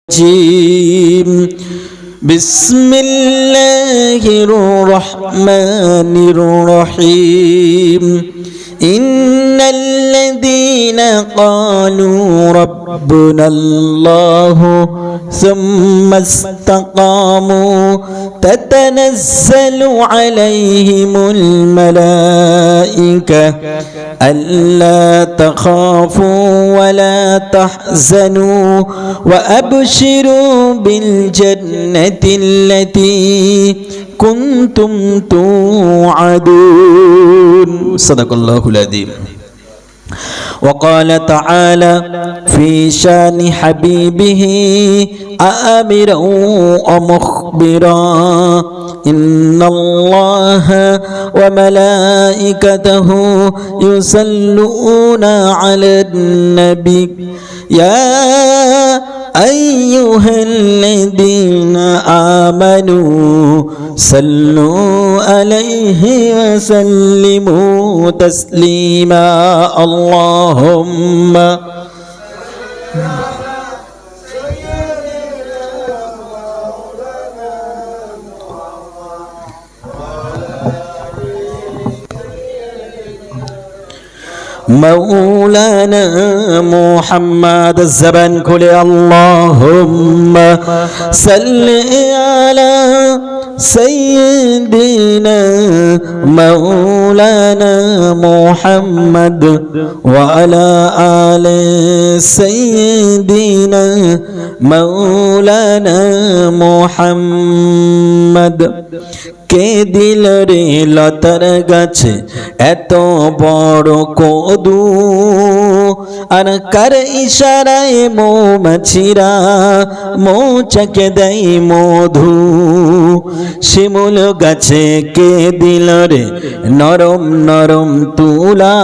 الرجيم بسم الله الرحمن الرحيم إن الذين قالوا ربنا الله ثم استقاموا تتنزل عليهم الملائكة ألا تخافوا ولا تحزنوا وأبشروا بالجنة التي كنتم توعدون صدق الله العظيم. وقال تعالى في شان حبيبه آمرا ومخبرا إن الله وملائكته يصلون على النبي يا أيها الذين آمنوا صلوا عليه وسلموا تسليما اللهم مولانا محمد الزبان كل اللهم صل على سيدنا مولانا محمد وعلى آل سيدنا مولانا محمد কে দিল রে লতার গাছে এত বড় কদু আর কার ইশারায় মৌমাছিরা মৌচাকে দেয় মধু শিমুল গাছে কে দিল রে নরম নরম তুলা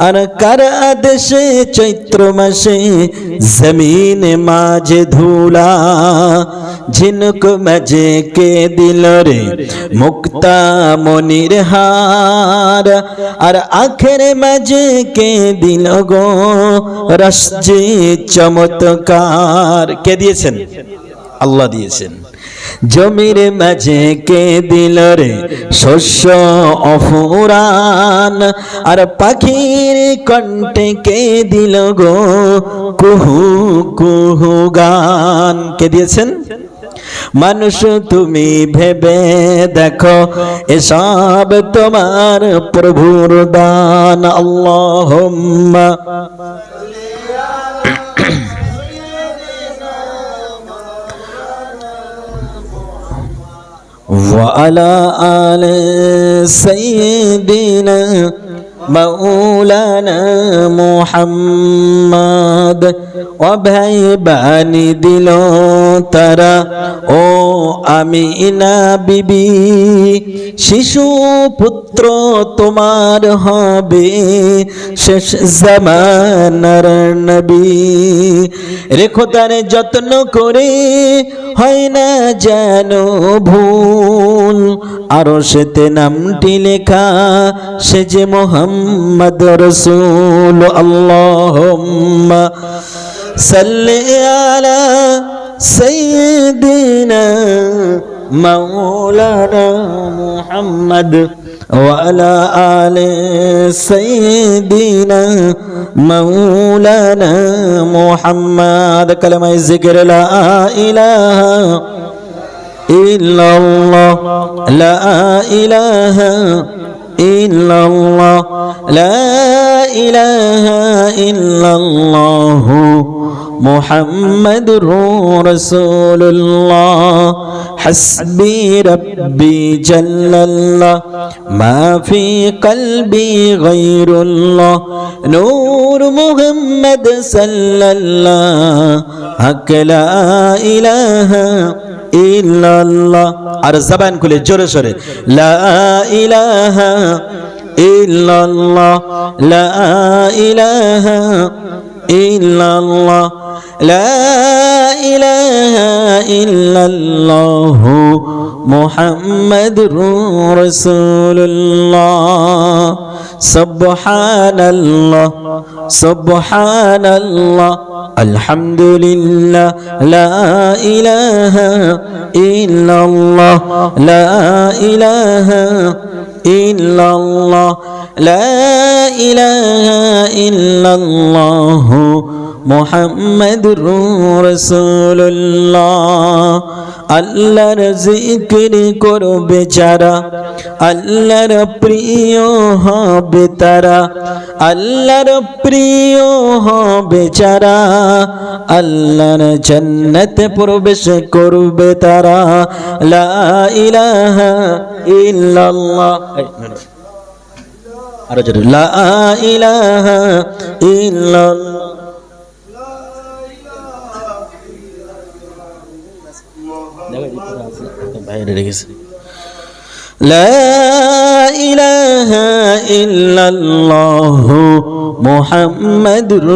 আর কার আদেশে চৈত্র মাসে জমিন মাঝে ধুলা ঝিনুক মাঝে কে দিল রে মুক্তা মনির হার আর আখের মাঝে কে দিল গো রসজে চমৎকার কে দিয়েছেন আল্লাহ দিয়েছেন জমির মাঝে কে দিল রে শস্য অফুরান আর পাখির কণ্ঠে কে দিল গো কুহু কুহু গান কে দিয়েছেন মানুষ তুমি ভেবে দেখো এসব তোমার প্রভুর দান আল্লাহুম্মা وعلى آل سيدنا مولانا محمد ও ভাই বানি দিল তারা ও আমিনা বিবি শিশু পুত্র তোমার হবে শেষ জামানার নবী রেখো তার যত্ন করে হয় না যেন ভুল আরশেতে নামটি লেখা সে যে মুহাম্মদ রাসূল আল্লাহুম্মা সাল্লি আলা সাইয়্যিদিনা মাওলানা মুহাম্মদ وعلى آل سيدنا مولانا محمد كلمة الذكر لا إله إلا الله لا إله إلا الله لا إله إلا الله محمد رسول الله حسبي ربي جل الله ما في قلبي غير الله نور محمد صلى الله حق لا إله إلا الله আর জবান খুলে জোরে জোরে লা ইলাহা ইল্লাল্লাহ লা ইলাহা ইল্লাল্লাহ লা ইলাহা ইল্লাল্লাহ মুহাম্মাদুর রাসূলুল্লাহ সুবহানাল্লাহ সুবহানাল্লাহ আলহামদুলিল্লাহ লা ইলাহা ইল্লাল্লাহ লা ইলাহা ইল্লাল্লাহ লা ইলাহা ইল্লাল্লাহ মুহাম্মাদুর রাসূলুল্লাহ আল্লাহর জিকির করবে যারা আল্লাহর প্রিয় হবে তারা আল্লাহর প্রিয় হবে যারা আল্লাহর জান্নাতে প্রবেশ করবে তারা লা ইলাহা ইল্লাল্লাহ আরো জোরে লা ইলাহা ইল্লাল্লাহ লা ইলাহা ইল্লাল্লাহ মুহাম্মাদুর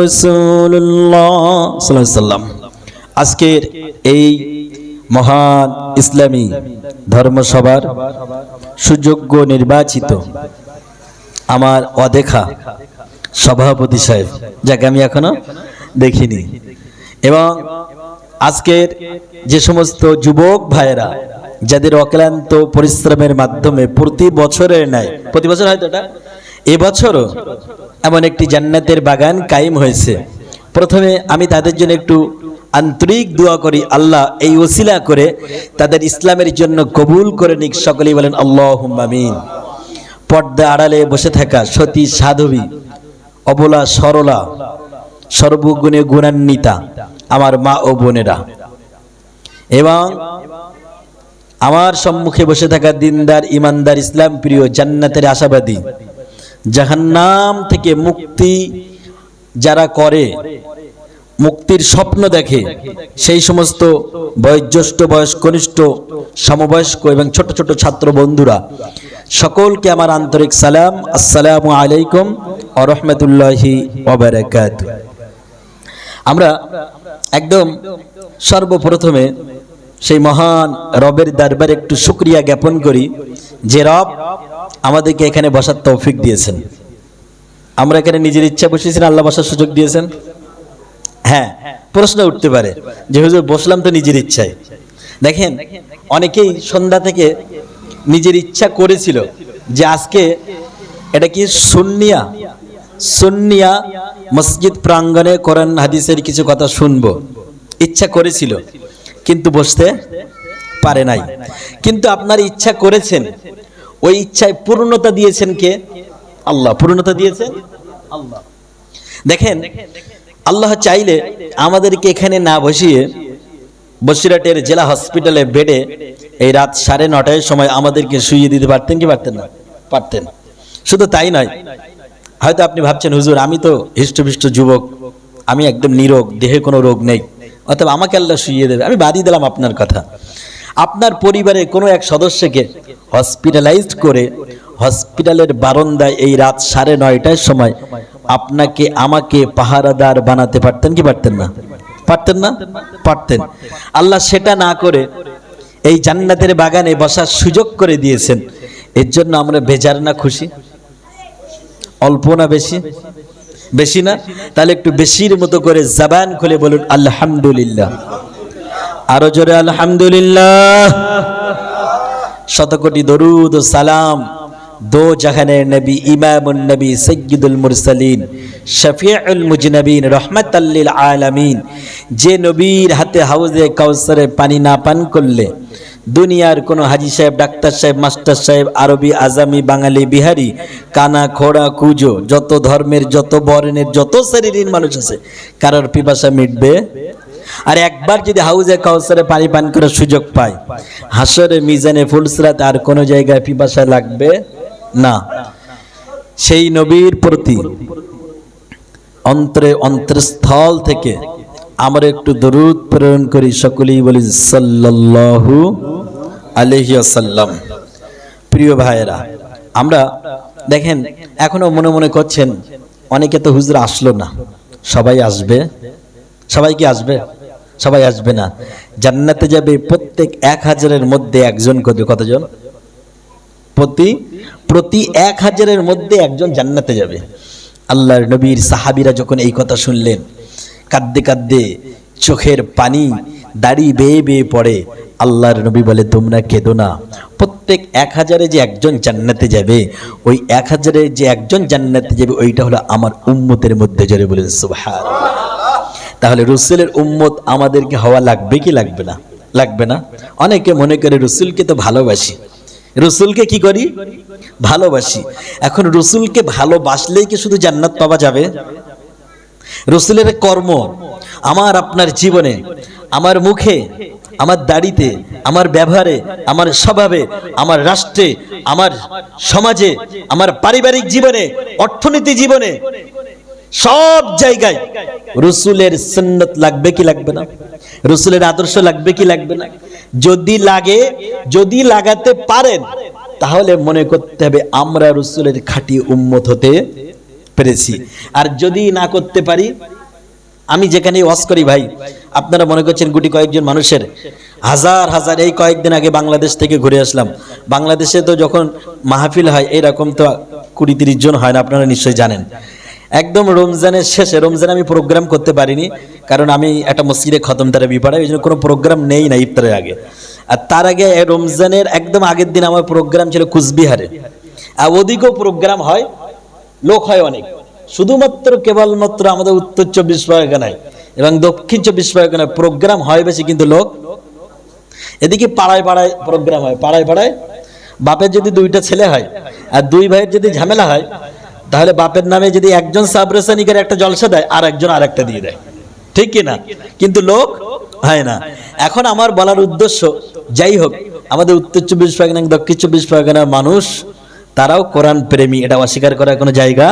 রাসূলুল্লাহ সাল্লাল্লাহু আলাইহি ওয়াসাল্লাম। আজকের এই মহান ইসলামী ধর্মসভার সুযোগ্য নির্বাচিত আমার অদেখা সভাপতি সাহেব, যাকে আমি এখনো দেখিনি, এবং আজকের যে সমস্ত যুবক ভাইয়েরা যাদের অক্লান্ত পরিশ্রমের মাধ্যমে প্রতি বছরের ন্যায়, প্রতি বছর হয়তো এটা এবছরও এমন একটি জান্নাতের বাগান কায়েম হয়েছে। প্রথমে আমি তাদের জন্য একটু আন্তরিক দোয়া করি, আল্লাহ এই ওসিলা করে তাদের ইসলামের জন্য কবুল করে নিক। সকলেই বলেন আল্লাহুম্মা আমিন। পর্দা আড়ালে বসে থাকা সতী সাধবী, অবলা সরলা, সর্বগুণে গুণান্বিতা আমার মা ও বোনেরা, এবং আমার সম্মুখে বসে থাকা দিনদার ইমানদার ইসলাম প্রিয় জান্নাতের আশাবাদী, জাহান্নাম থেকে মুক্তি যারা করে, মুক্তির স্বপ্ন দেখে, সেই সমস্ত বয়োজ্যেষ্ঠ, বয়স কনিষ্ঠ, সমবয়স্ক এবং ছোট ছোট ছাত্র বন্ধুরা, সকলকে আমার আন্তরিক সালাম, আসসালামু আলাইকুম ওয়া রাহমাতুল্লাহি ওয়া বারাকাতুহু। আমরা একদম সর্বপ্রথমে সেই মহান রবের দরবারে একটু শুকরিয়া জ্ঞাপন করি যে রব আমাদেরকে এখানে বসার তৌফিক দিয়েছেন। আমরা এখানে নিজের ইচ্ছা বসেছি না আল্লাহ বসার সুযোগ দিয়েছেন? হ্যাঁ, প্রশ্ন উঠতে পারে যে হুজুর বসলাম তো নিজের ইচ্ছায়। দেখেন, অনেকেই সন্ধ্যা থেকে নিজের ইচ্ছা করেছিল যে আজকে এটা কি সুন্নিয়া মসজিদ প্রাঙ্গণে কোরআন হাদিসের কিছু কথা শুনবো, ইচ্ছা করেছিল কিন্তু বসতে পারে নাই। কিন্তু আপনার ইচ্ছা করেছেন, ওই ইচ্ছায় পূর্ণতা দিয়েছেন কে? আল্লাহ পূর্ণতা দিয়েছেন আল্লাহ। দেখেন, আল্লাহ চাইলে আমাদেরকে এখানে না বসিয়ে বসিরহাটের জেলা হসপিটালে বেডে এই রাত 9:30টার সময় আমাদেরকে শুইয়ে দিতে পারতেন কি পারতেন না? পারতেন। শুধু তাই নয়, হয়তো আপনি ভাবছেন হুজুর আমি তো হৃষ্টপুষ্ট যুবক, আমি একদম নিরোগ, দেহে কোনো রোগ নেই, অথবা আমাকে আল্লাহ শুইয়ে দেবে। আমি বাদই দিলাম আপনার কথা। আপনার পরিবারের কোনো এক সদস্যকে হসপিটালাইজড করে হসপিটালের বারান্দায় এই রাত 9:30টার সময় আপনাকে আমাকে পাহারাদার বানাতে পারতেন কি পারতেন না? পারতেন না? পারতেন। আল্লাহ সেটা না করে এই জান্নাতের বাগানে বসার সুযোগ করে দিয়েছেন। এর জন্য আমরা বেজার না খুশি? অল্প না বেশি? বেশি না? তাহলে একটু বেশির মতো করে জবান খুলে বলুন আলহামদুলিল্লাহ। আরো জোরে আলহামদুলিল্লাহ। শতকোটি দরুদ ও সালাম দো জাহানের নবী, ইমামুন নবী, সাইয়্যিদুল মুরসালিন, শফিউল মুজনবিন, রহমাতাল লিল আলামিন, যে নবীর হাতে হাউজে কাউসারে পানি না পান করলে দুনিয়ার কোনো হাজি সাহেব, ডাক্তার সাহেব, মাস্টার সাহেব, আরবি, আজামি, বাঙালি, বিহারি, কানা, খোড়া, কুজো, যত ধর্মের, যত বর্ণের, যত শ্রেণীর মানুষ আছে, কারোর পিপাসা মিটবে? আর একবার যদি হাউজে কাউসারে পানি পান করার সুযোগ পায়, হাসরে মিজানে ফুলসরাত আর কোনো জায়গায় পিপাসা লাগবে না। সেই নবীর প্রতি অন্তরে অন্তরস্থল থেকে আমরা একটু দরুদ প্রেরণ করি, সকলেই বলি সাল্লাল্লাহু আলাইহি ওয়াসাল্লাম। প্রিয় ভাইয়েরা, আমরা দেখেন এখনো মনে মনে করছেন অনেকে তো হুজুর আসলো না, সবাই আসবে? সবাই কি আসবে? সবাই আসবে না। জান্নাতে যাবে প্রত্যেক 1000-এর মধ্যে একজন। কতজন? প্রতি 1000-এর মধ্যে একজন জান্নাতে যাবে। আল্লাহর নবীর সাহাবীরা যখন এই কথা শুনলেন, কাঁদতে কাঁদতে চোখের পানি দাড়ি বেয়ে বেয়ে পড়ে। আল্লাহর নবী বলে, তোমরা কেঁদো না, প্রত্যেক 1000-এ যে একজন জান্নাতে যাবে, ওই 1000-এ যে একজন জান্নাতে যাবে ওইটা হলো আমার উম্মতের মধ্যে। জোরে বলেন সুবহানাল্লাহ। তাহলে রসুলের উম্মত আমাদেরকে হওয়া লাগবে কি লাগবে না? লাগবে না? অনেকে মনে করে রসুলকে তো ভালোবাসি, রসুলকে কি করি? ভালোবাসি। এখন রসুলকে ভালোবাসলেই কি শুধু জান্নাত পাওয়া যাবে? রসুলের কর্ম আমার আপনার জীবনে, আমার মুখে, আমার দাড়িতে, আমার ব্যবহারে, আমার স্বভাবে, আমার রাষ্ট্রে, আমার সমাজে, আমার পারিবারিক জীবনে, অর্থনীতি জীবনে, সব জায়গায় রসুলের সুন্নত লাগবে কি লাগবে না? রসুলের আদর্শ লাগবে কি লাগবে না? যদি লাগে, যদি লাগাতে পারেন, তাহলে মনে করতে হবে আমরা রসুলের খাঁটি উম্মত হতে পেরেছি। আর যদি না করতে পারি, আমি যেখানে ওয়াজ করি ভাই, আপনারা মনে করছেন গুটি কয়েকজন মানুষের, হাজার হাজার। এই কয়েকদিন আগে বাংলাদেশ থেকে ঘুরে আসলাম। বাংলাদেশে তো যখন মাহফিল হয় এরকম তো 20-30 জন হয় না, আপনারা নিশ্চয়ই জানেন। একদম রমজানের শেষে, রমজানে আমি প্রোগ্রাম করতে পারিনি, কারণ আমি একটা মসজিদে খতম তারাবি পড়াই, ওই জন্য কোনো প্রোগ্রাম নেই না ইফতারের আগে। আর তার আগে রমজানের একদম আগের দিন আমার প্রোগ্রাম ছিল কুচবিহারে। আর ওদিকেও প্রোগ্রাম হয়, লোক হয় অনেক। শুধুমাত্র কেবলমাত্র আমাদের উত্তর 24 পরগনায় এবং দক্ষিণ 24 পরগনায় প্রোগ্রাম হয় বেশি, কিন্তু লোক এদিকে পাড়ায় পাড়ায় প্রোগ্রাম হয়। পাড়ায় পাড়ায় বাপের যদি 2টা ছেলে হয় আর 2 ভাইয়ের যদি ঝামেলা হয়, তাহলে বাপের নামে যদি একজন সাবরেসানিকের একটা জলসা দেয় আর একজন আরেকটা দিয়ে দেয়, ঠিক কি না? কিন্তু লোক হয় না। এখন আমার বলার উদ্দেশ্য, যাই হোক, আমাদের উত্তর 24 পরগনা, দক্ষিণ 24 পরগনার মানুষ তারাও কোরআন প্রেমী, এটা অস্বীকার করার কোনো জায়গা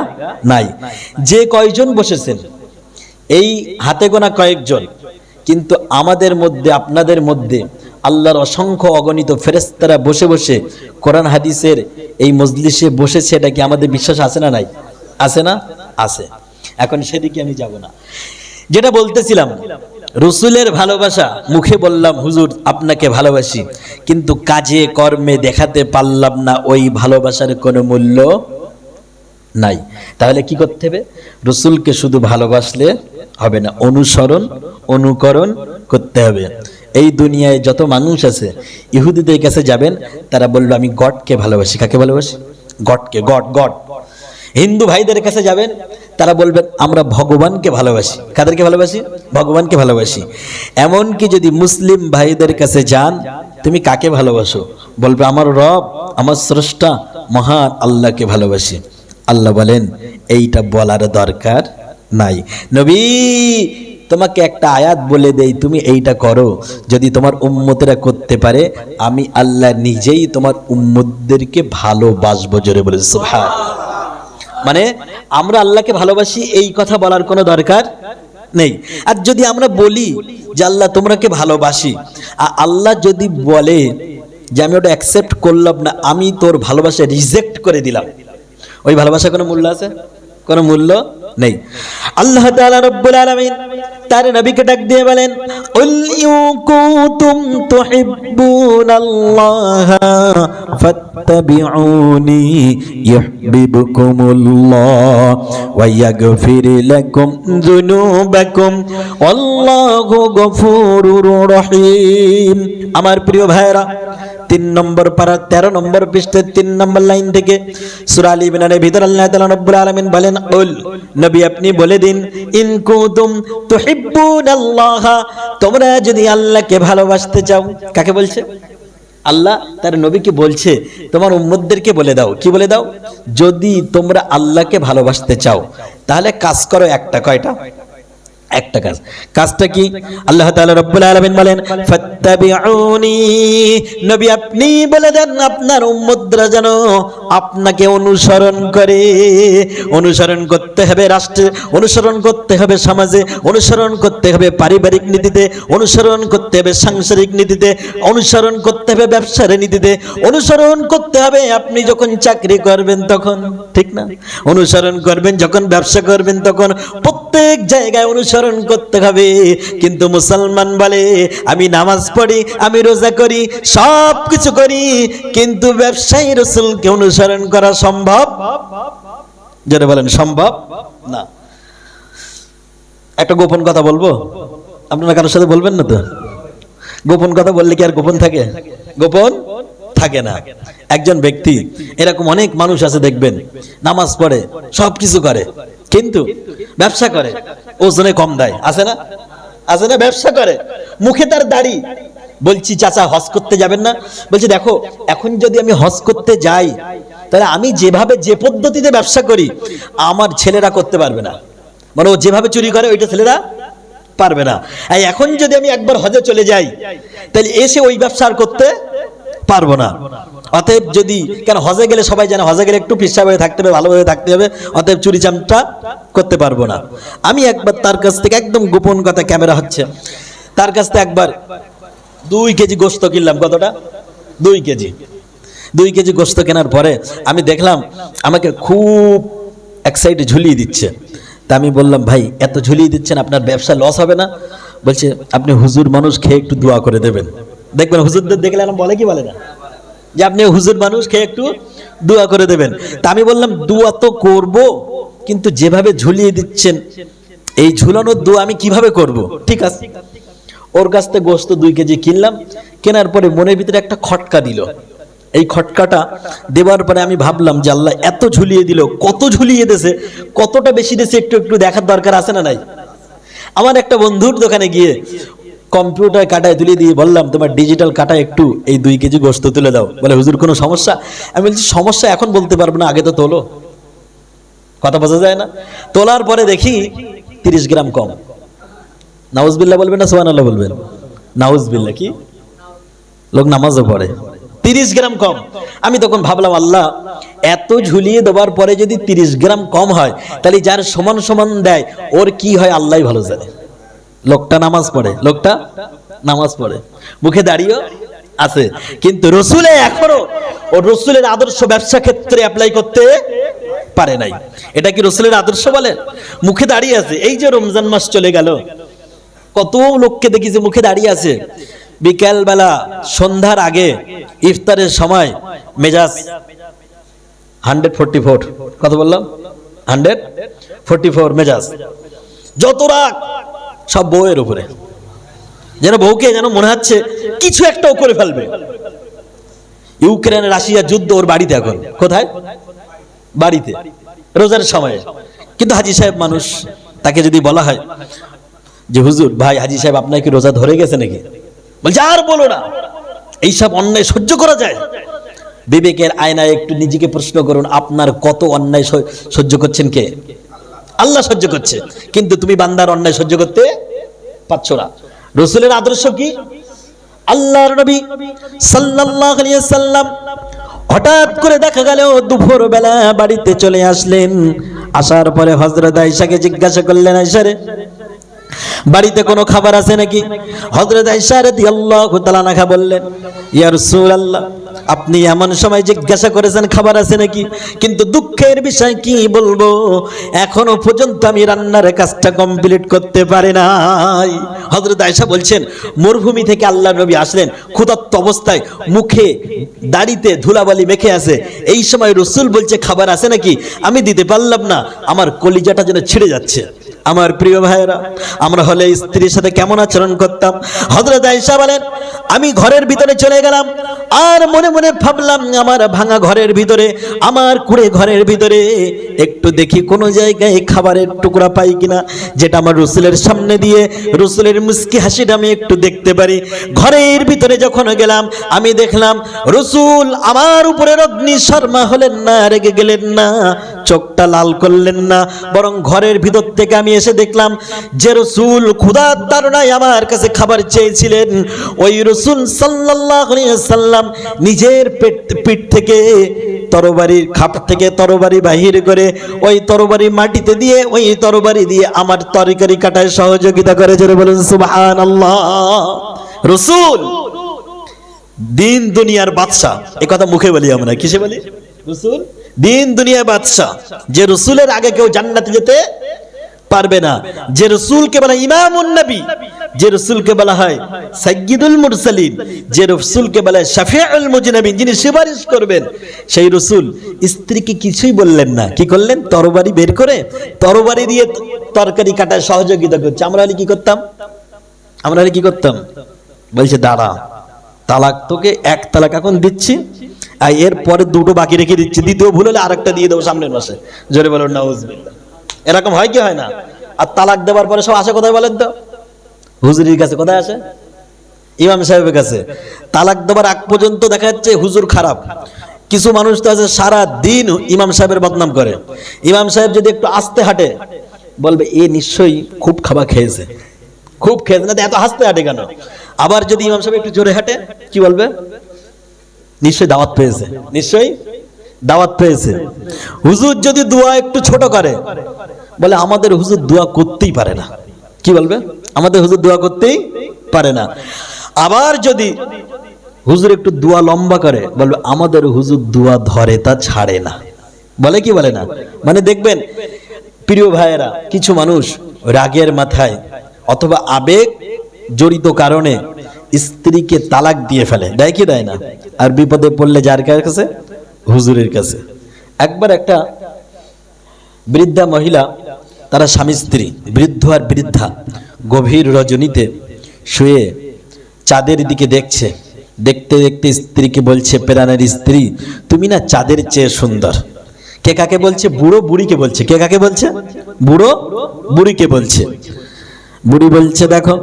নাই। যে কয়জন বসেছেন, এই হাতে গোনা কয়েকজন, কিন্তু আমাদের মধ্যে, আপনাদের মধ্যে আল্লাহর অসংখ্য অগণিত ফেরেশতারা বসে বসে কোরআন হাদিসের এই মজলিসে বসেছে। এটা কি আমাদের বিশ্বাস আছে না নাই? আছে না? আছে। এখন সেদিকে আমি যাব না। যেটা বলতেছিলাম, রসুলের ভালোবাসা, মুখে বললাম হুজুর আপনাকে ভালোবাসি, কিন্তু কাজে কর্মে দেখাতে পারলাম না ওই ভালোবাসার কোনো মূল্য নাই। তাহলে কি করতে হবে? রসুলকে শুধু ভালোবাসলে হবে না, অনুসরণ অনুকরণ করতে হবে। এই দুনিয়ায় যত মানুষ আছে, ইহুদিদের কাছে যাবেন, তারা বললো আমি গডকে ভালোবাসি। কাকে ভালোবাসি? গডকে, গড গড। হিন্দু ভাইদের কাছে যাবেন, তারা বলবেন আমরা ভগবানকে ভালোবাসি। কাদেরকে ভালোবাসি? ভগবানকে ভালোবাসি। এমনকি যদি মুসলিম ভাইদের কাছে যান, তুমি কাকে ভালোবাসো? বলবে আমার রব, আমার স্রষ্টা মহান আল্লাহকে ভালোবাসি। আল্লাহ বলেন এইটা বলার দরকার নাই। নবী তোমাকে একটা আয়াত বলে দেই, তুমি এইটা করো, যদি তোমার উম্মতেরা করতে পারে, আমি আল্লাহ নিজেই তোমার উম্মতদেরকে ভালোবাসবো। জোরে বলে সুবহানাল্লাহ। মানে আমরা আল্লাহকে ভালোবাসি, এই কথা বলার কোনো দরকার নেই। আর যদি আমরা বলি যে আল্লাহ তোমরাকে ভালোবাসি, আর আল্লাহ যদি বলে যে আমি ওটা অ্যাকসেপ্ট করলাম না, আমি তোর ভালোবাসা রিজেক্ট করে দিলাম, ওই ভালোবাসা কোনো মূল্য আছে? কোনো মূল্য নেই। আল্লাহ তাআলা রব্বুল আলামিন তার নবীকে ডাক দিয়ে বলেন, কুল ইন কুনতুম তুহিব্বুনাল্লাহ ফাত্তাবিউনি ইউহিব্বুকুমুল্লাহ ওয়া ইয়াগফির লাকুম যুনুবাকুম আল্লাহু গফুরুর রহিম। আমার প্রিয় ভাইরা, 3 নম্বর পারা 13 নম্বর পৃষ্ঠা 3 নম্বর লাইন থেকে সূরা আল ইমরানের ভিতর আল্লাহ তাআলা রব্বুল আলামিন বলেন, কুল নবী আপনি বলে দিন, ইন কুনতুম তুহিব্বুনাল্লাহ, তোমরা যদি আল্লাহকে ভালোবাসতে চাও। কাকে বলছে? আল্লাহ তার নবীকে বলছে তোমার উম্মতদেরকে বলে দাও। কি বলে দাও? যদি তোমরা আল্লাহকে ভালোবাসতে চাও, তাহলে কাজ করো একটা। কয়টা? একটা কাজ, কাজটা কি? আল্লাহ তাআলা রব্বুল আলামিন বলেন ফাত্তাবিউনি, নবী আপনি বলে দেন আপনার উম্মতরা যেন আপনাকে অনুসরণ করে। অনুসরণ করতে হবে রাষ্ট্রে, অনুসরণ করতে হবে সমাজে, অনুসরণ করতে হবে পারিবারিক নীতিতে, অনুসরণ করতে হবে সাংসারিক নীতিতে, অনুসরণ করতে হবে ব্যবসার নীতিতে, অনুসরণ করতে হবে আপনি যখন চাকরি করবেন তখন, ঠিক না? অনুসরণ করবেন যখন ব্যবসা করবেন তখন, প্রত্যেক জায়গায় অনুসরণ করতে হবে। কিন্তু মুসলমান বলে আমি নামাজ পড়ি, আমি রোজা করি, সব কিছু করি, কিন্তু ব্যবসায়ী রাসূলকে অনুসরণ করা সম্ভব? যারা বলেন সম্ভব না। একটা গোপন কথা বলবো, আপনারা কারোর সাথে বলবেন না তো? গোপন কথা বললে কি আর গোপন থাকে? গোপন থাকে না। একজন ব্যক্তি, এরকম অনেক মানুষ আছে দেখবেন, নামাজ পড়ে, সব কিছু করে, কিন্তু ব্যবসা করে, ওজনে কম দেয়, আছে না? আছে না? ব্যবসা করে, মুখে তার দাড়ি। বলছি চাচা হজ করতে যাবেন না? বলছি দেখো এখন যদি আমি হজ করতে যাই তাহলে আমি যেভাবে যে পদ্ধতিতে ব্যবসা করি আমার ছেলেরা করতে পারবে না, মানে ও যেভাবে চুরি করে ওইটা ছেলেরা পারবে না। এখন যদি আমি একবার হজে চলে যাই তাহলে এসে ওই ব্যবসা আর করতে পারবো না। অতএব যদি, কেন হজে গেলে সবাই জানে হজে গেলে একটু পেশাবে থাকতে হবে, ভালোভাবে থাকতে হবে, অতএব চুরি চামটা করতে পারবো না। আমি একবার তার কাছ থেকে একদম গোপন কথা, ক্যামেরা হচ্ছে, তার কাছ থেকে একবার 2 কেজি গোশত কিনলাম। কতটা? 2 কেজি গোশত কেনার পরে আমি দেখলাম আমাকে খুব এক সাইডে ঝুলিয়ে দিচ্ছে। তা আমি বললাম ভাই এত ঝুলিয়ে দিচ্ছেন, আপনার ব্যবসা লস হবে না? বলছে আপনি হুজুর মানুষ, খেয়ে একটু দোয়া করে দেবেন। দেখবেন হুজুরদের দেখলে বলে কি বলে না যে আপনি হুজুর মানুষ, খেয়ে একটু দোয়া করে দেবেন। তা আমি বললাম দোয়া তো করব, কিন্তু যেভাবে ঝুলিয়ে দিচ্ছেন এই ঝুলানোর দোয়া আমি কিভাবে করব? ঠিক আছে, ওর কাছ থেকে গোশত 2 কেজি কিনলাম। কেনার পরে মনের ভিতরে একটা খটকা দিল। এই খটকাটা দেওয়ার পরে আমি ভাবলাম যে আল্লাহ এত ঝুলিয়ে দিল, কত ঝুলিয়ে দিয়েছে, কতটা বেশি দিয়েছে একটু একটু দেখার দরকার আছে না নাই? আমার একটা বন্ধুর দোকানে গিয়ে কম্পিউটার কাটায় তুলে দিয়ে বললাম তোমার ডিজিটাল কাটায় একটু এই 2 কেজি গোশত তুলে দাও। বলে হুজুর কোনো সমস্যা? আমি বলছি সমস্যা এখন বলতে পারবো না, আগে তো তোলো। কথা বোঝা যায় না? তোলার পরে দেখি 30 গ্রাম কম। নাউজুবিল্লাহ বলবেন না সুবহানাল্লাহ বলবেন? নাউজুবিল্লাহ। কি লোক নামাজও পড়ে, 30 গ্রাম কম। আমি তখন ভাবলাম আল্লাহ এত ঝুলিয়ে দেওয়ার পরে যদি 30 গ্রাম কম হয় তাহলে যার সমান সমান দেয় ওর কি হয় আল্লাহই ভালো জানে। লোকটা নামাজ পড়ে, লোকটা নামাজ পড়ে, মুখে দাঁড়িয়েও আছে, কিন্তু রসুলে এখনো ও রসুলের আদর্শ ব্যবসা ক্ষেত্রে অ্যাপ্লাই করতে পারে নাই। এটা কি রসুলের আদর্শ বলে? মুখে দাঁড়িয়ে আছে। এই যে রমজান মাস চলে গেল, কত লোককে দেখি যে মুখে দাঁড়িয়ে আছে, বিকেল বেলা সন্ধ্যার আগে ইফতারের সময় মেজাজ 144, কত বললাম? 144 মেজাজ, যত রাগ সব বউয়ের উপরে, যেন বউকে যেন মনে হচ্ছে কিছু একটাও করে ফেলবে। ইউক্রেন রাশিয়া যুদ্ধ ওর বাড়িতে, এখন কোথায়? বাড়িতে, রোজার সময়। কিন্তু হাজী সাহেব মানুষ, তাকে যদি বলা হয় যে হুজুর ভাই হাজী সাহেব আপনার কি রোজা ধরে গেছে নাকি? বলছে আর বলো না, এইসব অন্যায় সহ্য করা যায়? বিবেকের আয়নায় একটু নিজেকে প্রশ্ন করুন, আপনার কত অন্যায় সহ্য করছেন কে? আল্লাহ সহ্য করছে, কিন্তু তুমি বান্দার অন্যায় সহ্য করতে পারছো না। রাসূলের আদর্শ কি? আল্লাহর নবী সাল্লাল্লাহু আলাইহি সাল্লাম হঠাৎ করে দেখা গেল দুপুর বেলা বাড়িতে চলে আসলেন। আসার পরে হযরত আয়েশাকে জিজ্ঞাসা করলেন, আয়েশা রে বাড়িতে কোনো খাবার আছে নাকি? হযরত আয়েশা রাদিয়াল্লাহু তাআলা আনহা বললেন, ইয়া রাসূলুল্লাহ আপনি এমন সময় জিজ্ঞাসা করেছেন খাবার আছে নাকি, কিন্তু দুঃখের বিষয় কি বলবো, এখনো পর্যন্ত আমি রান্নার কাজটা কমপ্লিট করতে পারি নাই। হযরত আয়েশা বলছেন মরুভূমি থেকে আল্লাহর নবী আসলেন ক্ষুধার্ত অবস্থায়, মুখে দাড়িতে ধুলাবালি মেখে আছে। এই সময় রাসূল বলছে খাবার আছে নাকি, আমি দিতে পারলাম না, আমার কলিজাটা যেন ছিঁড়ে যাচ্ছে। আমার প্রিয় ভাইয়েরা, আমরা হলে স্ত্রীর সাথে কেমন আচরণ করতাম? হযরত আয়েশা বলেন আমি ঘরের ভিতরে চলে গেলাম, আর মনে মনে ভাবলাম আমার ভাঙা ঘরের ভিতরে, আমার কুড়ে ঘরের ভিতরে একটু দেখি কোনো জায়গায় খাবারের টুকরা পাই কিনা, যেটা আমার রসুলের সামনে দিয়ে রসুলের মুস্কি হাসিটা আমি একটু দেখতে পারি। ঘরের ভিতরে যখন গেলাম আমি দেখলাম রসুল আমার উপরে অগ্নিশর্মা হলেন না, রেগে গেলেন না, চোখটা লাল করলেন না, বরং ঘরের ভিতর থেকে আমি এসে দেখলাম যে রসুল ক্ষুধার তাড়নায় আমার কাছে খাবার চেয়েছিলেন, ওই রসুল সাল্লাল্লাহু আলাইহি ওয়াসাল্লাম নিজের পিঠ থেকে তরবারির খাপ থেকে তরবারি বাহির করে ওই তরবারি মাটিতে দিয়ে ওই তরবারি দিয়ে আমার তরকারি কাটায় সহযোগিতা করে। জোরে বলুন সুবহানাল্লাহ। রসুল দিন দুনিয়ার বাদশা, এই কথা মুখে বলি আমরা, কিসে বলি? রসুল দিন দুনিয়ার বাদশা, যে রসুলের আগে কেউ জান্নাতে যেতে পারবে না, যে রসুলকে বলা ইমামুন নবী, যে রসুলকে বলা হয় সাইয়্যিদুল মুরসালিন, যে রসুলকে বলা হয় শাফিউল মুজনাবিন, যিনি সুপারিশ করবেন, সেই রসুল স্ত্রীকে কিছুই বললেন না, কি করলেন? তরবারি বের করে তরবারি দিয়ে তরকারি কাটায় সহযোগিতা করছে। আমরা হলে কি করতাম? আমরা হলে কি করতাম? বলছে দাঁড়া, তালাক তোকে এক তালাক এখন দিচ্ছি, আর এর পরে দুটো বাকি রেখে দিচ্ছি, দ্বিতীয় ভুল হলে আরেকটা দিয়ে দেবো সামনের মাসে। জোরে বলুন নাউজুবিল্লাহ। এরকম হয় কি হয় না? আর তালাক দেওয়ার পরে সব আসে কোথায় বলেন তো? হুজুরের কাছে। কোথায় আসে? ইমাম সাহেবের কাছে। তালাক দেওয়ার আগ পর্যন্ত দেখা যাচ্ছে হুজুর খারাপ। কিছু মানুষ তো আছে সারা দিন ইমাম সাহেবের বদনাম করে। ইমাম সাহেব যদি একটু আস্তে হাঁটে বলবে এ নিশ্চয়ই খুব খাবার খেয়েছে, খুব খেয়েছে, না এত হাসতে হাঁটে কেন? আবার যদি ইমাম সাহেব একটু জোরে হাঁটে কি বলবে? নিশ্চয়ই দাওয়াত পেয়েছে, নিশ্চয়ই দাওয়াত পেয়েছে। হুজুর যদি দোয়া একটু ছোট করে বলে আমাদের হুজুর দোয়া করতেই পারে না, কি বলবে? আমাদের হুজুর দোয়া করতেই পারে না। আবার যদি হুজুর একটু দোয়া লম্বা করে বলবে আমাদের হুজুর দোয়া ধরে তা ছাড়ে না। বলে কি বলে না? মানে দেখবেন প্রিয় ভাইয়েরা, কিছু মানুষ রাগের মাথায় অথবা আবেগ জড়িত কারণে স্ত্রীকে তালাক দিয়ে ফেলে, দেয় কি দেয় না? আর বিপদে পড়লে যার কাছে? হুজুরের কাছে। একবার একটা বৃদ্ধা মহিলা, তারা স্বামী স্ত্রী, বৃদ্ধ আর বৃদ্ধা, গভীর রজনীতে শুয়ে চাঁদের দিকে দেখছে। দেখতে দেখতে স্ত্রীকে বলছে, প্রাণের স্ত্রী তুমি না চাঁদের চেয়ে সুন্দর। কে কাকে বলছে? বুড়ো বুড়িকে বলছে। কে কাকে বলছে? বুড়ো বুড়িকে বলছে। বুড়ি বলছে দেখো,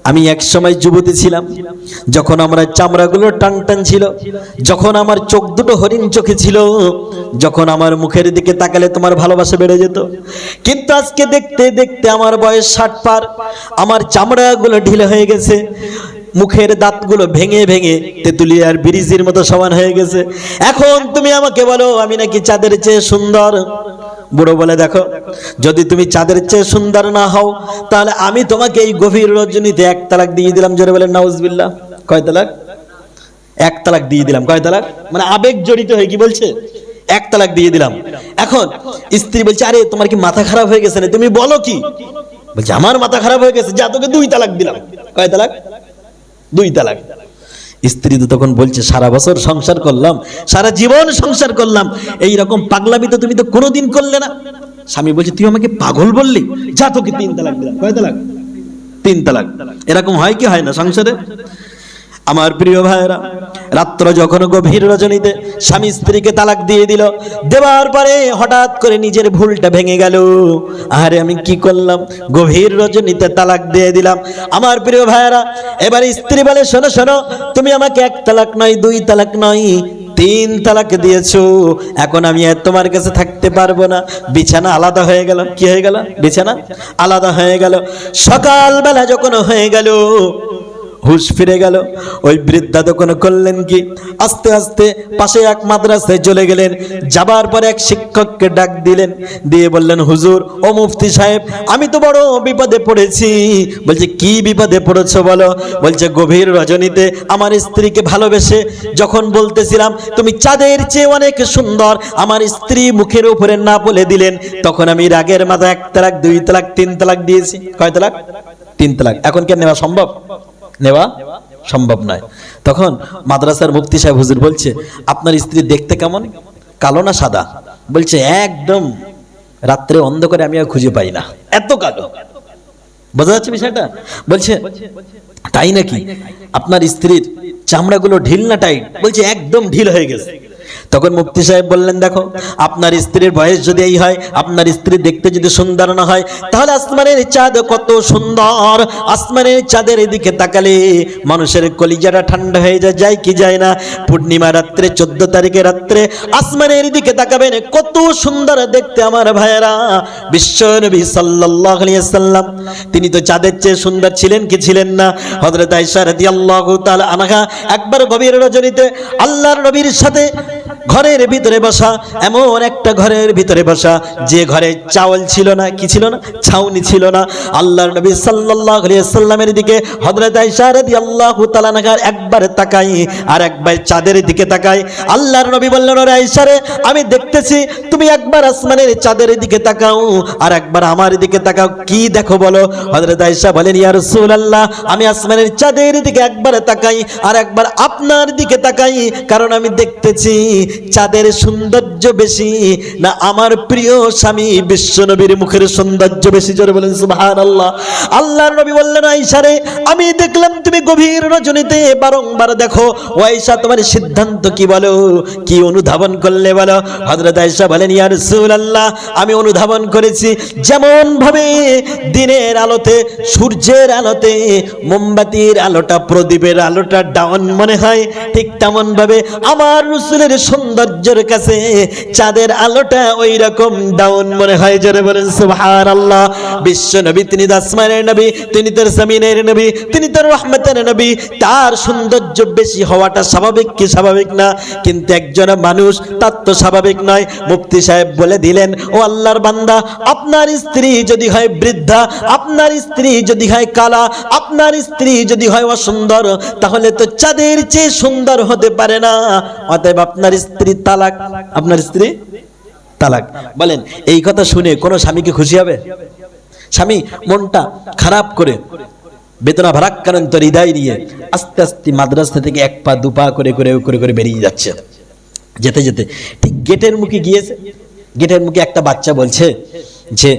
আমি এক সময় যুবতী ছিলাম, যখন আমার চামড়াগুলো টান টান ছিল, যখন আমার চোখ দুটো হরিণ চোখে ছিল, যখন আমার মুখের দিকে তাকালে তোমার ভালোবাসা বেড়ে যেত। কিন্তু আজকে দেখতে দেখতে আমার বয়স 60 পার, আমার চামড়াগুলো ঢিলে হয়ে গেছে, মুখের দাঁতগুলো ভেঙে ভেঙে তেঁতুলিয়ার ব্রিজের মতো সমান হয়ে গেছে। এখন তুমি আমাকে বলো আমি নাকি চাঁদের চেয়ে সুন্দর? বুড়ো বলে দেখো, যদি তুমি চাঁদের চেয়ে সুন্দর না হও তাহলে আমি তোমাকে এই গভীর রজনীতে এক তালাক দিয়ে দিলাম। জোরে বলেন নাউজুবিল্লাহ। কয় তালাক? এক তালাক দিয়ে দিলাম। কয় তালাক? মানে আবেগ জড়িত হয়ে কি বলছে? এক তালাক দিয়ে দিলাম। এখন স্ত্রী বলছে আরে তোমার কি মাথা খারাপ হয়ে গেছে না? তুমি বলো কি? বলছে আমার মাথা খারাপ হয়ে গেছে, যা তোকে 2 তালাক দিলাম। কয় তালাক? 2 তালাক। স্ত্রী তো তখন বলছে সারা বছর সংসার করলাম, সারা জীবন সংসার করলাম, এই রকম পাগলামি তো তুমি তো কোনোদিন করলে না। স্বামী বলছে তুই আমাকে পাগল বললি, যা তোকে 3 তালাক দিলাম। কয় তালাক? 3 তালাক। এরকম হয় কি হয় না সংসারে? আমার প্রিয় ভাইরা, রাত্র যখন গভীর রজনীতে স্বামী স্ত্রীকে তালাক দিয়ে দিল, দেওয়ার পরে হঠাৎ করে নিজের ভুলটা ভেঙে গেল। আরে আমি কি করলাম? গভীর রজনীতে তালাক দিয়ে দিলাম। আমার প্রিয় ভাইরা, এবার স্ত্রী বলে শোনো শোনো, তুমি আমাকে 1 তালাক নয় 2 তালাক নয় 3 তালাক দিয়েছো, এখন আমি আর তোমার কাছে থাকতে পারবো না। বিছানা আলাদা হয়ে গেল। কি হয়ে গেল? বিছানা আলাদা হয়ে গেল। সকালবেলা যখন হয়ে গেল, হুশ ফিরে গেল, ওই বৃদ্ধা তখন করলেন কি, আস্তে আস্তে পাশে এক মাদ্রাসায় চলে গেলেন। যাবার পরে এক শিক্ষককে ডাক দিলেন, দিয়ে বললেন হুজুর ও মুফতি সাহেব, আমি তো বড় বিপদে পড়েছি। বলছে কি বিপদে পড়েছো বলো? বলছে গভীর রজনীতে আমার স্ত্রীকে ভালোবেসে যখন বলতেছিলাম তুমি চাঁদের চেয়ে অনেক সুন্দর, আমার স্ত্রী মুখের উপরে না বলে দিলেন, তখন আমি রাগের মাথায় 1 তালাক 2 তালাক 3 তালাক দিয়েছি। কয় তালাক? 3 তালাক। এখন কি নেওয়া সম্ভব? নেওয়া সম্ভব নয়। তখন মাদ্রাসার মুফতি সাহেব হুজুর বলছে আপনার স্ত্রী দেখতে কেমন, কালো না সাদা? বলছে একদম রাত্রে অন্ধকারে আমি আর খুঁজে পাই না, এত কালো। বোঝা যাচ্ছে বিষয়টা? বলছে তাই নাকি? আপনার স্ত্রীর চামড়াগুলো ঢিল না টাইট? বলছে একদম ঢিল হয়ে গেছে। তখন মুফতি সাহেব বললেন, দেখো আপনার স্ত্রীর বয়স যদি এই হয়, আপনার স্ত্রী দেখতে যদি সুন্দর না হয়, তাহলে আসমানের চাঁদ কত সুন্দর। আসমানের চাঁদের দিকে তাকালে মানুষের কলিজাটা ঠান্ডা হয়ে যায় কি যায় না? পূর্ণিমা রাত্রে 14 তারিখে রাত্রে আসমানের দিকে তাকাবেন, কত সুন্দর দেখতে আমার ভাইয়েরা। বিশ্ব নবী সাল্লাল্লাহু আলাইহি ওয়াসাল্লাম তিনি তো চাঁদের চেয়ে সুন্দর ছিলেন কি ছিলেন না? হযরত আয়েশা রাদিয়াল্লাহু তাআলা আনহা একবার গভীর রজনীতে আল্লাহর নবীর সাথে ঘরের ভিতরে বসা, এমন একটা ঘরের ভিতরে বসা যে ঘরে চাউল ছিল না, কি ছিল না? ছাউনি ছিল না। আল্লাহর নবী সাল্লাল্লাহু আলাইহি ওয়াসাল্লামের দিকে হযরত আয়েশা রাদিয়াল্লাহু তাআলা আনহা একবার তাকাই আর একবার চাঁদের দিকে তাকাই। আল্লাহর নবী বললেন, ওরে আয়েশা রে, আমি দেখতেছি তুমি একবার আসমানের চাঁদের দিকে তাকাও আর একবার আমার দিকে তাকাও, কি দেখো বলো? হযরত আয়েশা বলেন, ইয়া রাসূলুল্লাহ, আমি আসমানের চাঁদের দিকে একবার তাকাই আর একবার আপনার দিকে তাকাই, কারণ আমি দেখতেছি চাঁদের সৌন্দর্য বেশি না আমার প্রিয় স্বামী বিশ্বনবীর মুখের সৌন্দর্য বেশি? জোরে বলেন সুবহানাল্লাহ। আল্লাহর নবী বললেন, আয়েশা রে, আমি দেখলাম তুমি গভীর রজনীতে বারংবার দেখো। ও আয়েশা, তোমার সিদ্ধান্ত কি বলো? কি অনুধাবন করলে বলো? হযরত আয়েশা বলেন, ইয়া রাসূলুল্লাহ, আমি অনুধাবন করেছি যেমন ভাবে দিনের আলোতে, সূর্যের আলোতে মোমবাতির আলোটা, প্রদীপের আলোটা ডাউন মনে হয়, ঠিক তেমন ভাবে আমার রাসূলের সৌন্দর্যের কাছে চাঁদের আলোটা ওই রকম ডাউন মনে হয়। জোরে বলেন সুবহানাল্লাহ। বিশ্ব নবী তিনি আসমানের নবী, তিনি তার জমিনের নবী, তিনি তার রহমতের নবী, তার সৌন্দর্য বেশি হওয়াটা স্বাভাবিক কি স্বাভাবিক না? কিন্তু একজন মানুষ, তার তো স্বাভাবিক নয়। মুফতি সাহেব বলে দিলেন, ও আল্লাহর বান্দা, আপনার স্ত্রী যদি হয় বৃদ্ধা, আপনার স্ত্রী যদি হয় কালা, আপনার স্ত্রী যদি হয় অসুন্দর, তাহলে তো চাঁদের চেয়ে সুন্দর হতে পারে না। অতএব আপনার স্ত্রী তালাক, আপনার স্ত্রী তালাক। বলেন, এই কথা শুনে কোন স্বামী কি খুশি হবে? স্বামী মনটা খারাপ করে, বেদনা ভারাক্রান্ত হৃদয় নিয়ে আস্তে আস্তে মাদ্রাসা থেকে এক পা দু পা করে করে করে করে বেরিয়ে যাচ্ছে। যেতে যেতে ঠিক গেটের মুখে গিয়েছে। গেটের মুখে একটা বাচ্চা বলছে যে,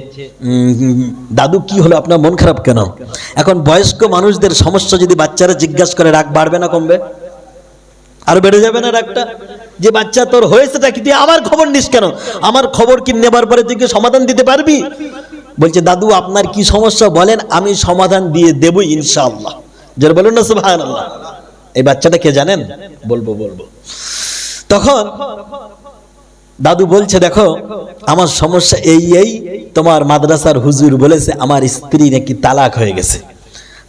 দাদু কি হলো, আপনার মন খারাপ কেন? এখন বয়স্ক মানুষদের সমস্যা যদি বাচ্চারা জিজ্ঞাসা করে, রাগ বাড়বে না কমবে? আরো বেড়ে যাবে না রাগটা? যে বাচ্চা, তোর হয়েছেটা কি? তুই আমার খবর নিস কেন? আমার খবর কি নেবার পরে তুই কি সমাধান দিতে পারবি? বলছে, দাদু আপনার কি সমস্যা বলেন, আমি সমাধান দিয়ে দেবই ইনশাআল্লাহ। যারা বলুন না সুবহানাল্লাহ। এই বাচ্চাটা কে জানেন? বলবো। তখন দাদু বলছে, দেখো আমার সমস্যা এই, তোমার মাদ্রাসার হুজুর বলেছে আমার স্ত্রী নাকি তালাক হয়ে গেছে।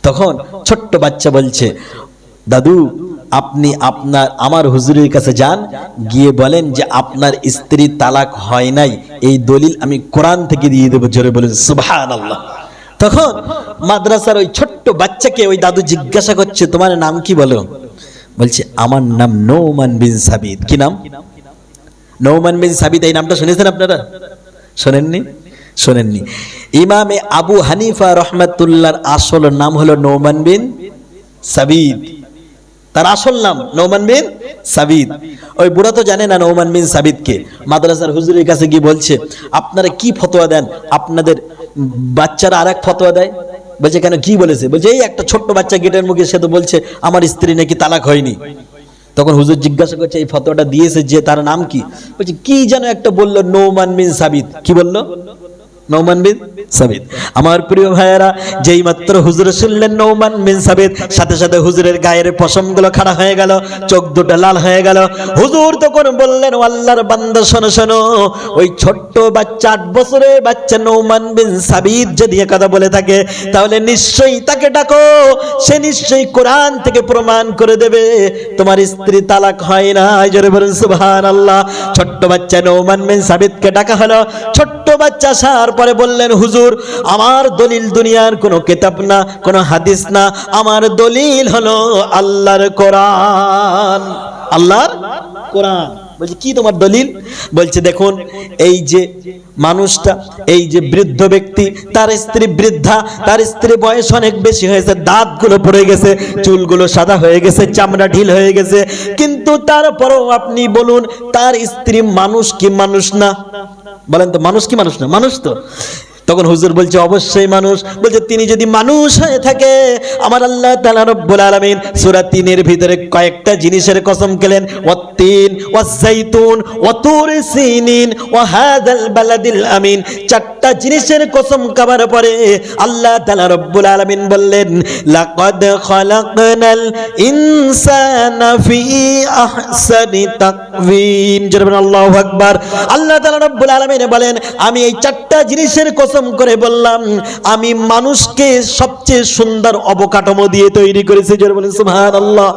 তখন ছোট্ট বাচ্চা বলছে, দাদু আপনি আমার হুজুরের কাছে যান, গিয়ে বলেন যে আপনার স্ত্রী তালাক হয় নাই, এই দলিল আমি কোরআন থেকে দিয়ে দেবো। জোরে বলেন সুবহানাল্লাহ। তখন মাদ্রাসার ওই ছোট্ট বাচ্চাকে ওই দাদু জিজ্ঞাসা করছে, তোমার নাম কি বলো? বলছে, আমার নাম নোমান বিন সাবিত। কি নাম? নোমান বিন সাবিত। এই নামটা শুনেছেন আপনারা? শোনেননি? ইমামে আবু হানিফা রহমাতুল্লাহর আসল নাম হলো নোমান বিন সাবিত। তার আসল নাম নোমান বিন সাবিত। ওই বুড়া তো জানে না নোমান বিন সাবিতকে। মাদ্রাসার হুজুরের কাছে গিয়ে বলছে, আপনারা কি ফতোয়া দেন? আপনাদের বাচ্চারা আরেক ফতোয়া দেয়। বলছে, কেন, কি বলেছে? বলছে, এই একটা ছোট্ট বাচ্চা গেটের মুখে, সে তো বলছে আমার স্ত্রী নাকি তালাক হয়নি। তখন হুজুর জিজ্ঞাসা করছে, এই ফতোয়াটা দিয়েছে যে, তার নাম কি? বলছে, কি যেন একটা বললো, নোমান বিন সাবিত। কি বললো? নোমান বিন সাবিত। আমার প্রিয় ভাইয়েরা, যেই মাত্র হুজুর শুনলেন নোমান বিন সাবিত, সাথে সাথে হুজুরের গায়ের পশমগুলো খাড়া হয়ে গেল, চোখ দুটো লাল হয়ে গেল। হুজুর তখন বললেন, ও আল্লাহর বান্দা, শোনো শোনো, ওই ছোট্ট বাচ্চা, 8 বছরের বাচ্চা নোমান বিন সাবিত যদি কথা বলে থাকে, তাহলে নিশ্চয়ই তাকে ডাকো, সে নিশ্চয়ই কোরআন থেকে প্রমাণ করে দেবে তোমার স্ত্রী তালাক হয় না। জোরে বলেন সুবহানাল্লাহ। ছোট্ট বাচ্চা নোমান বিন সাবিতকে ডাকা হলো। ছোট্ট বাচ্চা সার পরে বললেন, হুজুর আমার দলিল দুনিয়ার কোনো কিতাব না, কোনো হাদিস না, আমার দলিল হলো আল্লাহর কোরআন। আল্লাহর কোরআন। বলছে, কি তোমার দলিল? বলছে, দেখুন এই যে মানুষটা, এই যে বৃদ্ধ ব্যক্তি, তার স্ত্রী বৃদ্ধা, তার স্ত্রী বয়স অনেক বেশি হয়েছে, দাঁতগুলো পড়ে গেছে, চুলগুলো সাদা হয়ে গেছে, চামড়া ঢিল হয়ে গেছে, কিন্তু তারপরেও আপনি বলুন তার স্ত্রী মানুষ কি মানুষ না? বলেন তো, মানুষ কি মানুষ না? মানুষ তো। তখন হুজুর বলছে অবশ্যই মানুষ। বলছে তিনি যদি মানুষ হয়ে থাকে, আমার আল্লাহ তাআলা রব্বুল আলামিন সূরা ৩ এর ভিতরে কয়েকটা জিনিসের কসম খেলেন, ওয়াত-তিন ওয়াজ-যাইতুন ওয়া তুর সিনিন ওয়া হাযাল বালাদিল আমিন। চারটা জিনিসের কসম খাবার পরে আল্লাহ তাআলা রব্বুল আলামিন বললেন, লাকাদ খালাকনাল ইনসানা ফি আহসানি তাকওয়িম। জোরে আল্লাহু আকবার। আল্লাহ তাআলা রব্বুল আলামিন বলেন, আমি এই চারটা জিনিসের কসম করে বললাম, আমি মানুষকে সবচেয়ে সুন্দর অবকাঠামো দিয়ে তৈরি করেছি। জোরে বলেন সুবহানাল্লাহ।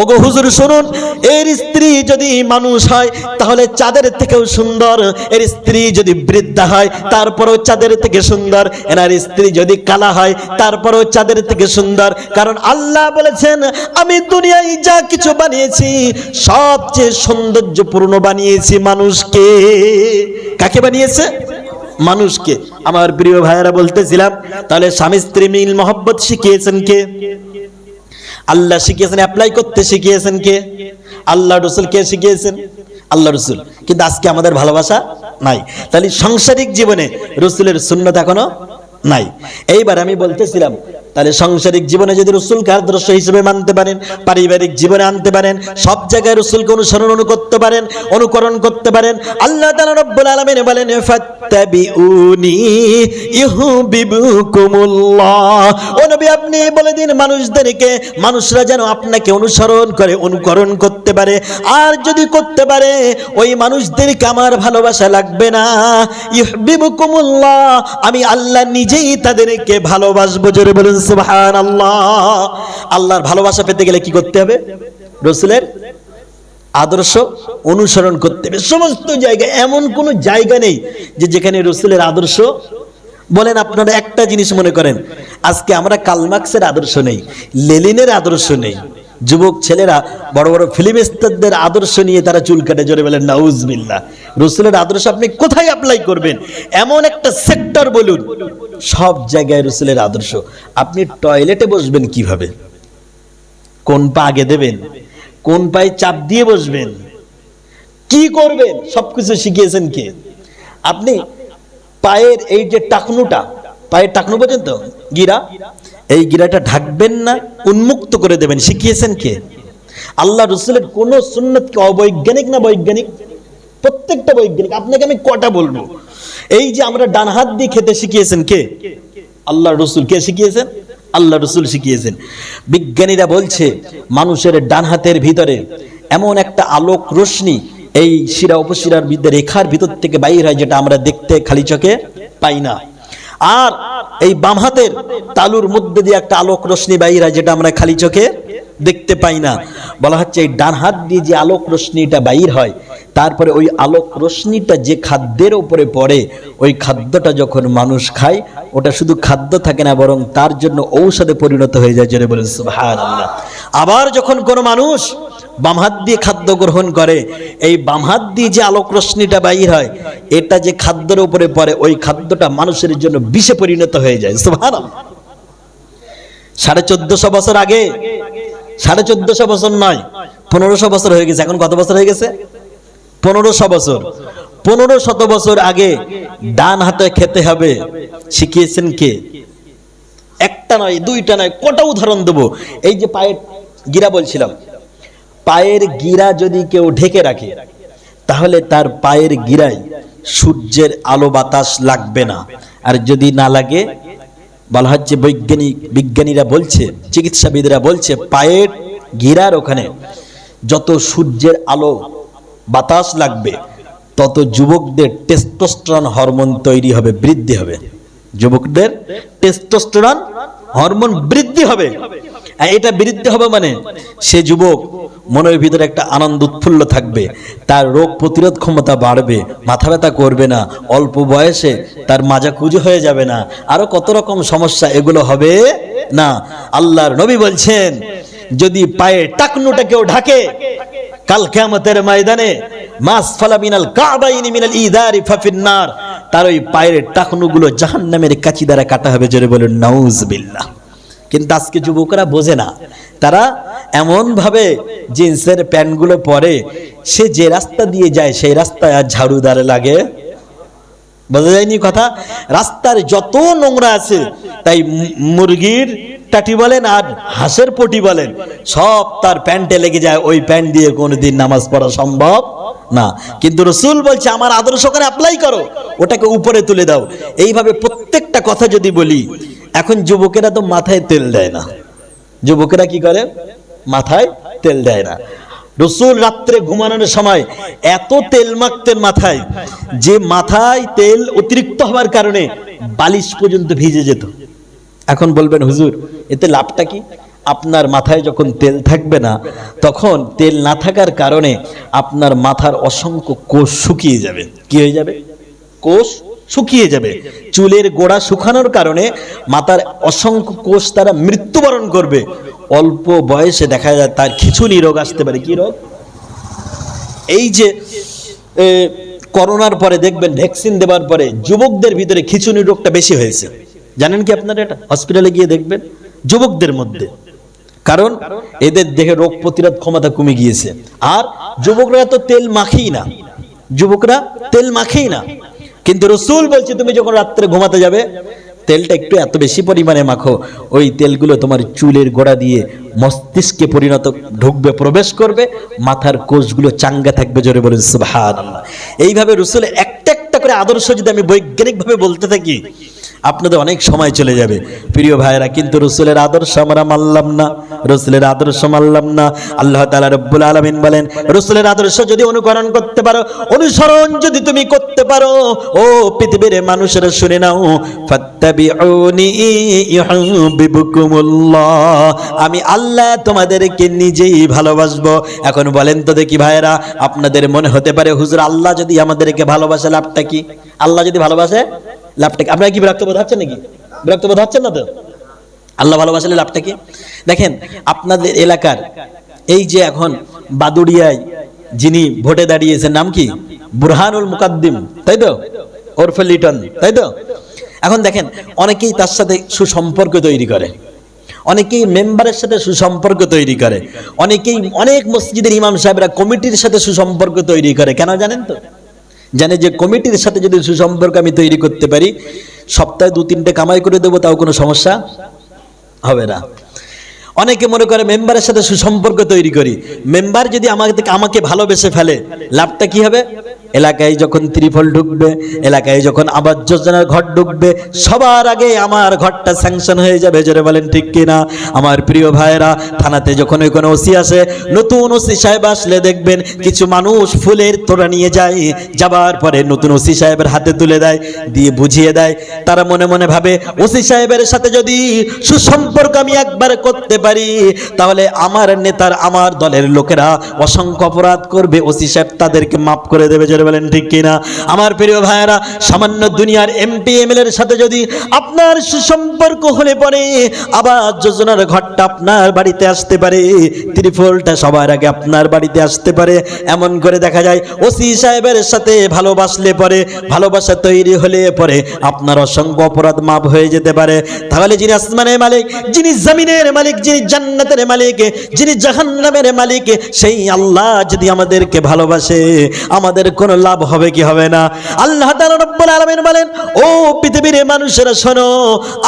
ওগো হুজুর শুনুন, এর স্ত্রী যদি মানুষ হয় তাহলে চাঁদের থেকেও সুন্দর, এর স্ত্রী যদি বৃদ্ধা হয় তারপরেও চাঁদের থেকে সুন্দর, এনার স্ত্রী যদি কালা হয় তারপরেও চাঁদের থেকে সুন্দর। কারণ আল্লাহ বলেছেন, আমি দুনিয়ায় যা কিছু বানিয়েছি সবচেয়ে সৌন্দর্যপূর্ণ বানিয়েছি মানুষকে। কাকে বানিয়েছে? মানুষকে। আমার প্রিয় ভাইয়েরা বলতেছিলাম, তাহলে স্বামী স্ত্রী মিল মহব্বত শিখিয়েছেন কে? আল্লাহ শিখিয়েছেন। অ্যাপ্লাই করতে শিখিয়েছেন কে? আল্লাহ রাসূল। কে শিখিয়েছেন? আল্লাহ রাসূল। কিন্তু আজকে আমাদের ভালোবাসা নাই। তাহলে সাংসারিক জীবনে রাসূলের সুন্নাত এখনো নাই। এইবার আমি বলতেছিলাম, তাহলে সাংসারিক জীবনে যদি রাসূলকে আদর্শ হিসেবে মানতে পারেন, পারিবারিক জীবনে আনতে পারেন, সব জায়গায় রাসূলকে অনুকরণ করতে পারেন, আল্লাহ তাআলা রব্বুল আলামিন বলেন, ফাত্তাবিউনি ইউহিব্বুকুমুল্লাহ। ও নবী, আপনি বলে দিন মানুষদেরকে, মানুষরা যেন আপনাকে অনুকরণ করতে পারে। আর যদি করতে পারে, ওই মানুষদেরকে আমার ভালোবাসা লাগবে না। ইউহিব্বুকুমুল্লাহ, আমি আল্লাহ নিজেই তাদেরকে ভালোবাসবো। জোরে বলুন সুবহানাল্লাহ। আল্লাহর ভালোবাসা পেতে গেলে কি করতে হবে? রাসূলের আদর্শ অনুসরণ করতে হবে। সমস্ত জায়গায় এমন কোনো জায়গা নেই যে যেখানে রাসূলের আদর্শ। বলেন আপনারা একটা জিনিস মনে করেন, আজকে আমরা কার্ল মার্কসের আদর্শ নেই, লেনিনের আদর্শ নেই, যুবক ছেলেরা বড় বড় ফিল্ম স্টারদের আদর্শ নিয়ে তারা চুল কাটে। জোরে বলেন নাউজুবিল্লাহ। রাসূলের আদর্শ আপনি কোথায় অ্যাপ্লাই করবেন? এমন একটা সেক্টর বলুন, সব জায়গায় রাসূলের আদর্শ। আপনি টয়লেটে বসবেন কিভাবে, কোন পা আগে দেবেন, কোন পায়ে চাপ দিয়ে বসবেন, কি করবেন, সবকিছু শিখিয়েছেন কে? আপনি পায়ের এই যে টাকনুটা, পায়ের টাকনু পর্যন্ত গিরা, এই গিরাটা ঢাকবেন না, উন্মুক্ত করে দেবেন, শিখিয়েছেন কে? আল্লাহ রাসূলের কোন সুন্নাত কি অবৈজ্ঞানিক না বৈজ্ঞানিক? প্রত্যেকটা বৈজ্ঞানিক। আপনাকে আমি কটা বলবো, এই যে আমরা ডান হাত দিয়ে খেতে শিখিয়েছেন কে? আল্লাহ রাসূল। কে শিখিয়েছেন? আল্লাহ রাসূল শিখিয়েছেন। বিজ্ঞানীরা বলছে মানুষের ডান হাতের ভিতরে এমন একটা আলোক রশ্মি এই শিরা উপশিরার ভিতরে রেখার ভিতর থেকে বাইর হয়, যেটা আমরা দেখতে খালি চোখে পাই না। আর এই বাম হাতের তালুর মধ্যে দিয়ে একটা আলোক রশ্মি বাইর হয়, যেটা আমরা খালি চোখে দেখতে পাই না। বলা হচ্ছে এই ডান হাত দিয়ে যে আলোক রশ্মিটা বাইর হয়, তারপরে ওই আলোক রশ্মিটা যে খাদ্যের উপরে পড়ে, ওই খাদ্যটা যখন মানুষ খায়, ওটা শুধু খাদ্য থাকে না, বরং তার জন্য ঔষধে পরিণত হয়ে যায়। জোরে বলেন সুবহানাল্লাহ। আবার যখন কোনো মানুষ বাম হাত দিয়ে খাদ্য গ্রহণ করে, এই বাম হাত দিয়ে যে আলোক রশ্মিটা বাইর হয়, এটা যে খাদ্যের উপরে পড়ে, ওই খাদ্যটা মানুষের জন্য বিষে পরিণত হয়ে যায়। সুবহানাল্লাহ। 1450 বছর আগে, 1450 বছর নয়, 1500 বছর হয়ে গেছে। এখন কত বছর হয়ে গেছে? 1500 বছর। 1500 বছর আগে ডান হাতে খেতে হবে শিখিয়েছেন কে? একটা নয়, দুইটা নয়, কটা উদাহরণ দেবো। এই যে পায়ের গিরা বলছিলাম, পায়ের গিরা যদি কেউ ঢেকে রাখে, তাহলে তার পায়ের গিরায় সূর্যের আলো বাতাস লাগবে না। আর যদি না লাগে, বলা হচ্ছে বিজ্ঞানীরা বলছে, চিকিৎসাবিদরা বলছে, পায়ের গিরার ওখানে যত সূর্যের আলো বাতাস লাগবে, তত যুবকদের টেস্টোস্টেরন হরমোন তৈরি হবে, বৃদ্ধি হবে। যুবকদের টেস্টোস্টেরন হরমোন বৃদ্ধি হবে। এটা বৃদ্ধি হবে মানে সে যুবক মনের ভিতরে একটা আনন্দ উৎফুল্ল থাকবে, তার রোগ প্রতিরোধ ক্ষমতা বাড়বে, মাথা ব্যথা করবে না, অল্প বয়সে তার মাজা কুজো হয়ে যাবে না, আরো কত রকম সমস্যা, এগুলো হবে না। আল্লাহর নবী বলছেন, যদি পায়ে টাকনুটা কেউ ঢাকে, কাল কিয়ামতের ময়দানে মাসফালা মিনাল কাবাইনি মিনাল ইদারি ফাফিন্নার, তার ওই পায়ের টাকনুগুলো জাহান্নামের কাঁচি দ্বারা কাটা হবে। জোরে বলুন নাউজুবিল্লাহ। কিন্তু আজকে যুবকরা বোঝে না, তারা এমন ভাবে জিন্সের প্যান্টগুলো পরে, সে যে রাস্তা দিয়ে যায় সেই রাস্তায় আর ঝাড়ুদার লাগে বোঝা যায়নি কথা? রাস্তার যত নোংরা আছে, তাই মুরগির টাটি বলেন আর হাঁসের পটি বলেন, সব তার প্যান্টে লেগে যায়, ওই প্যান্ট দিয়ে কোনোদিন নামাজ পড়া সম্ভব না। কিন্তু রাসূল বলছে আমার আদর্শ করে অ্যাপ্লাই করো, ওটাকে উপরে তুলে দাও। এইভাবে প্রত্যেকটা কথা যদি বলি, এখন যুবকেরা তো মাথায় তেল দেয় না। যুবকেরা কি করে? মাথায় তেল দেয় না। রাসূল রাত্রে ঘুমানোর সময় এত তেল মাখতেন মাথায়, যে মাথায় তেল অতিরিক্ত হওয়ার কারণে বালিশ পর্যন্ত ভিজে যেত। এখন বলবেন হুজুর এতে লাভটা কি? আপনার মাথায় যখন তেল থাকবে না, তখন তেল না থাকার কারণে আপনার মাথার অসংখ্য কোষ শুকিয়ে যাবে। কি হয়ে যাবে? কোষ শুকিয়ে যাবে। চুলের গোড়া শুকানোর কারণে মাথার অসংখ্য কোষ তারা মৃত্যুবরণ করবে। অল্প বয়সে দেখা যায় তার খিঁচুনি রোগ আসতে পারে। কি রোগ? এই যে করোনার পরে দেখবেন ভ্যাকসিন দেওয়ার পরে যুবকদের ভিতরে খিঁচুনি রোগটা বেশি হয়েছে। জানেন কি আপনারা? এটা হসপিটালে গিয়ে দেখবেন যুবকদের মধ্যে, কারণ এদের দেহে রোগ প্রতিরোধ ক্ষমতা কমে গিয়েছে। আর যুবকরা তো তেল মাখেই না, যুবকরা তেল মাখেই না। কিন্তু রাসূল বলছে তুমি যখন রাত্রে ঘুমাতে যাবে, তেলটা একটু এত বেশি পরিমাণে মাখো, ওই তেলগুলো তোমার চুলের গোড়া দিয়ে মস্তিষ্কে পরিণত ঢুকবে, প্রবেশ করবে, মাথার কোষগুলো চাঙ্গা থাকবে। জোরে বলেন সুবহানাল্লাহ। এইভাবে রাসূলের একটা একটা করে আদর্শ যদি আমি বৈজ্ঞানিকভাবে বলতে থাকি, আপনাদের অনেক সময় চলে যাবে প্রিয় ভাইরা। কিন্তু রাসূলের আদর্শ আমরা মানলাম না, রাসূলের আদর্শ মানলাম না। আল্লাহ তাআলা রব্বুল আলামিন বলেন, রাসূলের আদর্শ যদি অনুকরণ করতে পারো, অনুসরণ যদি তুমি করতে পারো, ও পৃথিবীর মানুষেরা শুনে নাও, ফাত্তাবিউনি ইউহিব্বুকুমুল্লাহ, আমি আল্লাহ তোমাদেরকে নিজেই ভালোবাসবো। এখন বলেন তো দেখি ভাইরা, আপনাদের মনে হতে পারে হুজুর আল্লাহ যদি আমাদেরকে ভালোবাসে লাভটা কি? আল্লাহ যদি ভালোবাসে লাভটা কি? আপনারা কি বিরক্ত বোধ হচ্ছেন নাকি? বিরক্ত বোধ হচ্ছেন না তো? আল্লাহ ভালোবাসলে লাভটা কি? দেখেন আপনাদের এলাকার এই যে এখন বাদুড়িয়ায় যিনি ভোটে দাঁড়িয়েছেন, নাম কি? বুরহানুল মুকাদ্দিম, তাই তো? ওরফে লিটন, তাই তো? এখন দেখেন অনেকেই তার সাথে সুসম্পর্ক তৈরি করে, অনেকেই মেম্বারের সাথে সুসম্পর্ক তৈরি করে, অনেকেই অনেক মসজিদের ইমাম সাহেবরা কমিটির সাথে সুসম্পর্ক তৈরি করে। কেন জানেন তো? জানে যে কমিটির সাথে যদি সুসম্পর্ক আমি তৈরি করতে পারি, সপ্তাহে 2-3টে কামাই করে দেবো, তাও কোনো সমস্যা হবে না। অনেকে মনে করে মেম্বারের সাথে সুসম্পর্ক তৈরি করি, মেম্বার যদি আমাকে ভালোবেসে ফেলে, লাভটা কি হবে? এলাকায় যখন ত্রিফল ঢুকবে, এলাকায় যখন আবাস যোজনার ঘর ঢুকবে, সবার আগে আমার ঘরটা স্যাংশন হয়ে যাবে। জোরে বলেন ঠিক কিনা? আমার প্রিয় ভাইয়েরা, থানাতে যখন কোনো ওসি আসে, নতুন ওসি সাহেব আসলে দেখবেন কিছু মানুষ ফুলের তোড়া নিয়ে যায়, যাবার পরে নতুন ওসি সাহেবের হাতে তুলে দেয়, দিয়ে বুঝিয়ে দেয়। তারা মনে মনে ভাবে ওসি সাহেবের সাথে যদি সুসম্পর্ক আমি একবার করতে পারি, তাহলে আমার নেতার, আমার দলের লোকেরা অসংখ্য অপরাধ করবে, ওসি সাহেব তাদেরকে মাফ করে দেবে। বলেন ঠিক কিনা? আমার প্রিয় ভাইয়েরা, সামান্য দুনিয়ার এমপি এমএলএ এর সাথে যদি আপনার সুসম্পর্ক হলে পরে আবাস যোজনার ঘরটা আপনার বাড়িতে আসতে পারে, ত্রিফলটা সবার আগে আপনার বাড়িতে আসতে পারে। এমন করে দেখা যায় ওসি সাহেবের সাথে ভালোবাসলে পরে, ভালোবাসা তৈরি হলে পরে আপনার অসংখ্য অপরাধ মাফ হয়ে যেতে পারে। তাহলে যিনি আসমানের মালিক, যিনি জমিনের মালিক, যিনি জান্নাতের মালিক, যিনি জাহান্নামের মালিক, সেই আল্লাহ যদি আমাদেরকে ভালোবাসে, আমাদের কোনো লাভ হবে কি হবে না? আল্লাহ তাআলা রব্বুল আলামিন বলেন, ও পৃথিবীর মানুষেরা শোনো,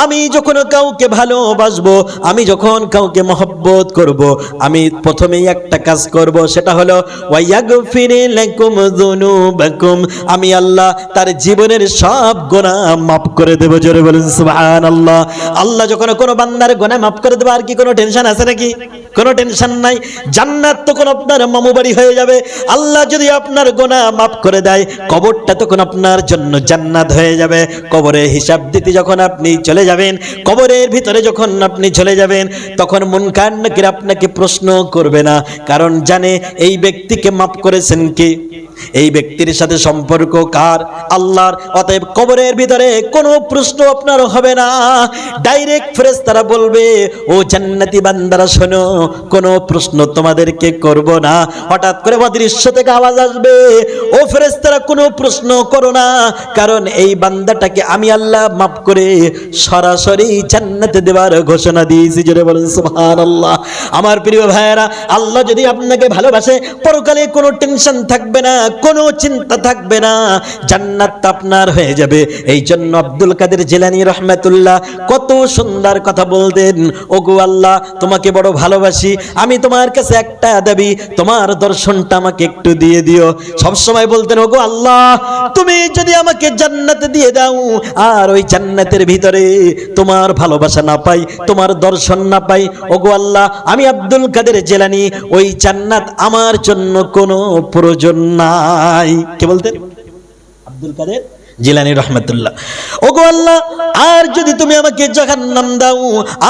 আমি যখন কাউকে ভালোবাসবো, আমি যখন কাউকে মহব্বত করব, আমি প্রথমেই একটা কাজ করব, সেটা হলো ওয়ায়াগফির লাকুম যুনুবাকুম, আমি আল্লাহ তার জীবনের সব গুনাহ মাফ করে দেব। জোরে বলেন সুবহানাল্লাহ। আল্লাহ যখন কোনো বান্দার গুনাহ মাফ করে দেবে, আর কি কোনো টেনশন আছে নাকি? কোনো টেনশন নাই। জান্নাত তখন আপনার মামু বাড়ি হয়ে যাবে। আল্লাহ যদি আপনার গুনাহ মাফ করে দেয়, কবরটা তখন আপনার জন্য জান্নাত হয়ে যাবে। কবরে হিসাব দিতে যখন আপনি চলে যাবেন, কবরের ভিতরে যখন আপনি চলে যাবেন, তখন মুনকার নাকির আপনাকে প্রশ্ন করবে না, কারণ জানে এই ব্যক্তিকে মাফ করেছেন কে, এই ব্যক্তির সাথে সম্পর্ক কার? আল্লাহর। অতএব কবরের ভিতরে কোনো প্রশ্ন আপনার হবে না, ডাইরেক্ট ফেরেশতারা বলবে, ও জান্নাতি বান্দারা শোনো, কোনো প্রশ্ন তোমাদেরকে করব না। হঠাৎ করে অদৃশ্য থেকে আওয়াজ আসবে, ও ফেরেশতারা কোনো প্রশ্ন করো না, কারণ এই বান্দাটাকে আমি আল্লাহ মাফ করে সরাসরি জান্নাতে দেওয়ার ঘোষণা দিয়েছি। জোরে বলেন সুবহানাল্লাহ। আমার প্রিয় ভাইয়েরা, আল্লাহ যদি আপনাকে ভালোবাসে, পরকালে কোনো টেনশন থাকবে না, কোনো চিন্তা থাকবে না, জান্নাত আপনার হয়ে যাবে। এই জন্য আব্দুল কাদের জিলানী রহমাতুল্লাহ কত সুন্দর কথা বলতেন, ওগো আল্লাহ তোমাকে বড় ভালোবাসি, আমি তোমার কাছে একটা দাবি, তোমার দর্শনটা আমাকে একটু দিয়ে দিও। সব সময় বলতেন, ওগো আল্লাহ তুমি যদি আমাকে জান্নাতে দিয়ে দাও আর ওই জান্নাতের ভিতরে তোমার ভালোবাসা না পাই, তোমার দর্শন না পাই, ওগো আল্লাহ আমি আব্দুল কাদের জিলানী ওই জান্নাত আমার জন্য কোনো প্রয়োজন নাই। কে বলতেন? আব্দুল কাদের জিলানী রহমাতুল্লাহ। ওগো আল্লাহ আর যদি তুমি আমাকে জাহান্নাম দাও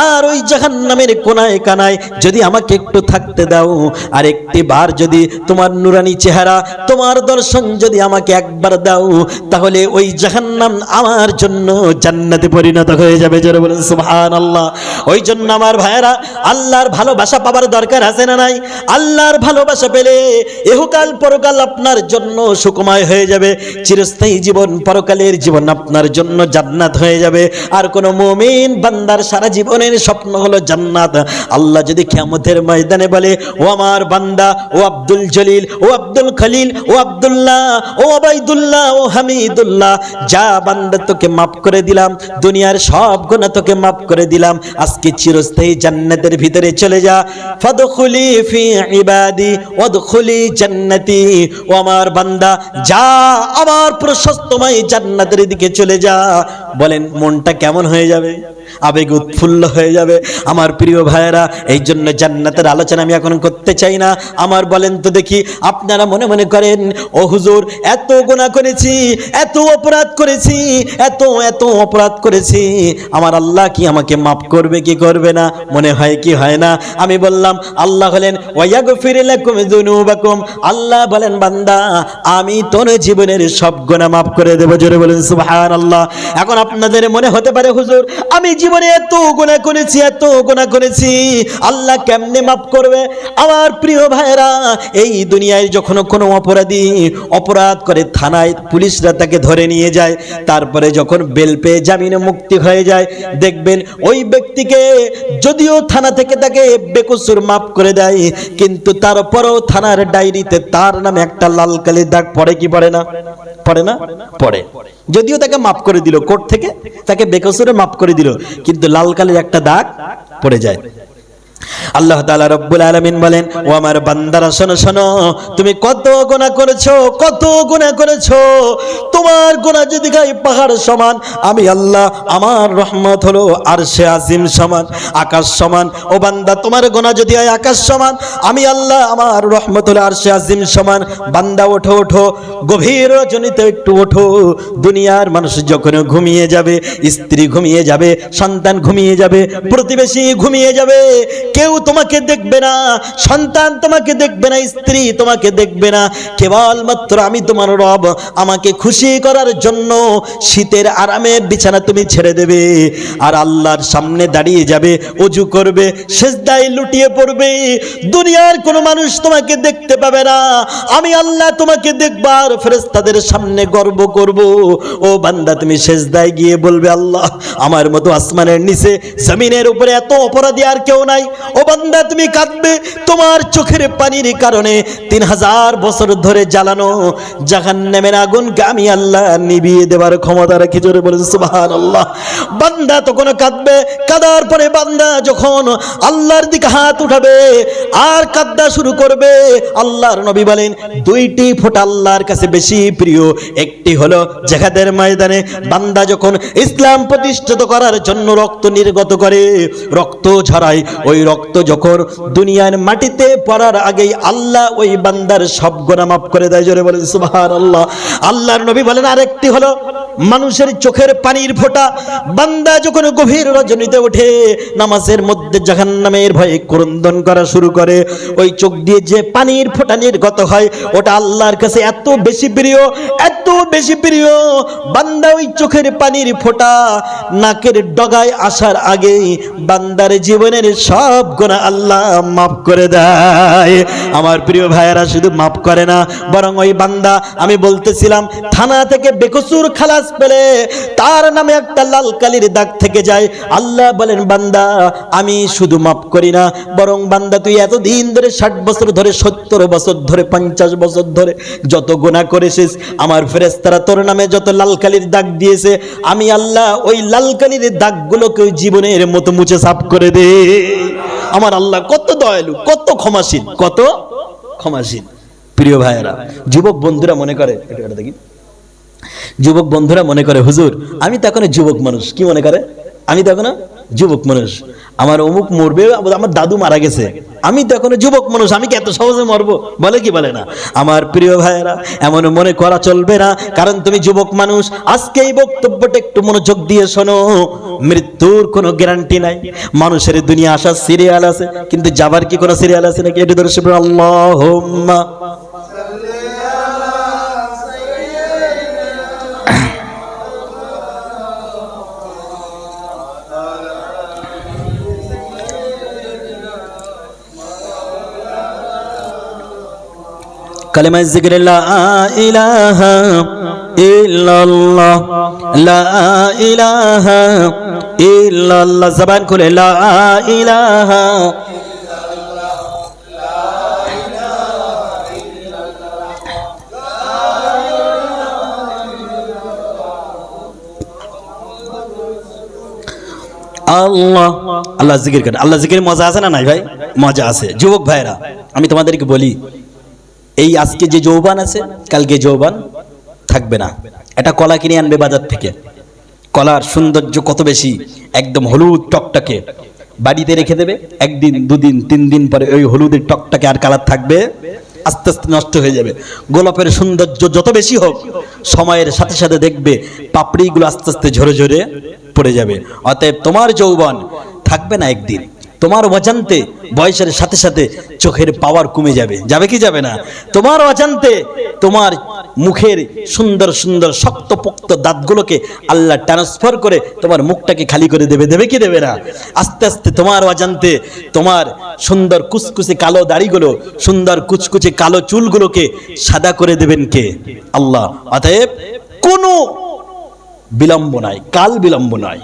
আর ওই জাহান্নামের কোনায় কানায় যদি আমাকে একটু থাকতে দাও, আর একটি বার যদি তোমার নুরানি চেহারা তোমার দর্শন যদি আমাকে একবার দাও, তাহলে ওই জাহান্নাম আমার জন্য জান্নাতে পরিণত হয়ে যাবে। জোরে বলেন সুবহানাল্লাহ। ওই জন্য আমার ভাইয়েরা, আল্লাহর ভালোবাসা পাবার দরকার আছে না নাই? আল্লাহর ভালোবাসা পেলে ইহকাল পরকাল আপনার জন্য সুখময় হয়ে যাবে, চিরস্থায়ী জীবন পরকালের জীবন আপনার জন্য জান্নাত হয়ে যাবে। আর কোন মুমিন বান্দার সারা জীবনের স্বপ্ন হলো জান্নাত। আল্লাহ যদি কিয়ামতের ময়দানে বলে, ও আমার বান্দা, ও আব্দুল জলিল, ও আব্দুল খলিল, ও আব্দুল্লাহ, ও ওবাইদুল্লাহ, ও হামিদুল্লাহ, যা বান্দা তোকে মাফ করে দিলাম, দুনিয়ার সব গুনাহ তোকে মাফ করে দিলাম, আজকে চিরস্থায়ী জান্নাতের ভিতরে চলে যা, ফাদখুলি ফি ইবাদি ওয়াদখুলি জান্নাতি, ও আমার বান্দা যা আমার প্রশস্তময় জান্নাতের দিকে চলে যা। বলেন মনটা কেমন হয়ে যাবে? আবেগ উৎফুল্ল হয়ে যাবে। আমার প্রিয় ভাইয়েরা, এই জন্য জান্নাতের আলোচনা আমি এখন করতে চাই না। আমার বলেন তো দেখি, আপনারা মনে মনে করেন, ও হুজুর এত গুনাহ করেছি, এত অপরাধ করেছি, এত অপরাধ করেছি, আমার আল্লাহ কি আমাকে মাফ করবে কি করবে না? মনে হয় কি হয় না? আমি বললাম আল্লাহ হলেন ওয়ায়াগফির লাকুম যুনুবাকুম, আল্লাহ বলেন বান্দা আমি তোর জীবনের সব গুনাহ মাফ করে দেব। জোরে বলেন সুবহানাল্লাহ। এখন আপনাদের মনে হতে পারে, হুজুর আমি জীবনে এত গুনাহ করেছি, এত গুনাহ করেছি, আল্লাহ কেমনে মাফ করবে? আমার প্রিয় ভাইরা, এই দুনিয়ায় যখন কোনো অপরাধী অপরাধ করে থানায় পুলিশরা তাকে ধরে নিয়ে যায়, তারপরে যখন বেল পেয়ে জামিনে মুক্তি হয়ে যায়, দেখবেন ওই ব্যক্তিকে যদিও থানা থেকে তাকে বেকসুর মাফ করে দেয়, কিন্তু তারপরও থানার ডায়েরিতে তার নামে একটা লাল কালির দাগ পড়ে কি পড়ে না? পড়ে না? পড়ে। যদিও তাকে মাফ করে দিল, কোর্ট থেকে তাকে বেকসুরে মাফ করে দিল, কিন্তু লাল কালির একটা দাগ পড়ে যায়। আল্লাহ তাআলা রব্বুল আলামিন বলেন, ও আমার বান্দারা শোনো শোনো, তুমি কত গুনাহ করেছো, কত গুনাহ করেছো, তোমার গুনাহ যদি গায়ে পাহাড় সমান, আমি আল্লাহ আমার রহমত হলো আরশে আজিম সমান, আকাশ সমান। ও বান্দা তোমার গুনাহ যদি হয় আকাশ সমান, আমি আল্লাহ আমার রহমত হলো আরশে আজিম সমান। বান্দা ওঠো ওঠো, গভীর রজনীতে একটু ওঠো। দুনিয়ার মানুষ যখন ঘুমিয়ে যাবে, স্ত্রী ঘুমিয়ে যাবে, সন্তান ঘুমিয়ে যাবে, প্রতিবেশী ঘুমিয়ে যাবে, কেউ তোমাকে দেখবে না, সন্তান তোমাকে দেখবে না, স্ত্রী তোমাকে দেখবে না, কেবলমাত্র আমি তোমার রব আমাকে খুশি করার জন্য শীতের আরামে বিছানা তুমি ছেড়ে দেবে আর আল্লাহর সামনে দাঁড়িয়ে যাবে, ওযু করবে, সিজদায় লুটিয়ে পড়বে। দুনিয়ার কোনো মানুষ তোমাকে দেখতে পাবে না, আমি আল্লাহ তোমাকে দেখবার ফেরেশতাদের সামনে গর্ব করব। ও বান্দা তুমি সিজদায় গিয়ে বলবে, আল্লাহ আমার মতো আসমানের নিচে জমিনের উপরে এত অপরাধী আর কেউ নাই। ও বান্দা তুমি কাঁদবে, তোমার চোখের পানির কারণে 3000 বছর ধরে জ্বালানো জাহান্নামের আগুনকে আমি আল্লাহ নিভিয়ে দেবার ক্ষমতা রাখি। জোরে বলেন সুবহানাল্লাহ। বান্দা তখন কাঁদবে, কাঁদার পরে বান্দা যখন আল্লাহর দিকে হাত উঠাবে আর কাঁদা শুরু করবে, আল্লাহর নবী বলেন দুইটি ফোঁটা আল্লাহর কাছে বেশি প্রিয়। একটি হলো জিহাদের ময়দানে বান্দা যখন ইসলাম প্রতিষ্ঠিত করার জন্য রক্ত নির্গত করে, রক্ত ঝরায়, ওই রক্ত যখন দুনিয়ার মাটিতে পড়ার আগেই আল্লাহ ওই বান্দার সব গুনাহ মাফ করে দেয়। জোরে বলেন সুবহানাল্লাহ। আল্লাহর নবী বলেন আরেকটি হলো মানুষের চোখের পানির ফোঁটা বান্দা যখন গভীর রজনীতে ওঠে, নামাজের মধ্যে জাহান্নামের ভয়ে ক্রন্দন করা শুরু করে, ওই চোখ দিয়ে যে পানির ফোঁটা নির্গত হয় ওটা আল্লাহর কাছে এত বেশি প্রিয়, এত বেশি প্রিয়, বান্দা ওই চোখের পানির ফোঁটা নাকের ডগায় আসার আগেই বান্দার জীবনের সব গুনাহ না আল্লাহ মাফ করে দেয়। আমার প্রিয় ভাইয়েরা, শুধু মাফ করে না, বরং ওই বান্দা, আমি বলতেছিলাম, থানা থেকে বেকসুর খালাস পেলে তার নামে একটা লাল কালির দাগ থেকে যায়। আল্লাহ বলেন, বান্দা আমি শুধু মাফ করি না, বরং বান্দা তুই এতদিন ধরে 60 বছর ধরে, 70 বছর ধরে, 50 বছর ধরে যত গুনাহ করেছিস, আমার ফেরেশতারা তোর নামে যত লাল কালির দাগ দিয়েছে, আমি আল্লাহ ওই লাল কালির দাগগুলোকে ওই জীবনের মতো মুছে সাফ করে দে। আমার আল্লাহ কত দয়ালু, কত ক্ষমাশীল, কত ক্ষমাশীল। প্রিয় ভাইয়েরা, যুবক বন্ধুরা মনে করে, এটা দেখি, যুবক বন্ধুরা মনে করে, হুজুর আমি তো এখনো যুবক মানুষ। কি মনে করে? আমি তো এখনো যুবক মানুষ, আমার অমুক মরবে, আমার দাদু মারা গেছে, আমি তো এখনো যুবক মানুষ, আমি কি এত সহজে মরবো? বলে কি বলে না? আমার প্রিয় ভাইয়েরা, এমন মনে করা চলবে না, কারণ তুমি যুবক মানুষ। আজকে এই বক্তব্যটা একটু মনোযোগ দিয়ে শোনো। মৃত্যুর কোনো গ্যারান্টি নাই। মানুষের দুনিয়া আসার সিরিয়াল আছে, কিন্তু যাবার কি কোনো সিরিয়াল আছে নাকি? এটি ধরে আল্লাহুম্মা কালেমায়ে জিকির লা ইলাহা ইল্লাল্লাহ, লা ইলাহা ইল্লাল্লাহ। জবান খুলে লা ইলাহা আল্লাহ। আল্লাহ জিকির করেন। আল্লাহ জিকির মজা আছে না নাই ভাই? মজা আছে। যুবক ভাইরা, আমি তোমাদেরকে বলি, এই আজকে যে যৌবন আছে, কালকে যৌবন থাকবে না। এটা কলা কিনে আনবে বাজার থেকে, কলার সৌন্দর্য কত বেশি, একদম হলুদ টকটকে, বাড়িতে রেখে দেবে, একদিন, দুদিন, 3 দিন পরে ওই হলুদের টকটকে আর কালার থাকবে, আস্তে আস্তে নষ্ট হয়ে যাবে। গোলাপের সৌন্দর্য যত বেশি হোক, সময়ের সাথে সাথে দেখবে পাপড়িগুলো আস্তে আস্তে ঝরে ঝরে পড়ে যাবে। অতএব তোমার যৌবন থাকবে না একদিন। তোমার অজান্তে বয়সের সাথে সাথে চোখের পাওয়ার কমে যাবে। যাবে কি যাবে না? তোমার অজান্তে তোমার মুখের সুন্দর সুন্দর শক্তপোক্ত দাঁতগুলোকে আল্লাহ ট্রান্সফার করে তোমার মুখটাকে খালি করে দেবে। দেবে কি দেবে না? আস্তে আস্তে তোমার অজান্তে তোমার সুন্দর কুচকুচে কালো দাড়িগুলো, সুন্দর কুচকুচে কালো চুলগুলোকে সাদা করে দেবেন কে? আল্লাহ। অতএব কোনো বিলম্ব নাই, কাল বিলম্ব নাই।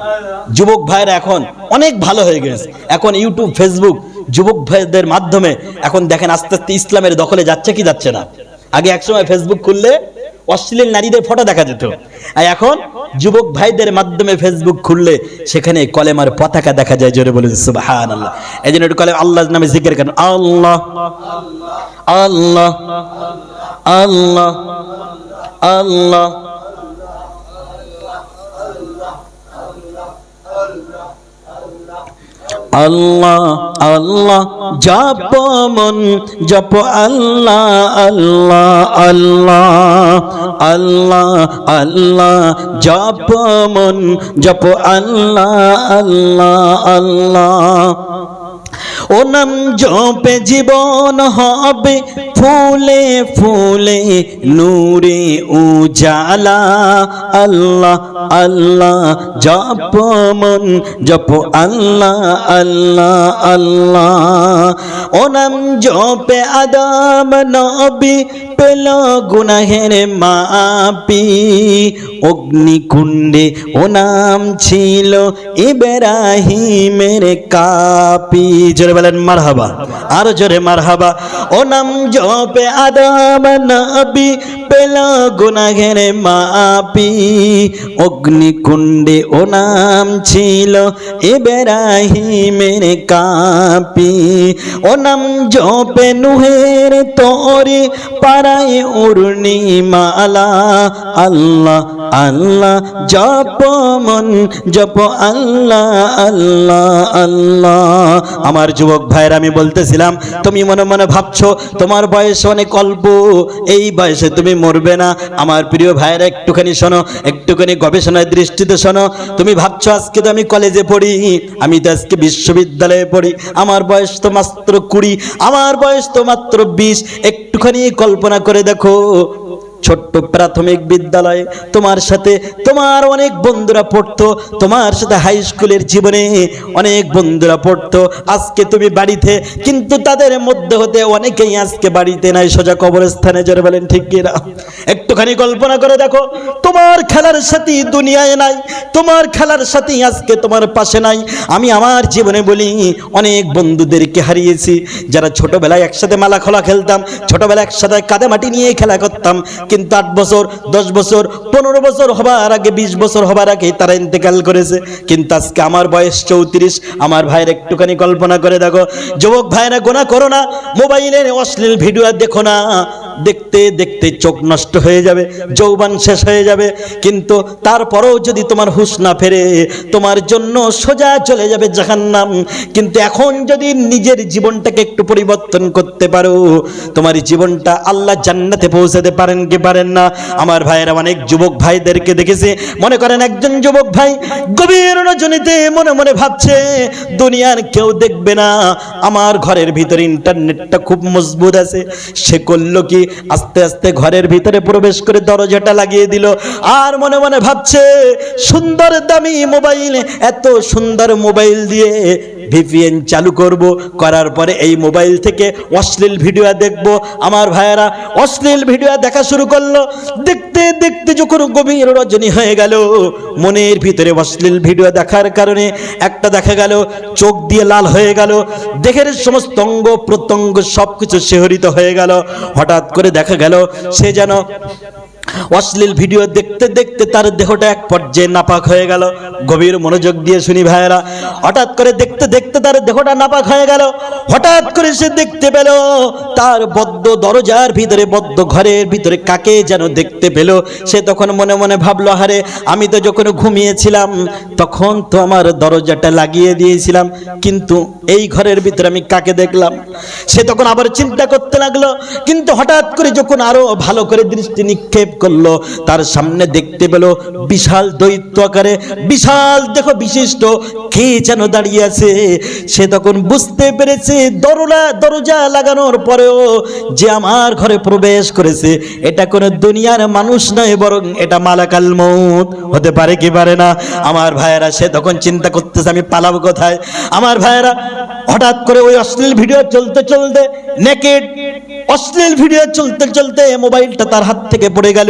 যুবক ভাইরা এখন অনেক ভালো হয়ে গেছে। এখন ইউটিউব, ফেসবুক যুবক ভাইদের মাধ্যমে এখন দেখেন আস্তে আস্তে ইসলামের দখলে যাচ্ছে কি যাচ্ছে না? আগে একসময় ফেসবুক খুললে অশ্লীল নারীদের ফটো দেখা যেত, আর এখন যুবক ভাইদের মাধ্যমে ফেসবুক খুললে সেখানে কলেমার পতাকা দেখা যায়। জোরে বলেন সুবহানাল্লাহ। এজন্য একটু কলেমা আল্লাহর নামে জিকির করেন। আল্লাহ আল্লাহ আল্লাহ আল্লাহ। আল্লাহ আল্লাহ জপ মন জপ আল্লাহ আল্লাহ আল্লাহ আল্লাহ আল্লাহ জপ মন জপ আল্লাহ আল্লাহ আল্লাহ। ও নাম জপে জীবন হবে ফুলে ফুলে নূরে উজালা। আল্লাহ আল্লাহ জপ মন জপ আল্লাহ আল্লাহ আল্লাহ। ও নাম জপে আদম নবী পেল গুনাহের মাপি, অগ্নিকুণ্ডে ও নাম ছিল ইব্রাহিমের কাপি। জোরে বলেন মারহাবা, আরো জোরে মারহাবা। ও নাম জপে আদম নবী পেল গুনাহের মাপি, অগ্নিকুণ্ডে ও নাম ছিল ইব্রাহিমের কাপি। ও নাম জপে নুহের তরি পাড়ায় উড়নি মালা। আল্লাহ আল্লাহ জপ মন জপ আল্লাহ আল্লাহ আল্লাহ। আমার যুবক ভাইরা, আমি বলতেছিলাম, তুমি মনে মনে ভাবছো তোমার বয়স অনেক অল্প, এই বয়সে তুমি মরবে না। আমার প্রিয় ভাইরা, একটুখানি শোনো, একটুখানি গবেষণার দৃষ্টিতে শোনো। তুমি ভাবছো আজকে তো আমি কলেজে পড়ি, আমি তো আজকে বিশ্ববিদ্যালয়ে পড়ি, আমার বয়স তো মাত্র 20, আমার বয়স তো মাত্র 20। একটুখানি কল্পনা করে দেখো, ছোট্ট প্রাথমিক বিদ্যালয়ে তোমার সাথে তোমার অনেক বন্ধুরা পড়তো, তোমার সাথে হাই স্কুলের জীবনে অনেক বন্ধুরা পড়তো। আজকে তুমি বাড়িতে, কিন্তু তাদের মধ্যে হতে অনেকেই আজকে বাড়িতে নাই, সোজা কবরস্থানে। জোরে বলেন ঠিক কিনা? একটুখানি কল্পনা করে দেখো, তোমার খেলার সাথী দুনিয়ায় নাই, তোমার খেলার সাথী আজকে তোমার পাশে নাই। আমি আমার জীবনে বলি, অনেক বন্ধুদেরকে হারিয়েছি, যারা ছোটবেলায় একসাথে মালা খোলা খেলতাম, ছোটবেলায় একসাথে কাঁধে মাটি নিয়ে খেলা করতাম, কিন্তু 8 বছর 10 বছর 15 বছর হবার আগে, 20 বছর হবার আগে তারা ইন্তেকাল করেছে। কিন্তু আজকে আমার বয়স 34। আমার ভাইয়ের একটুখানি কল্পনা করে দেখো, যুবক ভাইরা, গোনা করো না, মোবাইলে অশ্লীল ভিডিও দেখো না, দেখতে দেখতে চোখ নষ্ট হয়ে যাবে, যৌবন শেষ হয়ে যাবে। কিন্তু তারপরেও যদি তোমার হুঁশ না ফেরে, তোমার জন্য সোজা চলে যাবে জাহান্নাম। কিন্তু এখন যদি নিজের জীবনটাকে একটু পরিবর্তন করতে পারো, তোমার জীবনটা আল্লাহ জান্নাতে পৌঁছাতে পারেন কি পারেন না? আমার ভাইয়েরা, অনেক যুবক ভাইদেরকে দেখেছে, মনে করেন একজন যুবক ভাই গভীর রজনীতে মনে মনে ভাবছে, দুনিয়ার কেউ দেখবে না, আমার ঘরের ভিতরে ইন্টারনেটটা খুব মজবুত আছে। সে করলো কি, আস্তে আস্তে ঘরের ভিতরে প্রবেশ করে দরজাটা লাগিয়ে দিল, আর মনে মনে ভাবছে সুন্দর দামি মোবাইল, এত সুন্দর মোবাইল দিয়ে ভিপিএন চালু করব, করার পরে এই মোবাইল থেকে অশ্লীল ভিডিও দেখব। আমার ভাইয়েরা, অশ্লীল ভিডিও দেখা শুরু করলো। দেখতে দেখতে যখন গভীর রজনী হয়ে গেল, মনের ভিতরে অশ্লীল ভিডিও দেখার কারণে একটা দেখা গেল চোখ দিয়ে লাল হয়ে গেল, দেহের সমস্ত অঙ্গ প্রত্যঙ্গ সবকিছু শিহরিত হয়ে গেল। হঠাৎ করে দেখা গেল সে যেন অশ্লীল ভিডিও দেখতে দেখতে তার দেহটা এক পর্যায়ে নাপাক হয়ে গেল। গভীর মনোযোগ দিয়ে শুনি ভাইয়েরা, হঠাৎ করে দেখতে দেখতে তার দেহটা নাপাক হয়ে গেল। হঠাৎ করে সে দেখতে পেল তার বদ্ধ দরজার ভিতরে, বদ্ধ ঘরের ভিতরে কাকে যেন দেখতে পেল। সে তখন মনে মনে ভাবলো, আরে আমি তো যখন ঘুমিয়েছিলাম তখন তো আমার দরজাটা লাগিয়ে দিয়েছিলাম, কিন্তু এই ঘরের ভিতরে আমি কাকে দেখলাম? সে তখন আবার চিন্তা করতে লাগলো। কিন্তু হঠাৎ করে যখন আরো ভালো করে দৃষ্টি নিক্ষেপ করলো, তার সামনে দেখতে পেল বিশাল দৈত্য আকারে, বিশাল দেখো বিশিষ্ট কে যেন দাঁড়িয়ে আছে। সে তখন বুঝতে পেরেছে দরজা লাগানোর পরেও যে আমার ঘরে প্রবেশ করেছে, এটা কোনো দুনিয়ার মানুষ নয়, বরং এটা মালাকাল মউত। হতে পারে কি পারে না? আমার ভাইয়েরা, সে তখন চিন্তা করতেছে আমি পালাবো কোথায়? আমার ভাইয়েরা, হঠাৎ করে ওই অশ্লীল ভিডিও চলতে চলতে, নেকেড অশ্লীল ভিডিও চলতে চলতে মোবাইলটা তার হাত থেকে পড়ে গেল।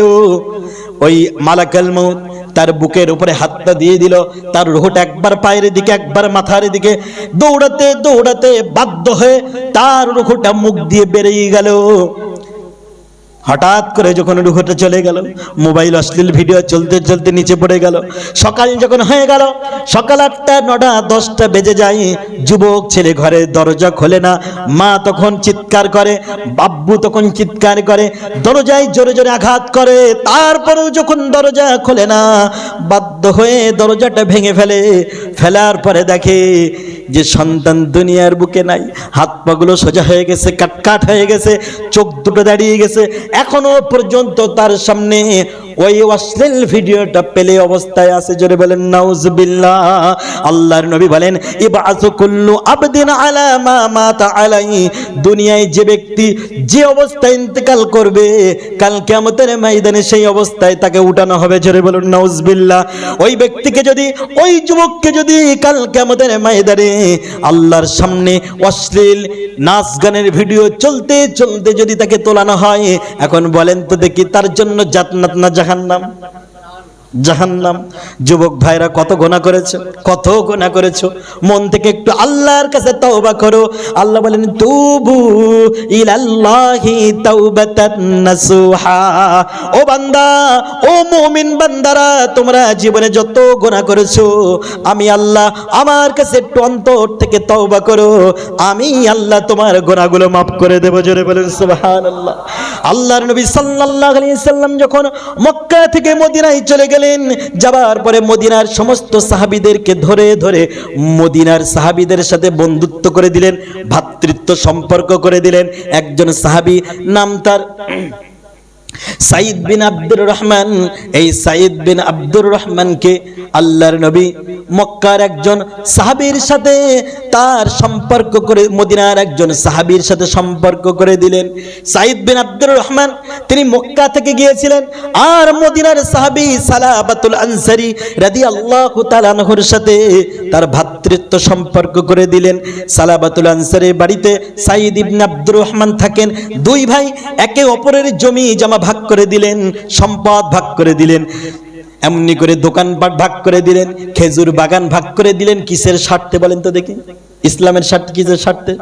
ওই মালাকাল মউত তার বুকের উপরে হাতটা দিয়ে দিল, তার রুহটা একবার পায়ের দিকে একবার মাথার দিকে দৌড়াতে দৌড়াতে বাধ্য হয়ে তার রুহটা মুখ দিয়ে বেরিয়ে গেল। হঠাৎ করে যখন রুহটা চলে গেল, মোবাইল অশ্লীল ভিডিও চলতে চলতে নিচে পড়ে গেল। সকাল যখন হয়ে গেল, সকাল 8টা 9টা 10টা বেজে যায়, যুবক ছেলে ঘরে দরজা খোলে না। মা তখন চিৎকার করে, বাব্বু তখন চিৎকার করে, দরজায় জোরে জোরে আঘাত করে। তারপরেও যখন দরজা খোলে না, বাধ্য হয়ে দরজাটা ভেঙে ফেলার পরে দেখে যে সন্তান দুনিয়ার বুকে নাই, হাত পাগুলো সোজা হয়ে গেছে, কাট হয়ে গেছে, চোখ দুটো দাঁড়িয়ে গেছে। এখনো পর্যন্ত তার সামনে ওই অশ্লীল ভিডিওটা পেলে অবস্থায় আছে। জোরে বলেন নাউজুবিল্লাহ। আল্লাহর নবী বলেন, ইবআসু কুল্লু আবদিন আলা মা মাতা আলাই। দুনিয়ায় যে ব্যক্তি যে অবস্থায় ইন্তেকাল করবে, কাল কিয়ামতের ময়দানে সেই অবস্থায় তাকে উঠানো হবে। জোরে বলুন নাউজুবিল্লাহ। ওই ব্যক্তিকে যদি, ওই যুবককে যদি কাল কিয়ামতের ময়দানে আল্লাহর সামনে অশ্লীল নাচ গানের ভিডিও চলতে চলতে যদি তাকে তোলানো হয়, এখন বলেন তো দেখি, তার জন্য জান্নাত না জাহান্নাম? জাহান্নাম। যুবক ভাইরা, কত গুনাহ করেছো, কত গুনাহ করেছো। মন থেকে একটু আল্লাহর কাছে তওবা করো। আল্লাহ বলেন, তুবু ইলাল্লাহি তাওবাতান নাসুহা। ও বান্দা, ও মুমিন বান্দারা, তোমরা জীবনে যত গুনাহ করেছো, আমি আল্লাহ আমার কাছে একটু অন্তর থেকে তওবা করো, আমি আল্লাহ তোমার গুনাহগুলো মাফ করে দেব। জোরে বলেন সুবহানাল্লাহ। আল্লাহর নবী সাল্লাল্লাহু আলাইহি সাল্লাম যখন মক্কা থেকে মদিনায় চলে গেলেন, যাবার পরে মদিনার সমস্ত সাহাবীদেরকে ধরে ধরে মদিনার সাহাবীদের সাথে বন্ধুত্ব করে দিলেন, ভ্রাতৃত্ব সম্পর্ক করে দিলেন। একজন সাহাবী, নাম তার সাইদ বিন আব্দুর রহমান, এই সাইদ বিন আব্দুর রহমানকে আল্লাহর নবী মক্কার একজন সাহাবীর সাথে তার সম্পর্ক করে, মদিনার একজন সাহাবীর সাথে সম্পর্ক করে দিলেন। সাইদ বিন আব্দুর রহমান তিনি মক্কা থেকে গিয়েছিলেন, আর মদিনার সাহাবী সালাবাতুল আনসারী রাদিয়াল্লাহু তাআলা আনহুর সাথে তার ভ্রাতৃত্ব সম্পর্ক করে দিলেন। সালাবাতুল আনসারী বাড়িতে সাইদ ইবনে আব্দুর রহমান থাকেন। দুই ভাই একে অপরের জমি জমা ভাগ করে দিলেন, সম্পদ ভাগ করে দিলেন, এমনি করে দোকানপাট ভাগ করে দিলেন, খেজুর বাগান ভাগ করে দিলেন। কিসের স্বার্থে বলেন তো দেখি? ইসলামের স্বার্থে। কিসের স্বার্থে?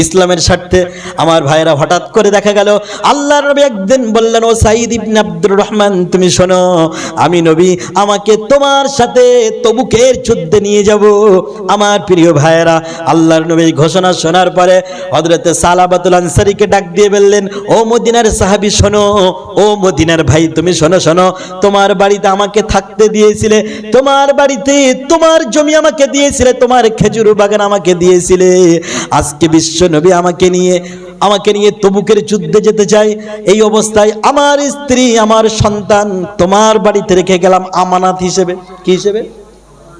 ইসলামের স্বার্থে। আমার ভাইরা, হঠাৎ করে দেখা গেল আল্লাহর নবী একদিন বললেন, ও সাইদ ইবনে আব্দুর রহমান তুমি শোনো, আমি নবী আমাকে তোমার সাথে তবুকের যুদ্ধে নিয়ে যাব। আমার প্রিয় ভাইরা, আল্লাহর নবী ঘোষণা শোনার পরে হযরতে সালাবাতুল আনসারীকে ডাক দিয়ে বললেন, ও মদিনার সাহাবী শোনো, ও মদিনার ভাই তুমি শোনো, শোনো, তোমার বাড়িতে আমাকে থাকতে দিয়েছিলে, তোমার বাড়িতে তোমার জমি আমাকে দিয়েছিলে, তোমার খেজুর বাগান আমাকে দিয়েছিলে। আজকে বিশ্ব নবী আমাকে নিয়ে তবুকের যুদ্ধে যেতে চাই। এই অবস্থায় আমার স্ত্রী, আমার সন্তান তোমার বাড়িতে রেখে গেলাম আমানত হিসেবে। কি হিসেবে?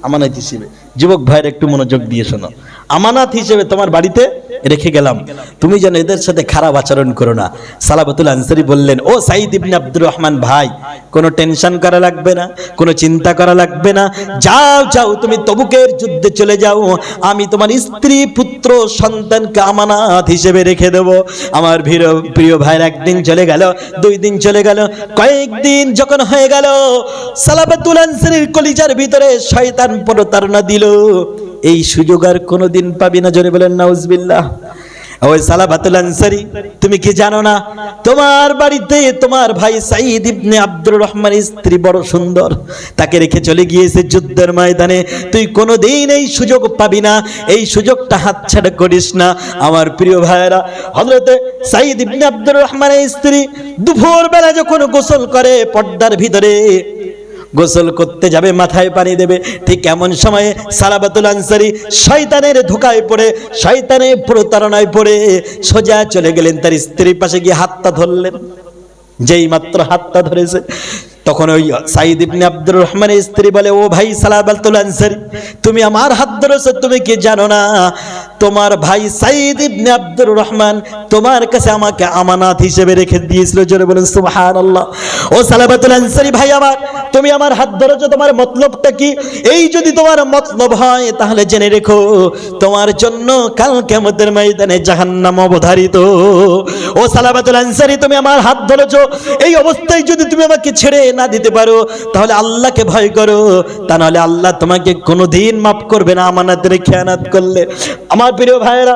আমানত হিসেবে। যুবক ভাইয়ের একটু মনোযোগ দিয়ে শোনো, আমানত হিসেবে তোমার বাড়িতে রেখে গেলাম, তুমি যেন এদের সাথে খারাপ আচরণ করো না। সালাবাতুল আনসারী বললেন, ও সাইদ ইবনে আব্দুর রহমান ভাই, কোনো টেনশন করা লাগবে না, কোনো চিন্তা করা লাগবে না, যাও যাও তুমি তবুকের যুদ্ধে চলে যাও, আমি তোমার স্ত্রী পুত্র সন্তানকে আমানত হিসেবে রেখে দেব। আমার প্রিয় ভাইয়ের একদিন চলে গেল, 2 দিন চলে গেল, কয়েকদিন যখন হয়ে গেল, সালাবাতুল আনসারীর কলিজার ভিতরে শয়তান প্রতারণা দিল, এই সুযোগ আর কোনোদিন পাবি না। জোরে বলেন নাউজুবিল্লাহ। ওই সালাবাতুল আনসারী, তুমি কি জানো না তোমার বাড়িতে তোমার ভাই সাইদ ইবনে আব্দুর রহমানের স্ত্রী বড় সুন্দর, তাকে রেখে চলে গিয়েছে যুদ্ধের ময়দানে, তুই কোনোদিন এই সুযোগ পাবি না, এই সুযোগটা হাতছাড়া করিস না। আমার প্রিয় ভাইয়েরা, হযরতে সাইদ ইবনে আব্দুর রহমানের স্ত্রী দুপুর বেলা যখন গোসল করে, পর্দার ভিতরে গোসল করতে যাবে, মাথায় পানি দেবে, ঠিক এমন সময়ে সালাবাতুল আনসারী শয়তানের ধোঁকায় পড়ে, শয়তানের প্রতারণায় পড়ে সোজা চলে গেলেন তার স্ত্রীর পাশে গিয়ে হাতটা ধরলেন। যেই মাত্র হাতটা ধরেছে, তখন ওই সাইদ ইবনে আব্দুর রহমানের স্ত্রী বলে, ও ভাই সালাবাতুল আনসারী, তুমি আমার হাত ধরেছো, তুমি কি জানো না তোমার ভাই সাইদ ইবনে আব্দুর রহমান তোমার কাছে আমাকে আমানত হিসেবে রেখে দিয়েছিল। জোরে বলেন সুবহানাল্লাহ। ও সালাবাতুল আনসারী ভাই আমার, তুমি আমার হাত ধরেছো, তোমার মতলবটা কি? এই যদি তোমার মতলব হয় তাহলে জেনে রেখো, তোমার জন্য কাল কিয়ামতের ময়দানে জাহান্নাম অবধারিত। ও সালাবাতুল আনসারী, তুমি আমার হাত ধরেছো, এই অবস্থায় যদি তুমি আমাকে ছেড়ে না দিতে পারো তাহলে আল্লাহকে ভয় করো, তা নাহলে আল্লাহ তোমাকে কোনোদিন মাফ করবে না আমানতের খেয়ানত করলে। আমার প্রিয় ভাইয়েরা,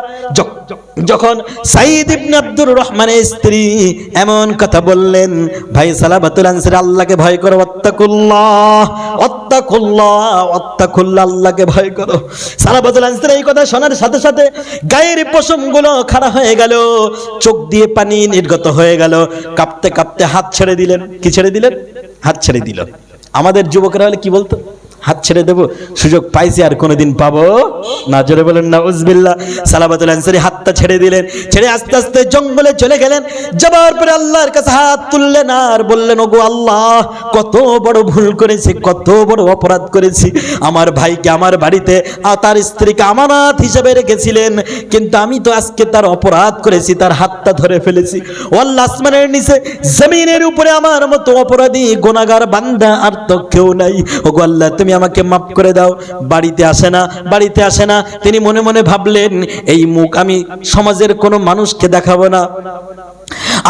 যখন সাইদ ইবনে আব্দুর রহমানের স্ত্রী এমন কথা বললেন, ভাই সালাবাতুল আনসারী আল্লাহকে ভয় করো, ওয়াত্তাকুল্লাহ ওয়াত্তাকুল্লাহ ওয়াত্তাকুল্লাহ, আল্লাহকে ভয় করো। সালাবাতুল আনসারী এই কথা শোনার সাথে সাথে গায়ের পশমগুলো খাড়া হয়ে গেল, চোখ দিয়ে পানি নির্গত হয়ে গেল, কাঁপতে কাঁপতে হাত ছেড়ে দিলেন। কি ছেড়ে দিলেন? হাত ছেড়ে দিল। আমাদের যুবকরা হলে কি বলতো? হাত ছেড়ে দেবো, সুযোগ পাইছি আর কোনোদিন পাবো না। জোরে বলেন নাউজুবিল্লাহ। সালাবাতুল আনসারী হাতটা ছেড়ে দিলেন, ছেড়ে আস্তে আস্তে জঙ্গলে চলে গেলেন। যাবার পরে আল্লাহর কাছে হাত তুললেন আর বললেন, ওগো আল্লাহ, কত বড় ভুল করেছি, কত বড় অপরাধ করেছি। আমার ভাইকে আমার বাড়িতে তার স্ত্রীকে আমানত হিসেবে রেখেছিলেন, কিন্তু আমি তো আজকে তার অপরাধ করেছি, তার হাতটা ধরে ফেলেছি। ও আল্লাহ, আসমানের নিচে জমিনের উপরে আমার মতো অপরাধী গুনাহগার বান্দা আর তো কেউ নাই। ওগো আল্লাহ, তুমি আমাকে মাফ করে দাও। বাড়িতে আসে না, বাড়িতে আসে না। তিনি মনে মনে ভাবলেন, এই মুখ আমি সমাজের কোনো মানুষকে দেখাবো না।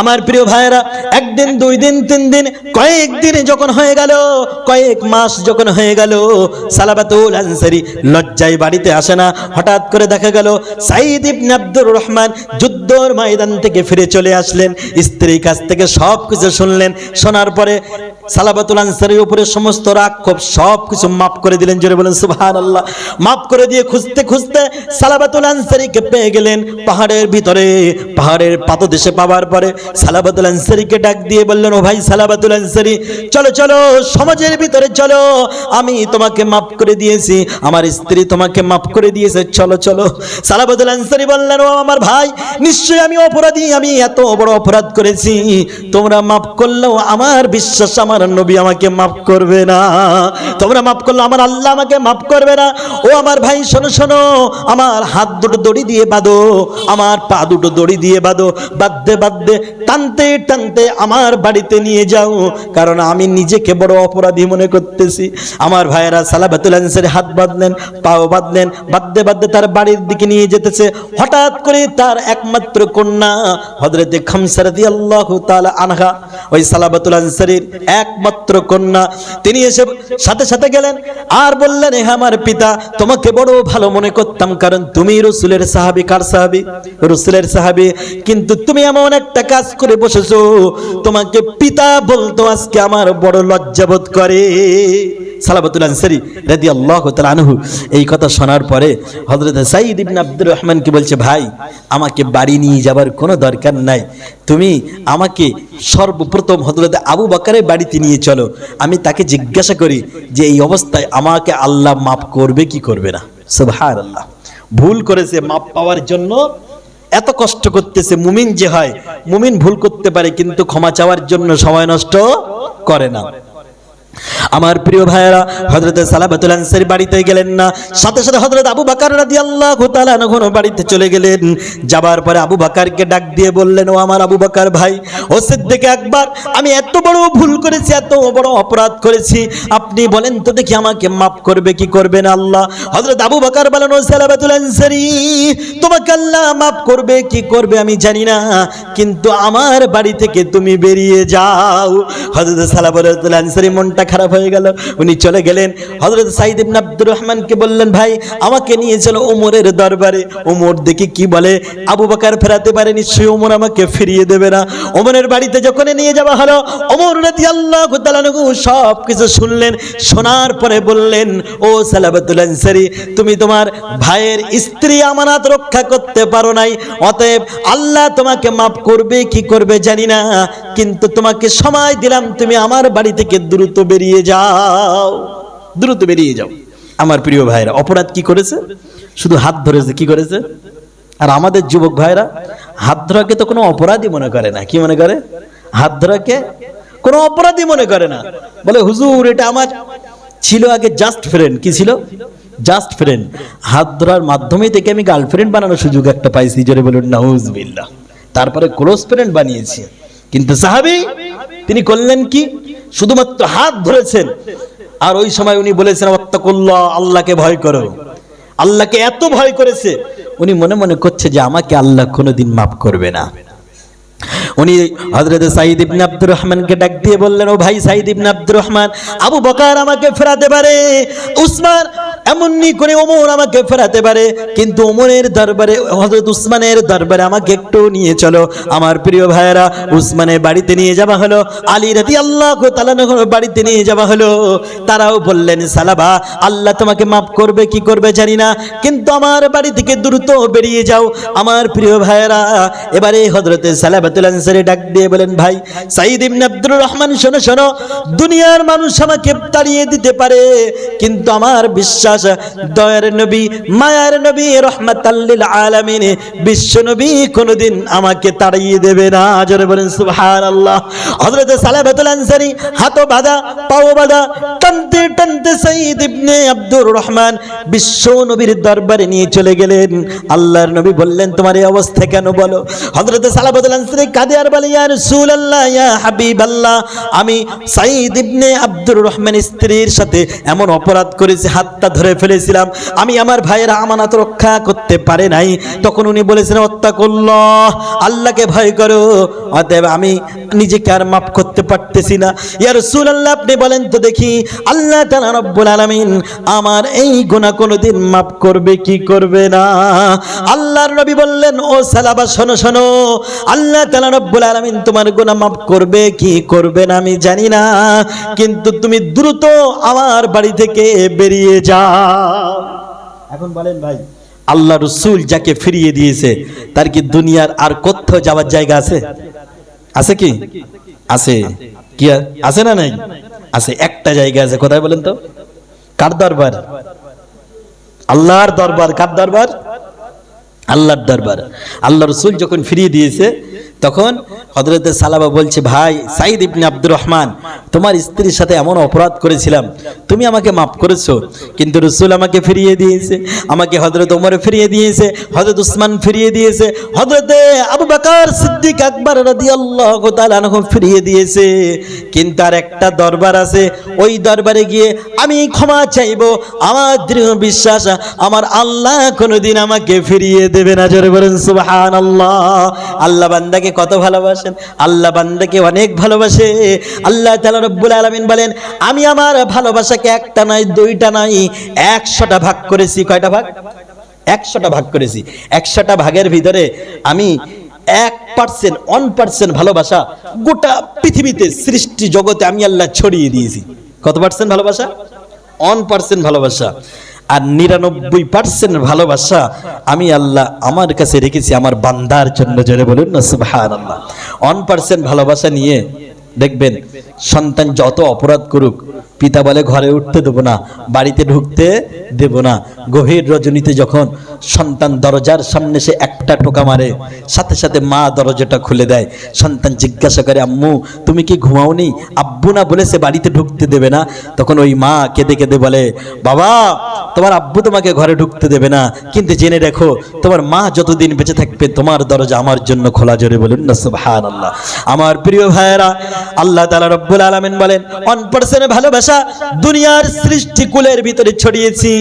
আমার প্রিয় ভাইয়েরা, একদিন, 2 দিন, 3 দিন, কয়েকদিন যখন হয়ে গেল, কয়েক মাস যখন হয়ে গেল, সালাবাতুল আনসারী লজ্জায় বাড়িতে আসে না। হঠাৎ করে দেখা গেল সাইদ ইবনে আব্দুর রহমান যুদ্ধের ময়দান থেকে ফিরে চলে আসলেন, স্ত্রীর কাছ থেকে সব কিছু শুনলেন। শোনার পরে সালাবাতুল আনসারীর উপরে সমস্ত রাগ ক্ষোভ সব কিছু মাফ করে দিলেন। জোরে বলেন সুবহানাল্লাহ। মাফ করে দিয়ে খুঁজতে খুঁজতে সালাবাতুল আনসারীকে পেয়ে গেলেন পাহাড়ের ভিতরে। পাহাড়ের পাদদেশে পাওয়ার পরে সালাবাতুল আনসারীকে ডাক দিয়ে বললেন, ও ভাই সালাবাতুল আনসারী, চলো চলো সমাজের ভিতরে চলো, আমি তোমাকে মাফ করে দিয়েছি, আমার স্ত্রী তোমাকে মাফ করে দিয়েছে, চলো চলো। সালাবাতুল আনসারী বললেন, ও আমার ভাই, নিশ্চয়ই আমি অপরাধী, আমি এত বড় অপরাধ করেছি, তোমরা মাফ করলেও আমার বিশ্বাস আমার নবী আমাকে মাফ করবে না, তোমরা মাফ করলে আমার আল্লাহ আমাকে মাফ করবে না। ও আমার ভাই শোনো শোনো, আমার হাত দুটো দড়ি দিয়ে বাঁধো, আমার পা দুটো দড়ি দিয়ে বাঁধো, বাঁধতে বাঁধতে টানতে টানতে আমার বাড়িতে নিয়ে যাও, কারণ আমি নিজেকে বড় অপরাধী মনে করতেছি। আমার ভাইয়েরা সালাবাতুল আনসারী হাত বাঁধলেন, পাও বাঁধলেন, বাঁধতে বাঁধতে তার বাড়ির দিকে নিয়ে যেতেছে। হঠাৎ করে তার একমাত্র কন্যা হযরতে খামসা রাদিয়াল্লাহু তাআলা আনহা, ওই সালাবাতুল আনসারীর একমাত্র কন্যা, তিনি এসে সাথে সাথে গেলেন আর বললেন, হে আমার পিতা, তোমাকে বড় ভালো মনে করতাম, কারণ তুমি রাসূলের সাহাবী। কার সাহাবী? রাসূলের সাহাবী। কিন্তু তুমি এমন একটা কাজ করে বসেছো, তোমাকে পিতা বলতো আজকে আমার বড় লজ্জাবোধ করে। সালাবাতুল আনসারী রাদিয়াল্লাহু তাআলা আনহু এই কথা শোনার পরে হযরত সাঈদ ইবনে আব্দুর রহমানকে বলছে, ভাই আমাকে বাড়ি নিয়ে যাবার কোনো দরকার নাই, তুমি আমাকে সর্বপ্রথম হযরত আবু বকরের বাড়িতে নিয়ে চলো, আমি তাকে জিজ্ঞাসা করি যে এই অবস্থায় আমাকে আল্লাহ মাফ করবে কি করবে না। সুবহানাল্লাহ। ভুল করেছে, মাফ পাওয়ার জন্য এত কষ্ট করতেছে। মুমিন যে হয়, মুমিন ভুল করতে পারে কিন্তু ক্ষমা চাওয়ার জন্য সময় নষ্ট করে না। আমার প্রিয় ভাইয়েরা, হযরত সালাবাতুল আনসারী বাড়িতে গেলেন না, সাথে সাথে হযরত আবু বকর রাদিয়াল্লাহু তাআলা আনহু বাড়িতে চলে গেলেন। যাবার পরে আবু বকরকে ডাক দিয়ে বললেন, ও আমার আবু বকর ভাই, ও সিদ্দিক আকবর, আমি এত বড় ভুল করেছি, এত বড় অপরাধ করেছি, আপনি বলেন তো দেখি আমাকে মাফ করবে কি করবে না আল্লাহ? হযরত আবু বকর বলেন, ও সালাবাতুল আনসারী, তোমাকে আল্লাহ মাফ করবে কি করবে আমি জানি না, কিন্তু আমার বাড়ি থেকে তুমি বেরিয়ে যাও। হযরত সালাবাতুল আনসারী মনটা খারাপ হয়ে গেল, উনি চলে গেলেন। হযরত সাঈদ ইবনে আব্দুর রহমানকে বললেন, ভাই আমাকে নিয়ে চলো ওমরের দরবারে, ওমর দেখি কি বলে, আবু বকর ফেরাতে পারে, নিশ্চয়ই ওমর আমাকে ফিরিয়ে দেবে না। ওমরের বাড়িতে যখন নিয়ে যাওয়া হলো, ওমর রাদিয়াল্লাহু তাআলা আনহু সব কিছু শুনলেন, শোনার পরে বললেন, ও সালাবাতুল আনসারী, তুমি তোমার ভাইয়ের স্ত্রী আমানত রক্ষা করতে পারো নাই, অতএব আল্লাহ তোমাকে মাফ করবে কি করবে জানি না, কিন্তু তোমাকে সময় দিলাম, তুমি আমার বাড়ি থেকে দ্রুত বেরিয়ে যাও, দ্রুত বেরিয়ে যাও। আমার প্রিয় ভাইরা, অপরাধ কি করেছে? শুধু হাত ধরেছে। কি করেছে? আর আমাদের যুবক ভাইরা হাত ধরাকে তো কোনো অপরাধী মনে করে না। কি মনে করে? হাত ধরাকে কোনো অপরাধী মনে করে না, বলে হুজুর এটা আমার ছিল আগে জাস্ট ফ্রেন্ড। কি ছিল? Just friend. হাত ধরার মাধ্যমে থেকে আমি গার্লফ্রেন্ড বানানোর সুযোগ একটা পাইছি, জোরে বলুন নাউজুবিল্লাহ। তারপরে ক্লোজ ফ্রেন্ড বানিয়েছি। কিন্তু সাহাবী তিনি করলেন কি? শুধুমাত্র হাত ধরেছেন, আর ওই সময় উনি বলেছেন, ওয়াত্তাকুল্লাহ, আল্লাহকে ভয় করো। আল্লাহকে এত ভয় করেছে, উনি মনে মনে করছে যে আমাকে আল্লাহ কোনোদিন মাফ করবে না। উনি হযরত সাঈদ ইবনে আব্দুর রহমানকে ডাক দিয়ে বললেন, ও ভাই সাঈদ ইবনে আব্দুর রহমান, আবু বকর আমাকে ফেরাতে পারে, উসমান এমনি করে ওমর আমাকে ফেরাতে পারে, কিন্তু ওমরের দরবারে, হযরত উসমানের দরবারে আমাকে একটু নিয়ে চলো। আমার প্রিয় ভাইয়েরা, উসমানের বাড়িতে নিয়ে যাওয়া হলো, আলী রাদিয়াল্লাহু তাআলা আনহুর বাড়িতে নিয়ে যাওয়া হলো। তারাও বললেন, সালাবা, আল্লাহ তোমাকে মাফ করবে কি করবে জানি না, কিন্তু আমার বাড়ি থেকে দ্রুত বেরিয়ে যাও। আমার প্রিয় ভাইয়েরা, এবারে হযরত সালাবাতুল আনসারী ডাক দিয়ে বলেন, ভাই সাঈদ ইবনে আব্দুর রহমান, শোনো শোনো, দুনিয়ার মানুষ আমাকে তাড়িয়ে দিতে পারে, কিন্তু আমার বিশ্বাস দয়ার নবী, মায়ার নবী, রাহমাতাল লিল আলামিন, বিশ্ব নবী কোনদিন আমাকে তাড়িয়ে দেবে না। জোরে বলেন সুবহানাল্লাহ। হযরত সালাবাতুল আনসারী হাত বাঁধা, পাও বাঁধা, টানতে টানতে সাঈদ ইবনে আব্দুর রহমান বিশ্ব নবীর দরবারে নিয়ে চলে গেলেন। আল্লাহর নবী বললেন, তোমার এই অবস্থা কেন বলো? হযরত সালাবাতুল আনসারী কাঁদে আর বলে, ইয়া রাসূলুল্লাহ, ইয়া হাবিবাল্লাহ, আমি সাঈদ ইবনে আব্দুর রহমান স্ত্রীর সাথে এমন অপরাধ করেছি, হাতটা ধরে ফেলেছিলাম, আমি আমার ভাইয়ের আমানত রক্ষা করতে পারে নাই, তখন উনি বলেছিলেন ওয়াত্তাকুল্লাহ, আল্লাহকে ভয় করো, অতএব আমি নিজেকে আর মাফ করতে পারতেছি না। ইয়া রাসূলুল্লাহ, আপনি বলেন তো দেখি, আল্লাহ তাআলা রব্বুল আলামিন আমার এই গুনাহ কোনদিন মাফ করবে কি করবে না? আল্লাহর নবী বললেন, ও সালাবা শোনো শোনো, আল্লাহ তাআলা রব্বুল আলামিন তোমার গুনাহ মাফ করবে কি করবে না আমি জানি না, কিন্তু তুমি দ্রুত আমার বাড়ি থেকে বেরিয়ে যাও। এখন বলেন ভাই, আল্লাহ রাসূল যাকে ফিরিয়ে দিয়েছে তার কি দুনিয়ার আর কোথাও যাওয়ার জায়গা আছে? আছে কি? আছে কি? আছে না নাই? আছে, একটা জায়গা আছে। কোথায় বলেন তো? কার দরবার? আল্লাহর দরবার। কার দরবার? আল্লাহর দরবার। আল্লাহ রাসূল যখন ফিরিয়ে দিয়েছে তখন হযরতে সালাবা বলছে, ভাই সাঈদ ইবনে আব্দুর রহমান, তোমার স্ত্রীর সাথে এমন অপরাধ করেছিলাম, তুমি আমাকে মাফ করেছো, কিন্তু রাসূল আমাকে ফিরিয়ে দিয়েছে, আমাকে হযরত ওমর ফিরিয়ে দিয়েছে, হযরত উসমান ফিরিয়ে দিয়েছে, হযরতে আবু বকর সিদ্দিক আকবর রাদিয়াল্লাহু তাআলা আনহু ফিরিয়ে দিয়েছে, কিন্তু আর একটা দরবার আছে, ওই দরবারে গিয়ে আমি ক্ষমা চাইবো। আমার দৃঢ় বিশ্বাস আমার আল্লাহ কোনোদিন আমাকে ফিরিয়ে দেবে না। জোরে বলেন সুবহানাল্লাহ। আল্লাহ বান্দাকে কত ভালোবাসেন, আল্লাহ বান্দাকে অনেক ভালোবাসে। আল্লাহ তাআলা রব্বুল আলামিন বলেন, আমি আমার ভালোবাসাকে একটা নাই, দুইটা নাই, 100টা ভাগ করেছি। কয়টা ভাগ? 100টা ভাগ করেছি। 100টা ভাগের ভিতরে আমি 1% ভালোবাসা গোটা পৃথিবীতে সৃষ্টি জগতে আমি আল্লাহ ছড়িয়ে দিয়েছি। কত পার্সেন্ট ভালোবাসা? 1% ভালোবাসা। আর 99% ভালোবাসা আমি আল্লাহ আমার কাছে রেখেছি আমার বান্দার জন্য। জোরে বলুন না সুবহানাল্লাহ। 1% ভালোবাসা নিয়ে দেখবেন সন্তান যত অপরাধ করুক, পিতা বলে ঘরে উঠতে দেব না, বাড়িতে ঢুকতে দেব না। গভীর রজনীতে যখন সন্তান দরজার সামনে সে একটা টোকা মারে, সাথে সাথে মা দরজাটা খুলে দেয়। সন্তান জিজ্ঞাসা করে, আম্মু তুমি কি ঘুমাওনি? আব্বু না বলেছে বাড়িতে ঢুকতে দেবে না। তখন ওই মা কেঁদে কেঁদে বলে, বাবা তোমার আব্বু তোমাকে ঘরে ঢুকতে দেবে না, কিন্তু জেনে রেখো তোমার মা যতদিন বেঁচে থাকবে তোমার দরজা আমার জন্য খোলা। জোরে বলুন না সুবহানাল্লাহ। আমার প্রিয় ভাইয়েরা, আল্লাহ তাআলা রব্বুল আলামিন বলেন, 1% ভালোবাসা দুনিয়ার সৃষ্টিকুলের ভিতরে ছড়িয়েছি,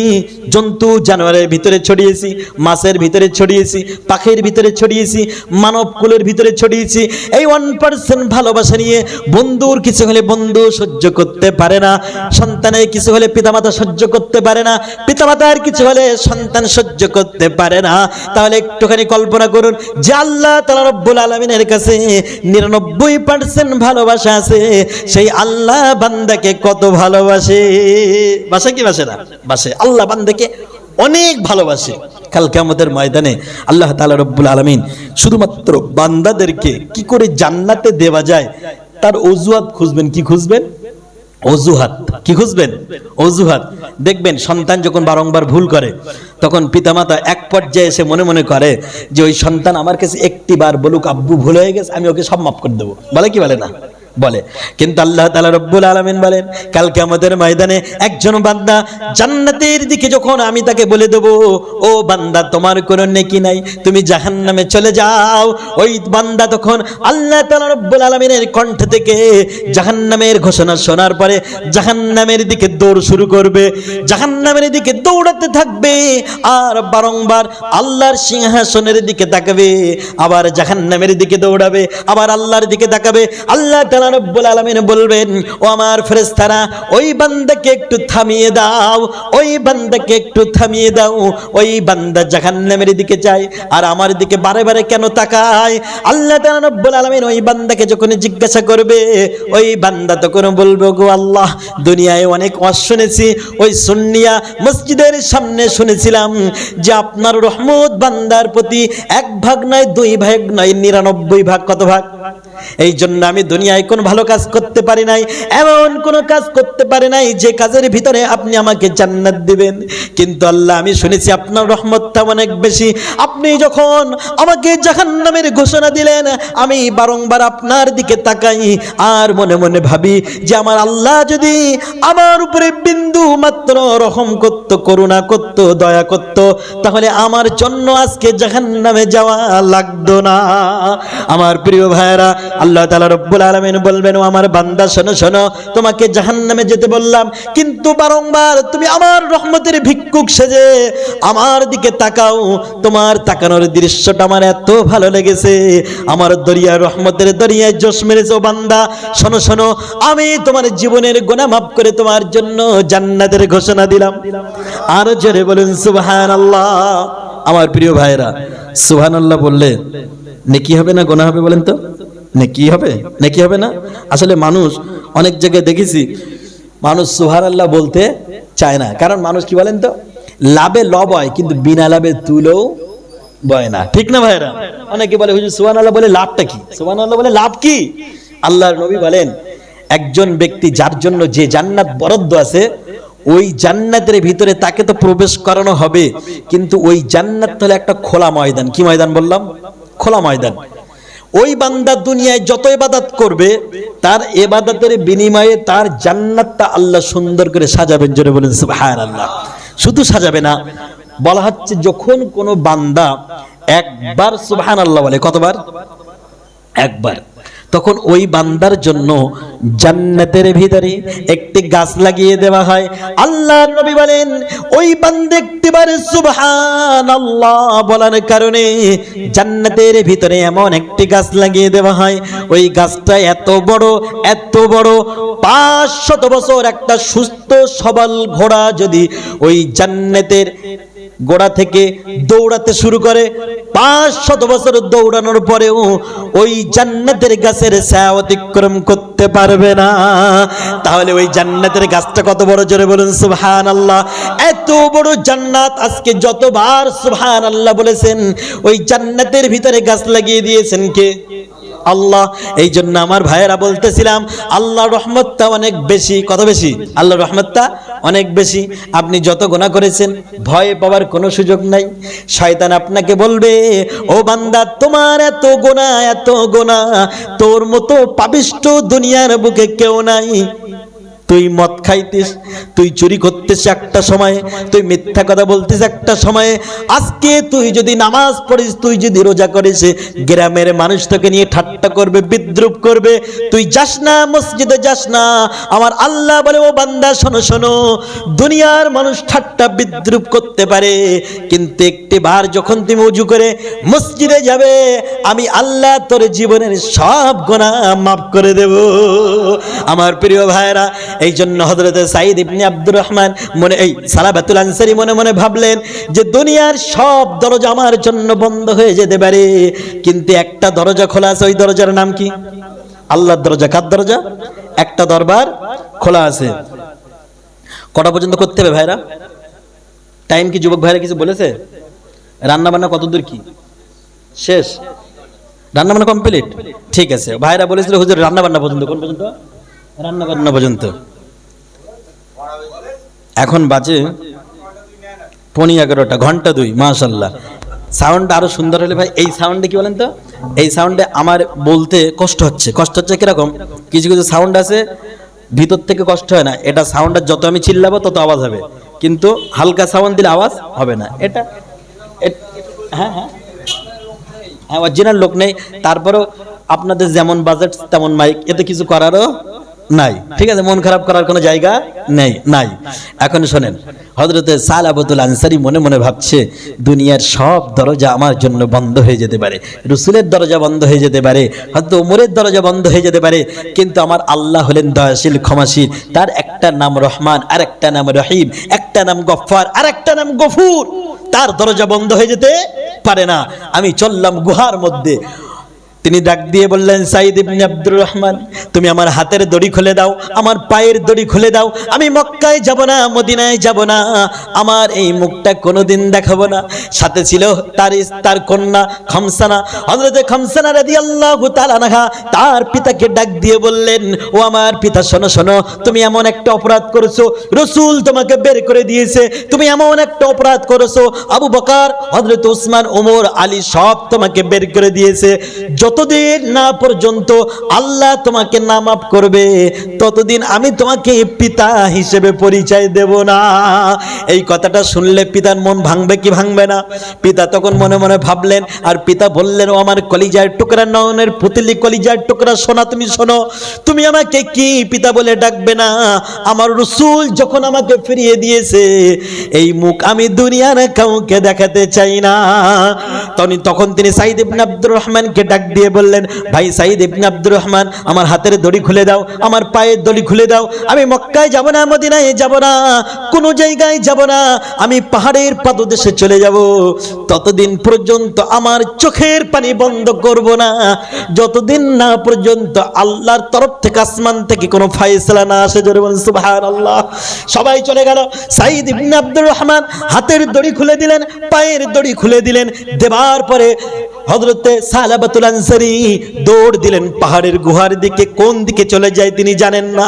জন্তু জানোয়ারের ভিতরে ছড়িয়েছি, মাছের ভিতরে ছড়িয়েছি, পাখির ভিতরে ছড়িয়েছি, মানব কুলের ভিতরে ছড়িয়েছি। এই 1% ভালোবাসা নিয়ে বন্ধুর কিছু হলে বন্ধু সহ্য করতে পারে না, সন্তানের কিছু হলে পিতামাতা সহ্য করতে পারে না, পিতামাতার কিছু হলে সন্তান সহ্য করতে পারে না। তাহলে একটুখানি কল্পনা করুন যে আল্লাহ তাআলা রব্বুল আলামিনের কাছে 99% ভালোবাসা আছে, সেই আল্লাহ বান্দাকে কত ভালোবাসে। বাসে কি বাসে না? বাসে। আল্লাহ বান্দাকে অনেক ভালোবাসে। কাল কিয়ামতের ময়দানে আল্লাহ তাআলা রব্বুল আলামিন শুধুমাত্র বান্দাদেরকে কি করে জান্নাতে দেওয়া যায় তার অজুহাত খুঁজবেন। কি খুঁজবেন? অজুহাত। কি খুঁজবেন? অজুহাত। দেখবেন সন্তান যখন বারংবার ভুল করে তখন পিতামাতা এক পর্যায়ে এসে মনে মনে করে যে ওই সন্তান আমার কাছে একটিবার বলুক আব্বু ভুল হয়ে গেছে, আমি ওকে সব মাফ করে দেবো। বলে কি বলে না? বলে। কিন্তু আল্লাহ তাআলা রব্বুল আলামিন বলেন, কাল কিয়ামতের ময়দানে একজন বান্দা জান্নাতের দিকে যখন আমি তাকে বলে দেব, ও বান্দা তোমার কোনো নেকি নাই, তুমি জাহান্নামে চলে যাও, ওই বান্দা তখন আল্লাহ তাআলা রব্বুল আলামিনের কণ্ঠ থেকে জাহান্নামের ঘোষণা শোনার পরে জাহান্নামের দিকে দৌড় শুরু করবে, জাহান্নামের দিকে দৌড়াতে থাকবে, আর বারংবার আল্লাহর সিংহাসনের দিকে তাকাবে, আবার জাহান্নামের দিকে দৌড়াবে, আবার আল্লাহর দিকে তাকাবে। আল্লাহ তাআলা রব্বুল আলামিন বলবেন, ও আমার ফেরেশতারা ওই বান্দাকে একটু থামিয়ে দাও, ওই বান্দাকে একটু থামিয়ে দাও, ওই বান্দা জাহান্নামের দিকে যায় আর আমার দিকে বারে বারে কেন তাকায়? আল্লাহ তাআলা রব্বুল আলামিন ওই বান্দাকে যখন জিজ্ঞাসা করবে, ওই বান্দা তখন বলবে, গো আল্লাহ দুনিয়ায় অনেক ওয়াজ শুনেছি, ওই সুন্নিয়া মসজিদের সামনে শুনেছিলাম যে আপনার রহমত বান্দার প্রতি 1 ভাগ নয় 2 ভাগ নয় 99 ভাগ। কত ভাগ? এই জন্য আমি দুনিয়ায় কোন ভালো কাজ করতে পারি নাই, এমন কোন কাজ করতে পারি নাই যে কাজের ভিতরে আপনি আমাকে জান্নাত দিবেন। কিন্তু আল্লাহ আমি শুনেছি আপনার রহমতটা অনেক বেশি, আপনি যখন আমাকে জাহান্নামের ঘোষণা দিলেন আমি বারংবার আপনার দিকে তাকাই আর মনে মনে ভাবি যে আমার আল্লাহ যদি আমার উপরে বিন্দু মাত্র রহম করত, করত, করুণা করত, দয়া করত, তাহলে আমার জন্য আজকে জাহান্নামে যাওয়া লাগতো না। আমার প্রিয় ভাইরা, আল্লাহ তাআলা রব্বুল আলামিন বলবেন, ও আমার বান্দা শোনো শোনো, তোমাকে জাহান্নামে যেতে বললাম, কিন্তু বারংবার তুমি আমার রহমতের ভিক্ষুক সেজে আমার দিকে তাকাও। তোমার তাকানোর দৃশ্যটা আমার এত ভালো লেগেছে, আমার দরিয়া রহমতের দরিয়ায় জোশ মেরেছো বান্দা। শোনো শোনো, আমি তোমার জীবনের গুনাহ মাফ করে তোমার জন্য জান্নাতের ঘোষণা দিলাম। আরো জোরে বলুন সুবহানাল্লাহ। আমার প্রিয় ভাইরা, সুবহানাল্লাহ বললে নেকি হবে না গুনাহ হবে বলেন তো? নেকি হবে, নেকি হবে না? আসলে মানুষ অনেক জায়গায় দেখেছি মানুষ সুবহানাল্লাহ বলতে চায় না, কারণ মানুষ কি বলেন তো, লাভে লব হয় কিন্তু বিনা লাভে তুলেও বয় না, ঠিক না ভাইরা? অনেকে বলে হুজুর সুবহানাল্লাহ বলে লাভটা কি? সুবহানাল্লাহ বলে লাভ কি? আল্লাহর নবী বলেন, একজন ব্যক্তি যার জন্য যে জান্নাত বরাদ্দ আছে, ওই জান্নাতের ভিতরে তাকে তো প্রবেশ করানো হবে, কিন্তু ওই জান্নাত হলো একটা খোলা ময়দান। কি ময়দান বললাম? খোলা ময়দান। ওই বান্দা দুনিয়ায় যত ইবাদত করবে, তার ইবাদতের বিনিময়ে তার জান্নাতটা আল্লাহ সুন্দর করে সাজাবেন। জোরে বলেন সুবহানাল্লাহ। শুধু সাজাবে না, বলা হচ্ছে যখন কোনো বান্দা একবার সুবহানাল্লাহ বলে, কতবার? একবার, তখন ওই বান্দার জন্য জান্নাতের ভিতরে একটি গাছ লাগিয়ে দেওয়া হয়। আল্লাহর নবী বলেন, ওই বান্দা একটিবার সুবহানাল্লাহ বলার কারণে জান্নাতের ভিতরে এমন একটি গাছ লাগিয়ে দেওয়া হয়, ওই গাছটা এত বড়, এত বড়, 500 বছর একটা সুস্থ সবল ঘোড়া যদি ওই জান্নাতের গোড়া থেকে দৌড়াতে শুরু করে, 500 বছর দৌড়ানোর পরেও ওই জান্নাতের গাছের ছায়া অতিক্রম করতে পারবে না। তাহলে ওই জান্নাতের গাছটা কত বড়? জোরে বলুন সুবহানাল্লাহ। এত বড় জান্নাত, আজকে যতবার সুবহানাল্লাহ বলেছেন, ওই জান্নাতের ভিতরে গাছ লাগিয়ে দিয়েছেন কে? আল্লাহ। এই জন্য আমার ভাইয়েরা বলতেছিলাম, আল্লাহর রহমতটা অনেক বেশি। কত বেশি? আল্লাহর রহমতটা অনেক বেশি। আপনি যত গুনাহ করেছেন, ভয় পাওয়ার কোনো সুযোগ নাই। শয়তান আপনাকে বলবে, ও বান্দা, তোমার এত গুনাহ, এত গুনাহ, তোর মতো পাপিষ্ঠ দুনিয়ার বুকে কেউ নাই। তুই মদ খাইতিস, তুই চুরি করতিস একটা সময়ে, তুই মিথ্যা কথা বলতিস একটা সময়ে, আজকে তুই যদি নামাজ পড়িস, তুই যদি রোজা করিস, গ্রামের মানুষ তোকে নিয়ে ঠাট্টা করবে, বিদ্রুপ করবে, তুই যাস না মসজিদে, যাস না। আমার আল্লাহ বলে, ও বান্দা শোনো শোনো, দুনিয়ার মানুষ ঠাট্টা বিদ্রুপ করতে পারে, কিন্তু একটি বার যখন তুমি ওযু করে মসজিদে যাবে, আমি আল্লাহ তোর জীবনের সব গুনাহ মাফ করে দেব। আমার প্রিয় ভাইরা, এই জন্য হযরত সাঈদ ইবনে আব্দুর রহমান এই সালাবাতুল আনসারী মনে মনে ভাবলেন যে দুনিয়ার সব দরজা আমার জন্য বন্ধ হয়ে যেতে পারে, কিন্তু একটা দরজা খোলা আছে। ওই দরজার নাম কি? আল্লাহর দরজা। কার দরজা? একটা দরবার খোলা আছে। কটা পর্যন্ত করতে হবে ভাইরা? টাইম কি যুবক ভাইরা কিছু বলেছে? রান্না বান্না কতদূর কি শেষ? রান্না বান্না কমপ্লিট? ঠিক আছে। ভাইরা বলেছিল হুজুর রান্না বান্না পর্যন্ত। কোন পর্যন্ত? রান্না বান্না পর্যন্ত। এখন বাজে 11:15, ঘন্টা 2। মাশাআল্লাহ। সাউন্ড আরো সুন্দর হলে ভাই, এই সাউন্ডে কি বলেন তো, এই সাউন্ডে আমার বলতে কষ্ট হচ্ছে। কষ্ট হচ্ছে কিরকম? কিছু কিছু সাউন্ড আছে ভিতর থেকে কষ্ট হয় না, এটা সাউন্ডের যত আমি চিল্লাবো তত আওয়াজ হবে, কিন্তু হালকা সাউন্ড দিলে আওয়াজ হবে না। এটা হ্যাঁ হ্যাঁ হ্যাঁ, অরিজিনাল লোক নেই, তারপরেও আপনাদের যেমন বাজেট তেমন মাইক, এতে কিছু করারও নাই। ঠিক আছে, মন খারাপ করার কোনো জায়গা নেই নাই। এখন শোনেন, হযরত সালাবাতুল আনসারী মনে মনে ভাবছে, দুনিয়ার সব দরজা আমার জন্য বন্ধ হয়ে যেতে পারে, রাসূলের দরজা বন্ধ হয়ে যেতে পারে, হযরত ওমরের দরজা বন্ধ হয়ে যেতে পারে, কিন্তু আমার আল্লাহ হলেন দয়াশীল, ক্ষমাশীল। তার একটা নাম রহমান, আর একটা নাম রহিম, একটা নাম গফফার, আর একটা নাম গফুর। তার দরজা বন্ধ হয়ে যেতে পারে না। আমি চললাম গুহার মধ্যে। তিনি ডাক দিয়ে বললেন, সাঈদ ইবনে আব্দুর রহমান, তুমি আমার হাতের দড়ি খুলে দাও, আমার পায়ের দড়ি খুলে দাও। আমি মক্কায় যাব না, মদিনায় যাব না, আমার এই মুখটা কোনোদিন দেখাবো না। সাথে ছিল তার কন্যা খামসানা। হযরত খামসানা রাদিয়াল্লাহু তাআলা আনহা তার পিতাকে ডাক দিয়ে বললেন, ও আমার পিতা, শোনো শোনো, তুমি এমন একটা অপরাধ করেছো, রাসূল তোমাকে বের করে দিয়েছে, তুমি এমন একটা অপরাধ করেছো, আবু বকর, হযরত উসমান, ওমর, আলী সব তোমাকে বের করে দিয়েছে। যত যতদিন না পর্যন্ত আল্লাহ তোমাকে না মাফ করবে ততদিন আমি তোমাকে পিতা হিসেবে পরিচয় দেব না। এই কথাটা শুনলে পিতার মন ভাঙবে কি ভাঙবে না? পিতা তখন মনে মনে ভাবলেন, আর পিতা বললেন, ও আমার কলিজার টুকরা, নয়নের পুতলি, কলিজার টুকরা সোনা, তুমি শোনো, তুমি আমাকে কি পিতা বলে ডাকবে না? আমার রাসূল যখন আমাকে ফিরিয়ে দিয়েছে, এই মুখ আমি দুনিয়ার কাউকে দেখাতে চাই না। তখন তিনি সাঈদ ইবনে আব্দুর রহমানকে ডাক দিয়ে বললেন, ভাই সাঈদ ইবনে আব্দুর রহমান, আমার হাতের দড়ি খুলে দাও, আমার পায়ের দড়ি খুলে দাও। আমি মক্কায় যাব না, মদিনায় যাব না, কোনো জায়গায় যাব না, আমি পাহাড়ের পাদদেশে চলে যাব। ততদিন পর্যন্ত আমার চোখের পানি বন্ধ করব না, যতদিন না পর্যন্ত আল্লাহর তরফ থেকে, আসমান থেকে কোনো ফায়সালা না আসে। জোরে বলুন সুবহানাল্লাহ। সবাই চলে গেল। সাঈদ ইবনে আব্দুর রহমান হাতের দড়ি খুলে দিলেন, পায়ের দড়ি খুলে দিলেন। দেবার পরে হযরতে সালাবাতুল আনসারী দৌড় দিলেন পাহাড়ের গুহার দিকে। কোন দিকে চলে যায় তিনি জানেন না।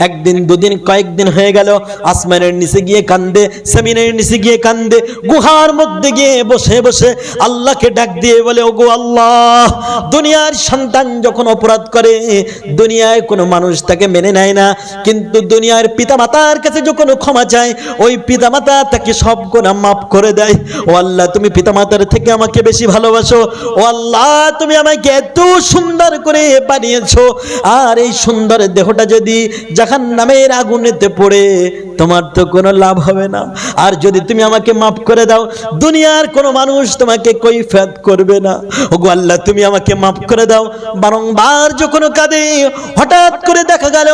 একদিন, দুদিন, কয়েকদিন হয়ে গেল। আসমানের নিচে গিয়ে কান্দে, জমিনের নিচে গিয়ে কান্দে, গুহার মধ্যে গিয়ে বসে বসে আল্লাহকে ডাক দিয়ে বলে, ওগো আল্লাহ, দুনিয়ার সন্তান যখন অপরাধ করে, দুনিয়ায় কোনো মানুষ তাকে মেনে নেয় না, কিন্তু দুনিয়ার পিতামাতার কাছে যখন ক্ষমা চায়, ওই পিতামাতা তাকে সব গুনাহ মাফ করে দেয়। ও আল্লাহ, তুমি পিতামাতার থেকে আমাকে বেশি ভালোবাসো। ও আল্লাহ, তুমি আমাকে এত সুন্দর করে বানিয়েছো, আর এই সুন্দর দেহটা যদি জাহান্নামের আগুনেতে পড়ে, তোমার তো কোনো লাভ হবে না। আর যদি তুমি আমাকে মাফ করে দাও, দুনিয়ার কোনো মানুষ তোমাকে কৈফিয়ত করবে না। ওগো আল্লাহ, তুমি আমাকে মাফ করে দাও। বারংবার যখন কাঁদে, হঠাৎ করে দেখা গেল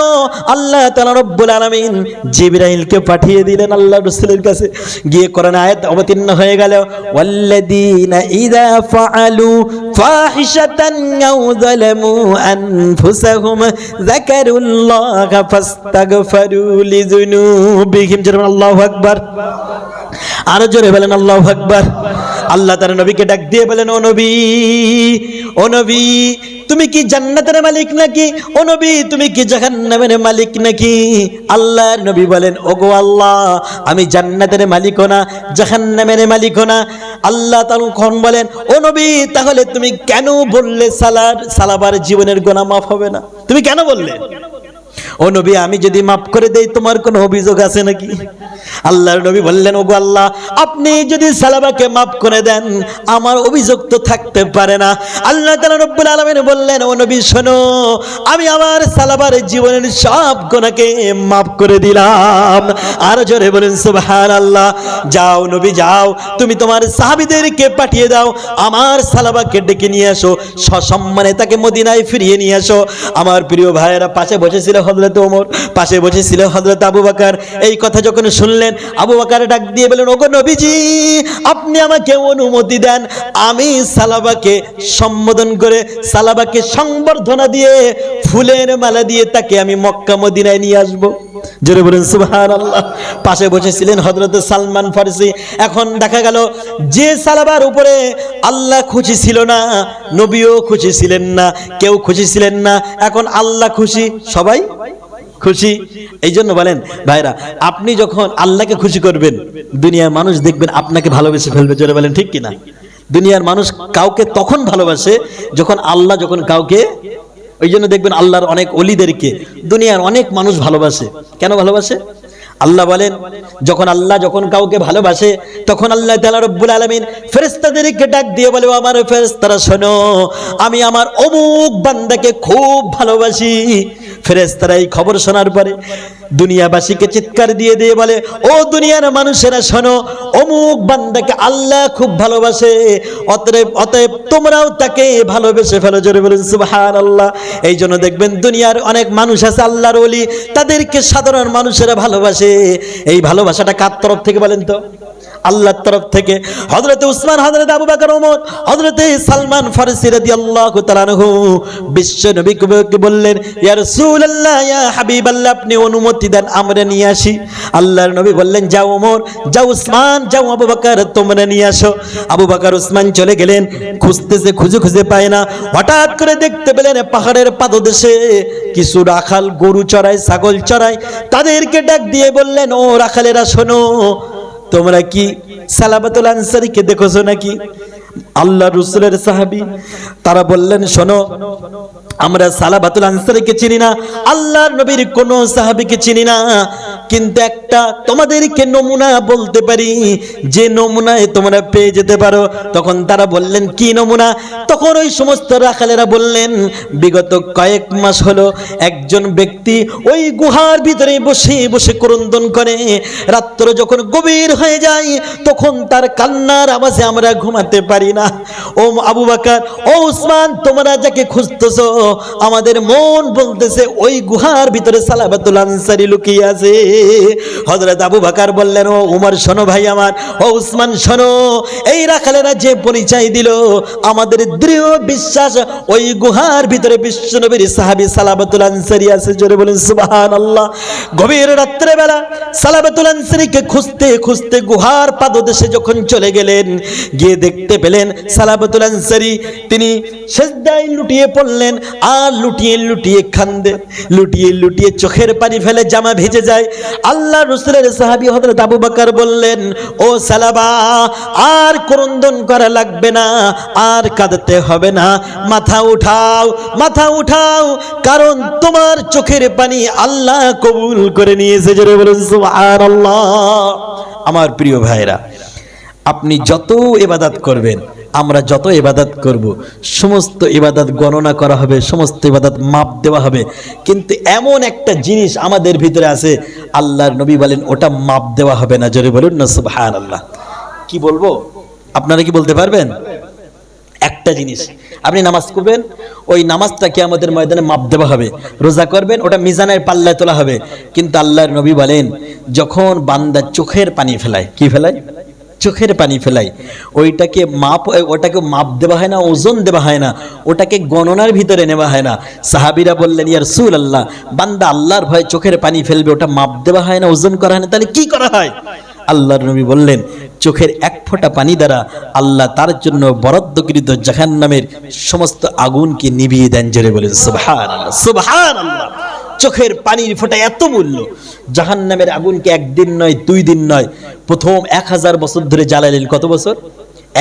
আল্লাহ তাআলা রব্বুল আলামিন জিবরাইলকে পাঠিয়ে দিলেন আল্লাহর রাসূলের কাছে। গিয়ে কোরআন আয়াত অবতীর্ণ হয়ে গেল, ওয়াল্লাযীনা ইযা ফাআলু ফাহিশাতান আও যালামু আনফুসাহুম যাকারুল্লাহা ফাস্তাগফিরু লিযুনুবিহিম। আল্লাহু আকবার। আরো জোরে বলেন আল্লাহু আকবার। আল্লাহ তার নবীকে ডাক দিয়ে বলেন, ও নবী, ও নবী, তুমি কি জান্নাতের মালিক নাকি? ও নবী, তুমি কি জাহান্নামের মালিক নাকি? আল্লাহর নবী বলেন, ওগো আল্লাহ, আমি জান্নাতের মালিকও না, জাহান্নামের মালিকও না। আল্লাহ তখন বলেন, ও নবী, তাহলে তুমি কেন বললে সালাবার জীবনের গুনাহ মাফ হবে না? তুমি কেন বললে? ও নবী, আমি যদি মাফ করে দেই, তোমার কোনো অভিযোগ আছে নাকি? আল্লাহর নবী বললেন, ওগো আল্লাহ, আপনি যদি সালাবাকে মাফ করে দেন, আমার অভিযোগ তো থাকতে পারে না। আল্লাহ তাআলা রব্বুল আলামিন বললেন, ও নবী শোনো, আমি আমার সালাবার জীবনের সব গুনাহকে মাফ করে দিলাম। আর জোরে বলেন সুবহানাল্লাহ। যাও নবী, যাও, তুমি তোমার সাহাবীদেরকে পাঠিয়ে দাও, আমার সালাবাকে ডেকে নিয়ে আসো, সসম্মানে তাকে মদিনায় ফিরিয়ে নিয়ে আসো। আমার প্রিয় ভাইয়েরা, পাশে বসেছিল হযরত ওমর, পাশে বসেছিল হযরত আবু বকর। এই কথা যখন শুনলেন, আবু বকর ডাক দিয়ে বলেন, ওগো নবীজি, আপনি আমাকে অনুমতি দেন, আমি সালাবাকে সম্বোধন করে, সালাবাকে সংবর্ধনা দিয়ে, ফুলের মালা দিয়ে তাকে আমি মক্কা মদিনায় নিয়ে আসবো। জোরে বলেন সুবহানাল্লাহ। পাশে বসেছিলেন হযরত সালমান ফারসি। এখন দেখা গেল যে সালাবার উপরে আল্লাহ খুশি ছিল না, নবীও খুশি ছিলেন না, কেউ খুশি ছিলেন না, এখন আল্লাহ খুশি, সবাই খুশি। এই জন্য বলেন ভাইরা, আপনি যখন আল্লাহকে খুশি করবেন, দুনিয়ার মানুষ দেখবেন আপনাকে ভালোবেসে ফেলবে। জোরে বলেন ঠিক কিনা? দুনিয়ার মানুষ কাউকে তখন ভালোবাসে যখন আল্লাহ যখন কাউকে, ওই জন্য দেখবেন আল্লাহর অনেক ওলিদেরকে দুনিয়ার অনেক মানুষ ভালোবাসে। কেন ভালোবাসে? আল্লাহ বলেন, যখন আল্লাহ যখন কাউকে ভালোবাসে, তখন আল্লাহ তাআলা রব্বুল আলামিন ফেরেশতাদেরকে ডাক দিয়ে বলে, আমার ফেরেশতারা শোনো, আমি আমার অমুক বান্দাকে খুব ভালোবাসি। ফেরেশতারা এই খবর শোনার পরে দুনিয়াবাসীকে চিৎকার দিয়ে দিয়ে বলে, ও দুনিয়ার মানুষেরা শোনো, অমুক বান্দাকে আল্লাহ খুব ভালোবাসে, অতএব তোমরাও তাকে ভালোবেসে ফেলো। জোরে বলুন সুবহানাল্লাহ। এই জন্য দেখবেন দুনিয়ার অনেক মানুষ আছে আল্লাহর ওলি, তাদেরকে সাধারণ মানুষেরা ভালোবাসে। এই ভালোবাসাটা কার তরফ থেকে বলেন তো? আল্লাহর তরফ থেকে। হযরতে উসমান, হযরতে আবু বকর, ওমর, হযরতে সালমান ফারসি রাদিয়াল্লাহু তাআলা আনহু বিশ্ব নবীকে বললেন, ইয়া রাসূলুল্লাহ, ইয়া হাবিবাল্লাহ, আপনি অনুমতি দেন আমরা নিয়ে আসি। আল্লাহর নবী বললেন, যাও ওমর, যাও উসমান, যাও আবু বকর, তোমরা নিয়ে আসো। আবু বকর উসমান চলে গেলেন, খুঁজতেছে, খুঁজে পায় না। হঠাৎ করে দেখতে পেলেন পাহাড়ের পাদদেশে কিছু রাখাল গরু চড়ায়, ছাগল চড়ায়। তাদেরকে ডাক দিয়ে বললেন, ও রাখালেরা শোনো, তোমরা কি সালাবাতুল আনসারীকে দেখেছো নাকি? আল্লাহ রাসূলের সাহাবী, তারা বললেন শোনো, আমরা সালাবাতুল আনসারীকে চিনি না, আল্লাহর নবীর কোন সাহাবীকে চিনি না, কিন্তু একটা তোমাদেরকে নমুনা বলতে পারি, যে নমুনায় তোমরা পেয়ে যেতে পারো। তখন তারা বললেন কি নমুনা? তখন ওই সমস্ত রাখালেরা বললেন, বিগত কয়েক মাস হলো একজন ব্যক্তি ওই গুহার ভিতরে বসে বসে ক্রন্দন করে, রাত্র যখন গভীর হয়ে যায় তখন তার কান্নার আওয়াজে আমরা ঘুমাতে পারি না। ও আবু বকর, ও উসমান, তোমরা যাকে খুঁজতেছো, আমাদের মন বলতেছে ওই গুহার ভিতরে সালাবাতুল আনসারী লুকিয়ে আছে। হযরত আবু বকর বললেন, ও উমর শোনো ভাই আমার, ও উসমান শোনো, এই রাখালেরা যে পরিচয় দিল, আমাদের দৃঢ় বিশ্বাস ওই গুহার ভিতরে বিশ্বনবীর সাহাবী সালাবাতুল আনসারী আছে। জোরে বলেন সুবহানাল্লাহ। গভীর রাত্রে বেলা সালাবাতুল আনসারীকে খুঁজতে খুঁজতে গুহার পাদদেশে যখন চলে গেলেন, গিয়ে দেখতে পেলেন সালাবাতুল আনসারী তিনি সিজদায় লুটিয়ে পড়লেন, আর লুটিয়ে লুটিয়ে কান্দে, লুটিয়ে লুটিয়ে চোখের পানি ফেলে, জামা ভিজে যায়। আল্লাহ রাসূলের সাহাবী হযরত আবু বকর বললেন, ও সালাবা, আর ক্রন্দন করা লাগবে না, আর কাঁদতে হবে না, মাথা উঠাও, মাথা উঠাও, কারণ তোমার চোখের পানি আল্লাহ কবুল করে নিয়েছে। জোরে বলুন সুবহানাল্লাহ। আমার প্রিয় ভাইরা, আপনি যত ইবাদত করবেন, আমরা যত ইবাদত করব, সমস্ত ইবাদত গণনা করা হবে, সমস্ত ইবাদত মাপ দেওয়া হবে, কিন্তু এমন একটা জিনিস আমাদের ভিতরে আছে, আল্লাহর নবী বলেন ওটা মাপ দেওয়া হবে না। জোরে বলুন না সুবহানাল্লাহ। কি বলবো, আপনারা কি বলতে পারবেন? একটা জিনিস, আপনি নামাজ করবেন, ওই নামাজটা কিয়ামতের ময়দানে মাপ দেওয়া হবে। রোজা করবেন, ওটা মিজানের পাল্লায় তোলা হবে। কিন্তু আল্লাহর নবী বলেন, যখন বান্দা চোখের পানি ফেলায়, কি ফেলায়? চোখের পানি ফেলাই, ওটাকে মাপ দেওয়া হয় না, ওজন দেওয়া হয় না, ওটাকে গণনার ভিতরে নেওয়া হয় না। সাহাবীরা বললেন, ইয়া রাসূলুল্লাহ, বান্দা আল্লাহর ভয়ে চোখের পানি ফেলবে, ওটা মাপ দেওয়া হয় না, ওজন করা হয় না, তাহলে কি করা হয়? আল্লাহর নবী বললেন, চোখের এক ফোঁটা পানি দ্বারা আল্লাহ তার জন্য বরাদ্দকৃত জাহান্নামের সমস্ত আগুনকে নিভিয়ে দেন। জোরে বলেন সুবহানাল্লাহ, সুবহানাল্লাহ। চোখের পানির ফোঁটা এত মূল্য, জাহান্নামের আগুনকে একদিন নয়, 2 দিন নয়, প্রথম 1000 বছর ধরে জ্বালালেন। কত বছর?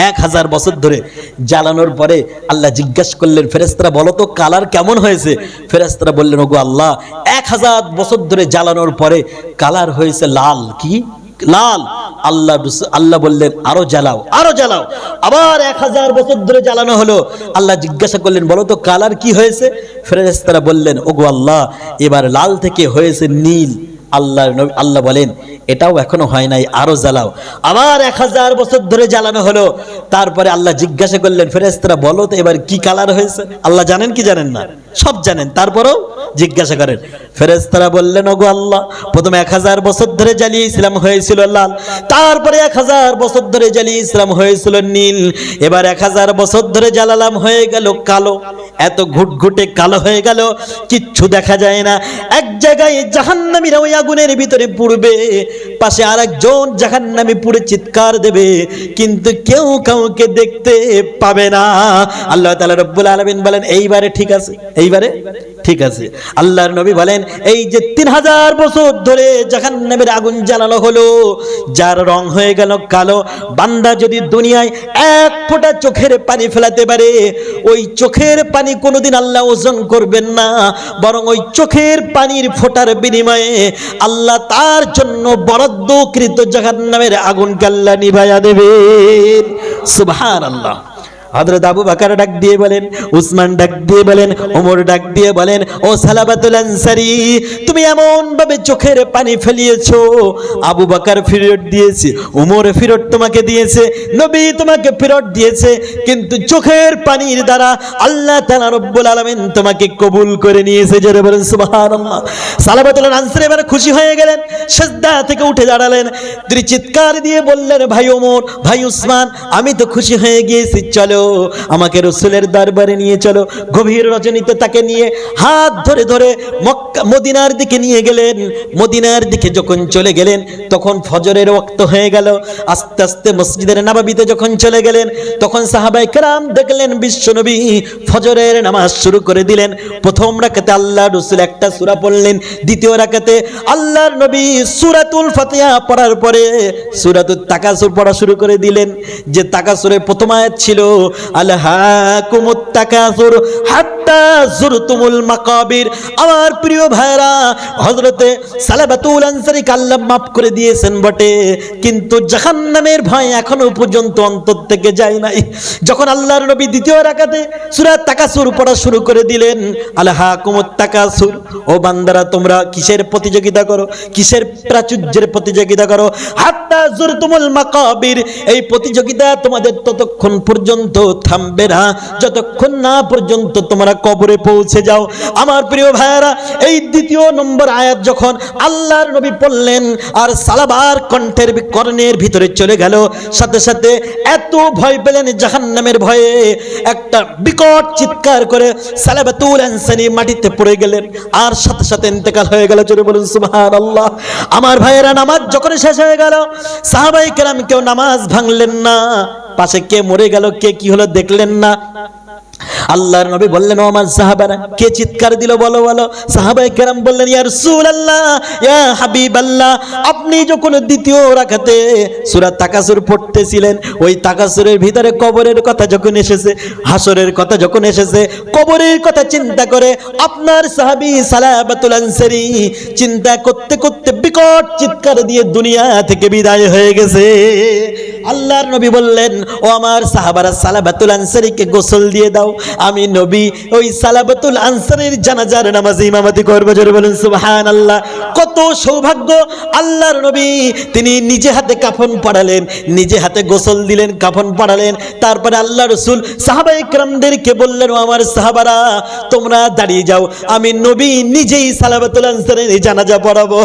1000 বছর ধরে জ্বালানোর পরে আল্লাহ জিজ্ঞাসা করলেন, ফেরেশতারা বলো তো কালার কেমন হয়েছে? ফেরেশতারা বললেন, ওগো আল্লাহ, 1000 বছর ধরে জ্বালানোর পরে কালার হয়েছে লাল। কি লাল? আল্লাহ বললেন, আরো জ্বালাও, আরো জ্বালাও। আবার 1000 বছর ধরে জ্বালানো হলো। আল্লাহ জিজ্ঞাসা করলেন, বলো তো কালার কি হয়েছে? ফেরেশতারা বললেন, ওগো আল্লাহ, এবার লাল থেকে হয়েছে নীল। আল্লাহ বলেন, এটাও এখনো হয় নাই, আরো জ্বালাও। আবার 1000 বছর ধরে জ্বালানো হলো। তারপরে আল্লাহ জিজ্ঞাসা করলেন, ফেরেশতারা বলো তো এবার কি কালার হয়েছে? আল্লাহ জানেন কি জানেন না? সব জানেন, তারপরেও জিজ্ঞাসা করেন। ফেরেশতারা বললেন, ওগো আল্লাহ, প্রথমে 1000 বছর ধরে জ্বালিয়েছিলাম, হয়েছিল লাল, তারপরে 1000 বছর ধরে জ্বালিয়েছিলাম, হয়েছিল নীল, এবার 1000 বছর ধরে জ্বালালাম, হয়ে গেল কালো। এত ঘুটঘুটে কালো হয়ে গেল, কিচ্ছু দেখা যায় না। এক জায়গায় জাহান্নামীরা ওই আগুনের ভিতরে পুড়বে, পাশে আরেকজন জাহান্নামী পুড়ে চিৎকার দেবে, কিন্তু কেউ কাউকে দেখতে পাবে না। আল্লাহ তাআলা রব্বুল আলামিন বলেন, এইবারে ঠিক আছে, এইবারে ঠিক আছে। আল্লাহর নবী বলেন, এই যে 3000 বছর ধরে জাহান্নামের আগুন জ্বালানো হলো, যার রং হয়ে গেল কালো, বান্দা যদি দুনিয়ায় এক ফোঁটা চোখের পানি ফেলাতে পারে, ওই চোখের পানি কোনোদিন আল্লাহ ওজন করবেন না, বরং ওই চোখের পানির ফোঁটার বিনিময়ে আল্লাহ তার জন্য বরাদ্দকৃত জাহান্নামের আগুনকে আল্লাহ নিভাইয়া দেবেন। সুবহানাল্লাহ। হযরত আবু বকর ডাক দিয়ে বলেন, উসমান ডাক দিয়ে বলেন, ওমর ডাক দিয়ে বলেন, ও সালাবাতুল আনসারী, তুমি এমন ভাবে চোখের পানি ফেলিয়েছো, আবু বকর ফিরত দিয়েছে, ওমর ফিরত তোমাকে দিয়েছে, নবী তোমাকে ফিরত দিয়েছে, কিন্তু চোখের পানির দ্বারা আল্লাহ তাআলা রব্বুল আলামিন তোমাকে কবুল করে নিয়েছে। জোরে বলেন সুবহানাল্লাহ। সালাবাতুল আনসারী এবার খুশি হয়ে গেলেন, সিজদা থেকে উঠে দাঁড়ালেন, তিনি চিৎকার দিয়ে বললেন, ভাই ওমর, ভাই উসমান, আমি তো খুশি হয়ে গিয়েছি, চলো আমাকে রাসূলের দরবারে নিয়ে চলো। গভীর রজনীতে তাকে নিয়ে হাত ধরে ধরে মক্কা মদিনার দিকে নিয়ে গেলেন। মদিনার দিকে যখন চলে গেলেন তখন ফজরের ওয়াক্ত হয়ে গেল। আস্তে আস্তে মসজিদের নববীতে যখন চলে গেলেন তখন সাহাবায়ে কেরাম দেখলেন বিশ্বনবী ফজরের নামাজ শুরু করে দিলেন। প্রথম রাকাতে আল্লাহর রাসূল একটা সূরা পড়লেন, দ্বিতীয় রাকাতে আল্লাহর নবী সূরাতুল ফাতিহা পড়ার পরে সূরাতুত তাকাসুর পড়া শুরু করে দিলেন। যে তাকাসুরের প্রথম আয়াত ছিল আলহাকুমুত তাকাসুর হাত্তা যুরতুমুল মাকাবির। আমার প্রিয় ভাইরা, হযরতে সালাবাতুল আনসারীকে আল্লাহ মাফ করে দিয়েছেন বটে, কিন্তু জাহান্নামের ভয় এখনো পর্যন্ত অন্তর থেকে যায় নাই। যখন আল্লাহর নবী দ্বিতীয় রাকাতে সূরা তাকাসুর পড়া শুরু করে দিলেন, আলহাকুমুত তাকাসুর, ও বান্দারা তোমরা কিসের প্রতিযোগিতা করো, কিসের প্রাচুর্যের প্রতিযোগিতা করো, হাত্তা যুরতুমুল মাকাবির, এই প্রতিযোগিতা তোমাদের ততক্ষণ পর্যন্ত থামবে না যতক্ষণ না পর্যন্ত তোমরা কবরে পৌঁছে যাও। আমার প্রিয় ভাইরা, এই দ্বিতীয় নম্বর আয়াত যখন আল্লাহর নবী পড়লেন আর সালাবার কণ্ঠের কর্ণের ভিতরে চলে গেল, সাথে সাথে এত ভয় পেলেন জাহান্নামের ভয়ে, একটা বিকট চিৎকার করে সালাবাতুল আনসারী মাটিতে পড়ে গেলেন আর সাথে সাথে ইন্তেকাল হয়ে গেল। জোরে বলুন সুবহানাল্লাহ। আমার ভাইয়েরা, নামাজ যখন শেষ হয়ে গেল সাহাবায়ে কেরাম কেউ নামাজ ভাঙলেন না। পাশে কে মরে গেল, কে কি হলো দেখলেন না। আল্লাহর নবী বললেন, ও আমার সাহাবারা, কে চিৎকার দিল বলো বলো। সাহাবায়ে কেরাম বললেন, ইয়া রাসূলুল্লাহ, ইয়া হাবিবাল্লাহ, আপনি যখন দ্বিতীয় রাকাতে সূরা তাকাসুর পড়তেছিলেন, ওই তাকাসুরের ভিতরে কবরের কথা যখন এসেছে, হাসরের কথা যখন এসেছে, কবরের কথা চিন্তা করে আপনার সাহাবী সালাবাতুল আনসারী চিন্তা করতে করতে বিকট চিৎকার দিয়ে দুনিয়া থেকে বিদায় হয়ে গেছে। আল্লাহর নবী বললেন, ও আমার সাহাবারা, সালাবাতুল আনসারীকে গোসল দিয়ে দাও, আমি নবী ওই সালাবাতুল আনসারীর জানাজার নামাজে ইমামতি করব। জোরে বলুন সুবহানাল্লাহ। কত সৌভাগ্য! আল্লাহর নবী তিনি নিজে হাতে কাফন পরালেন, নিজে হাতে গোসল দিলেন, কাফন পরালেন। তারপরে আল্লাহ রাসূল সাহাবায়ে কেরামদেরকে বললেন, ও আমার সাহাবারা, তোমরা দাঁড়িয়ে যাও, আমি নবী নিজেই সালাবাতুল আনসারীর জানাজা পড়াবো।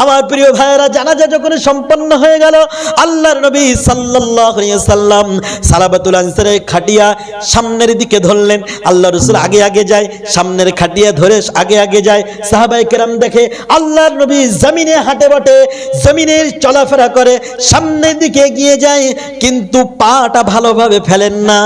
আমার প্রিয় ভাইয়েরা, জানাজা যখন সম্পন্ন হয়ে গেল, আল্লাহর নবী সাল্লাল্লাহু আলাইহি ওয়াসাল্লাম সালাবাতুল আনসারীর খাটিয়া সামনের দিকে ধরলেন। আল্লাহ রাসূল আগে আগে যায়, সামনের খাটিয়া ধরে আগে আগে যায়। সাহাবায়ে কেরাম দেখে আল্লাহর নবী জমিনে হাঁটে বটে, জমিনে চলাফেরা করে, সামনের দিকে এগিয়ে যায়, কিন্তু পাটা ভালোভাবে ফেলেন না।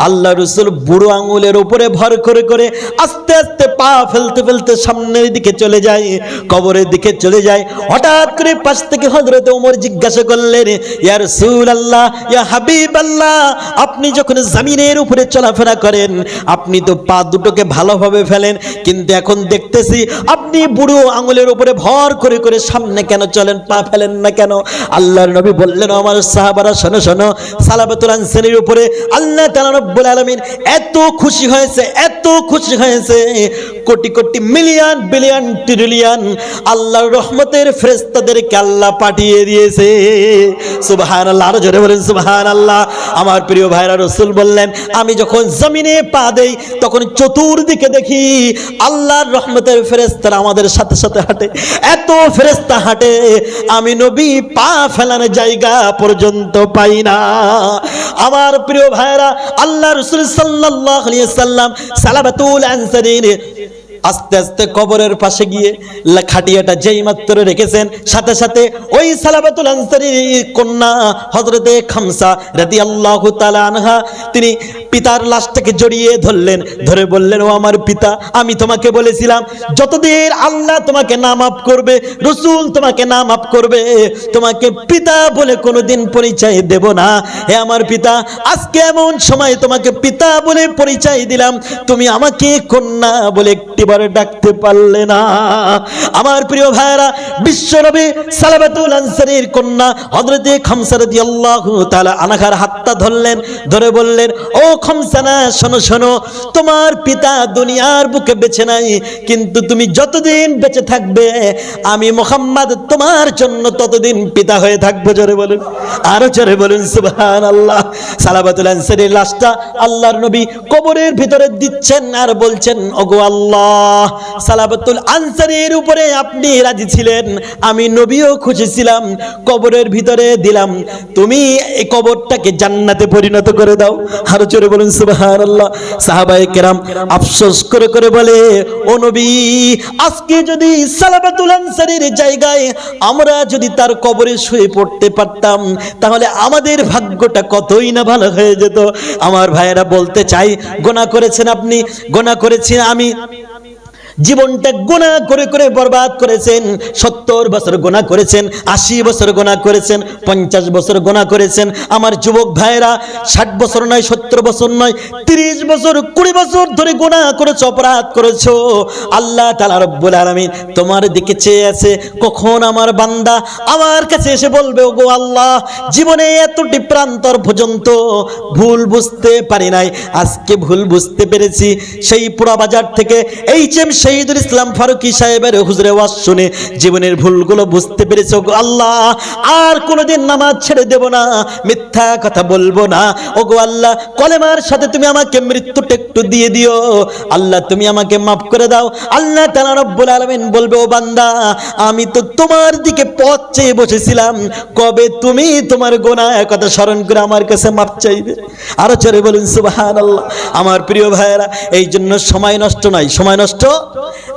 আল্লাহ রাসূল বুড়ো আঙুলের উপরে ভর করে করে আস্তে আস্তে পা ফেলতে ফেলতে সামনের দিকে চলে যায়, কবরের দিকে চলে যায়। হঠাৎ করে পাশ থেকে হযরত ওমর জিজ্ঞাসা করলেন, ইয়া রাসূলুল্লাহ, ইয়া হাবিবাল্লাহ, আপনি যখন জমিনের উপরে চলাফেরা করেন আপনি তো পা দুটোকে ভালোভাবে ফেলেন, কিন্তু এখন দেখতেছি আপনি বুড়ো আঙুলের উপরে ভর করে করে সামনে কেন চলেন, পা ফেলেন না কেন? আল্লাহর নবী বললেন, আমার সাহাবারা শোনো শোনো, সালাবাতুল আনসারীর উপরে আল্লাহ তাআলা রব্বুল আলামিন এত খুশি হয়েছে, এত খুশি হয়েছে, crore crore million billion trillion আল্লাহর রহমতের ফেরেশতাদেরকে আল্লাহ পাঠিয়ে দিয়েছে। সুবহানাল্লাহ, আরো জোরে বলেন সুবহানাল্লাহ। আমার প্রিয় ভাইরা, রাসূল বললেন, আমি যখন জমিনে পা দেই তখন চতুর্দিকে দেখি আল্লাহর রহমতের ফেরেশতারা আমাদের সাথে সাথে হাঁটে, এত ফেরেশতা হাঁটে আমি নবী পা ফেলানোর জায়গা পর্যন্ত পাই না। আমার প্রিয় ভাইরা, আল্লাহ রাসূল সাল্লাল্লাহু আলাইহি ওয়াসাল্লাম সালাবাতুল আনসারীর আস্তে আস্তে কবরের পাশে গিয়ে খাটিয়াটা যেই মাত্র রেখেছেন, সাথে সাথে ওই সালাবাতুল আনসারীর কন্যা হযরতে খামসা রাদিয়াল্লাহু তাআলা আনহা তিনি পিতার লাশটাকে জড়িয়ে ধরলেন, ধরে বললেন, ও আমার পিতা, আমি তোমাকে বলেছিলাম যতদিন আল্লাহ তোমাকে না মাফ করবে, রাসূল তোমাকে না মাফ করবে, তোমাকে পিতা বলে কোনোদিন পরিচয় দেব না। হে আমার পিতা, আজকে এমন সময় তোমাকে পিতা বলে পরিচয় দিলাম, তুমি আমাকে কন্যা বলে একটিবার ডাকতে পারলে না। আমার প্রিয় ভাইরা, বিশ্বনবী সালাবাতুল আনসারীর কন্যা হযরতে খামসা রাদিয়াল্লাহু তাআলা আনহার হাতটা ধরলেন, ধরে বললেন, ও খামসা, না শোনো শোনো, তোমার পিতা দুনিয়ার বুকে বেঁচে নাই, কিন্তু তুমি যতদিন বেঁচে থাকবে আমি মুহাম্মদ তোমার জন্য ততদিন পিতা হয়ে থাকবো। জোরে বলুন, আরো জোরে বলুন সুবহানাল্লাহ। সালাবাতুল আনসারীর লাশটা আল্লাহর নবী কবরের ভিতরে দিচ্ছেন আর বলছেন, ওগো আল্লাহ, রাসূলুল্লাহ, সালাবাতুল আনসারীর উপরে আপনি রাজি ছিলেন, আমি নবীও খুশি ছিলাম, কবরের ভিতরে দিলাম, তুমি এই কবরটাকে জান্নাতে পরিণত করে দাও। আরো জোরে বলুন সুবহানাল্লাহ। সাহাবায়ে কেরাম আফসোস করে করে বলে, ও নবী, আজকে যদি সালাবাতুল আনসারীর জায়গায় আমরা যদি তার কবরে শুয়ে পড়তে পারতাম, তাহলে আমাদের ভাগ্যটা কতই না ভালো হয়ে যেত। আমার ভাইয়েরা বলতে চাই, গুনাহ করেছেন আপনি, গুনাহ করেছি আমি, জীবনটা গুনাহ করে করে বরবাদ করেছেন। 70 বছর গুনাহ করেছেন, 80 বছর গুনাহ করেছেন, 50 বছর গুনাহ করেছেন। আমার যুবক ভাইয়েরা 60 বছর নয়, 70 বছর নয়, 30 বছর 20 বছর ধরে গুনাহ করেছো, অপরাধ করেছো। আল্লাহ তাআলা রব্বুল আলামিন তোমার দিকে চেয়ে আছে, কখন আমার বান্দা আমার কাছে এসে বলবে, ওগো আল্লাহ, জীবনে এতটি প্রান্তর পর্যন্ত ভুল বুঝতে পারি নাই, আজকে ভুল বুঝতে পেরেছি। সেই পুরা বাজার থেকে এইচএম শহীদুল ইসলাম ফারুকী সাহেবের হুজুরে ওয়াজ শুনে জীবনের ভুলগুলো বুঝতে পেরেছি। ওগো আল্লাহ, আর কোনোদিন নামাজ ছেড়ে দেব না, মিথ্যা কথা বলবো না। ওগো আল্লাহ, কলেমার সাথে তুমি আমাকে মৃত্যুটা একটু দিয়ে দিও। আল্লাহ, তুমি আমাকে মাফ করে দাও। আল্লাহ তাআলা রব্বুল আলামিন বলবে, ও বান্দা, আমি তো তোমার দিকে পথ চেয়ে বসেছিলাম, কবে তুমি তোমার গুনাহের কথা স্মরণ করে আমার কাছে মাফ চাইবে? আরো জোরে বলুন সুবহানাল্লাহ। আমার প্রিয় ভাইয়েরা, এই জন্য সময় নষ্ট নয়, সময় নষ্ট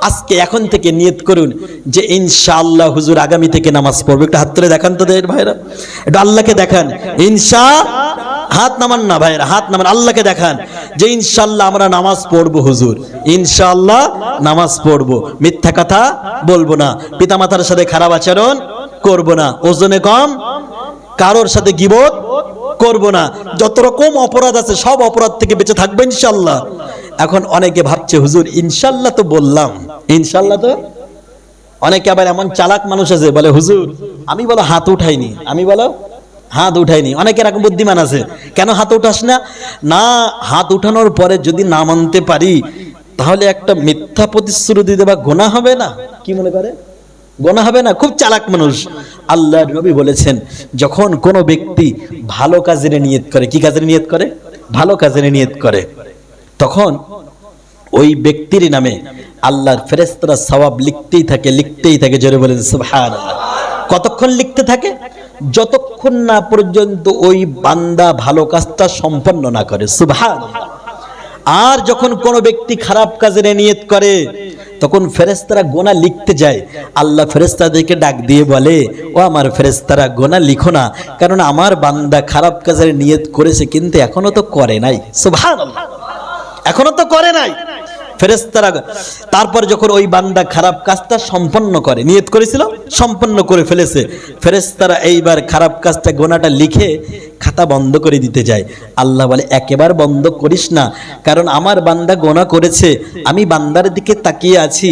আজকে এখন থেকে নিয়ত করুন যে ইনশাআল্লাহ হুজুর আগামী থেকে নামাজ পড়বো। একটু হাত তুলে দেখান তো দেয় ভাইরা, একটু আল্লাহকে দেখান। হাত নামান না ভাইরা, হাত নামান, আল্লাহকে দেখান যে ইনশাআল্লাহ আমরা নামাজ পড়বো হুজুর, ইনশাআল্লাহ নামাজ পড়বো, মিথ্যা কথা বলবো না, পিতামাতার সাথে খারাপ আচরণ করবো না, ওজনে কম, কারোর সাথে গীবত করবো না, যত রকম অপরাধ আছে সব অপরাধ থেকে বেঁচে থাকবো ইনশাআল্লাহ। এখন অনেকে ভাবছে হুজুর ইনশাআল্লাহ তো বললাম, ইনশাআল্লাহ তো, অনেকে আবার এমন চালাক মানুষ আছে বলে, হুজুর আমি বলো হাত উঠাইনি, আমি বলো হাত উঠাইনি। অনেকে এরকম বুদ্ধিমান আছে, কেন হাত উঠাস না? না, হাত উঠানোর পরে যদি না মানতে পারি তাহলে একটা মিথ্যা প্রতিশ্রুতি দেওয়া গুনাহ হবে না? কি মনে করে? গুনাহ হবে না? খুব চালাক মানুষ। আল্লাহর নবী বলেছেন, যখন কোনো ব্যক্তি ভালো কাজের নিয়ত করে, কি কাজের নিয়ত করে? ভালো কাজের নিয়ত করে, তখন ওই ব্যক্তির নামে আল্লাহর ফেরেশতারা সওয়াব লিখতেই থাকে, লিখতেই থাকে। জোরে বলেন সুবহানাল্লাহ। কতক্ষণ লিখতে থাকে? যতক্ষণ না পর্যন্ত ওই বান্দা ভালো কাজটা সম্পন্ন না করে। সুবহানাল্লাহ। আর যখন কোনো ব্যক্তি খারাপ কাজের নিয়ত করে, তখন ফেরেশতারা গুনাহ লিখতে যায়। আল্লাহ ফেরেশতাদেরকে ডাক দিয়ে বলে, ও আমার ফেরেশতারা, গুনাহ লিখো না, কারণ আমার বান্দা খারাপ কাজের নিয়ত করেছে কিন্তু এখনো তো করে নাই। সুবহানাল্লাহ, এখনো তো করে নাই। ফেরেশতারা তারপর যখন ওই বান্দা খারাপ কাজটা সম্পন্ন করে, নিয়ত করেছিল সম্পন্ন করে ফেলেছে, ফেরেশতারা এইবার খারাপ কাজটা, গুনাহটা লিখে খাতা বন্ধ করে দিতে যায়। আল্লাহ বলে, একেবারে বন্ধ করিস না, কারণ আমার বান্দা গুনাহ করেছে, আমি বান্দার দিকে তাকিয়ে আছি।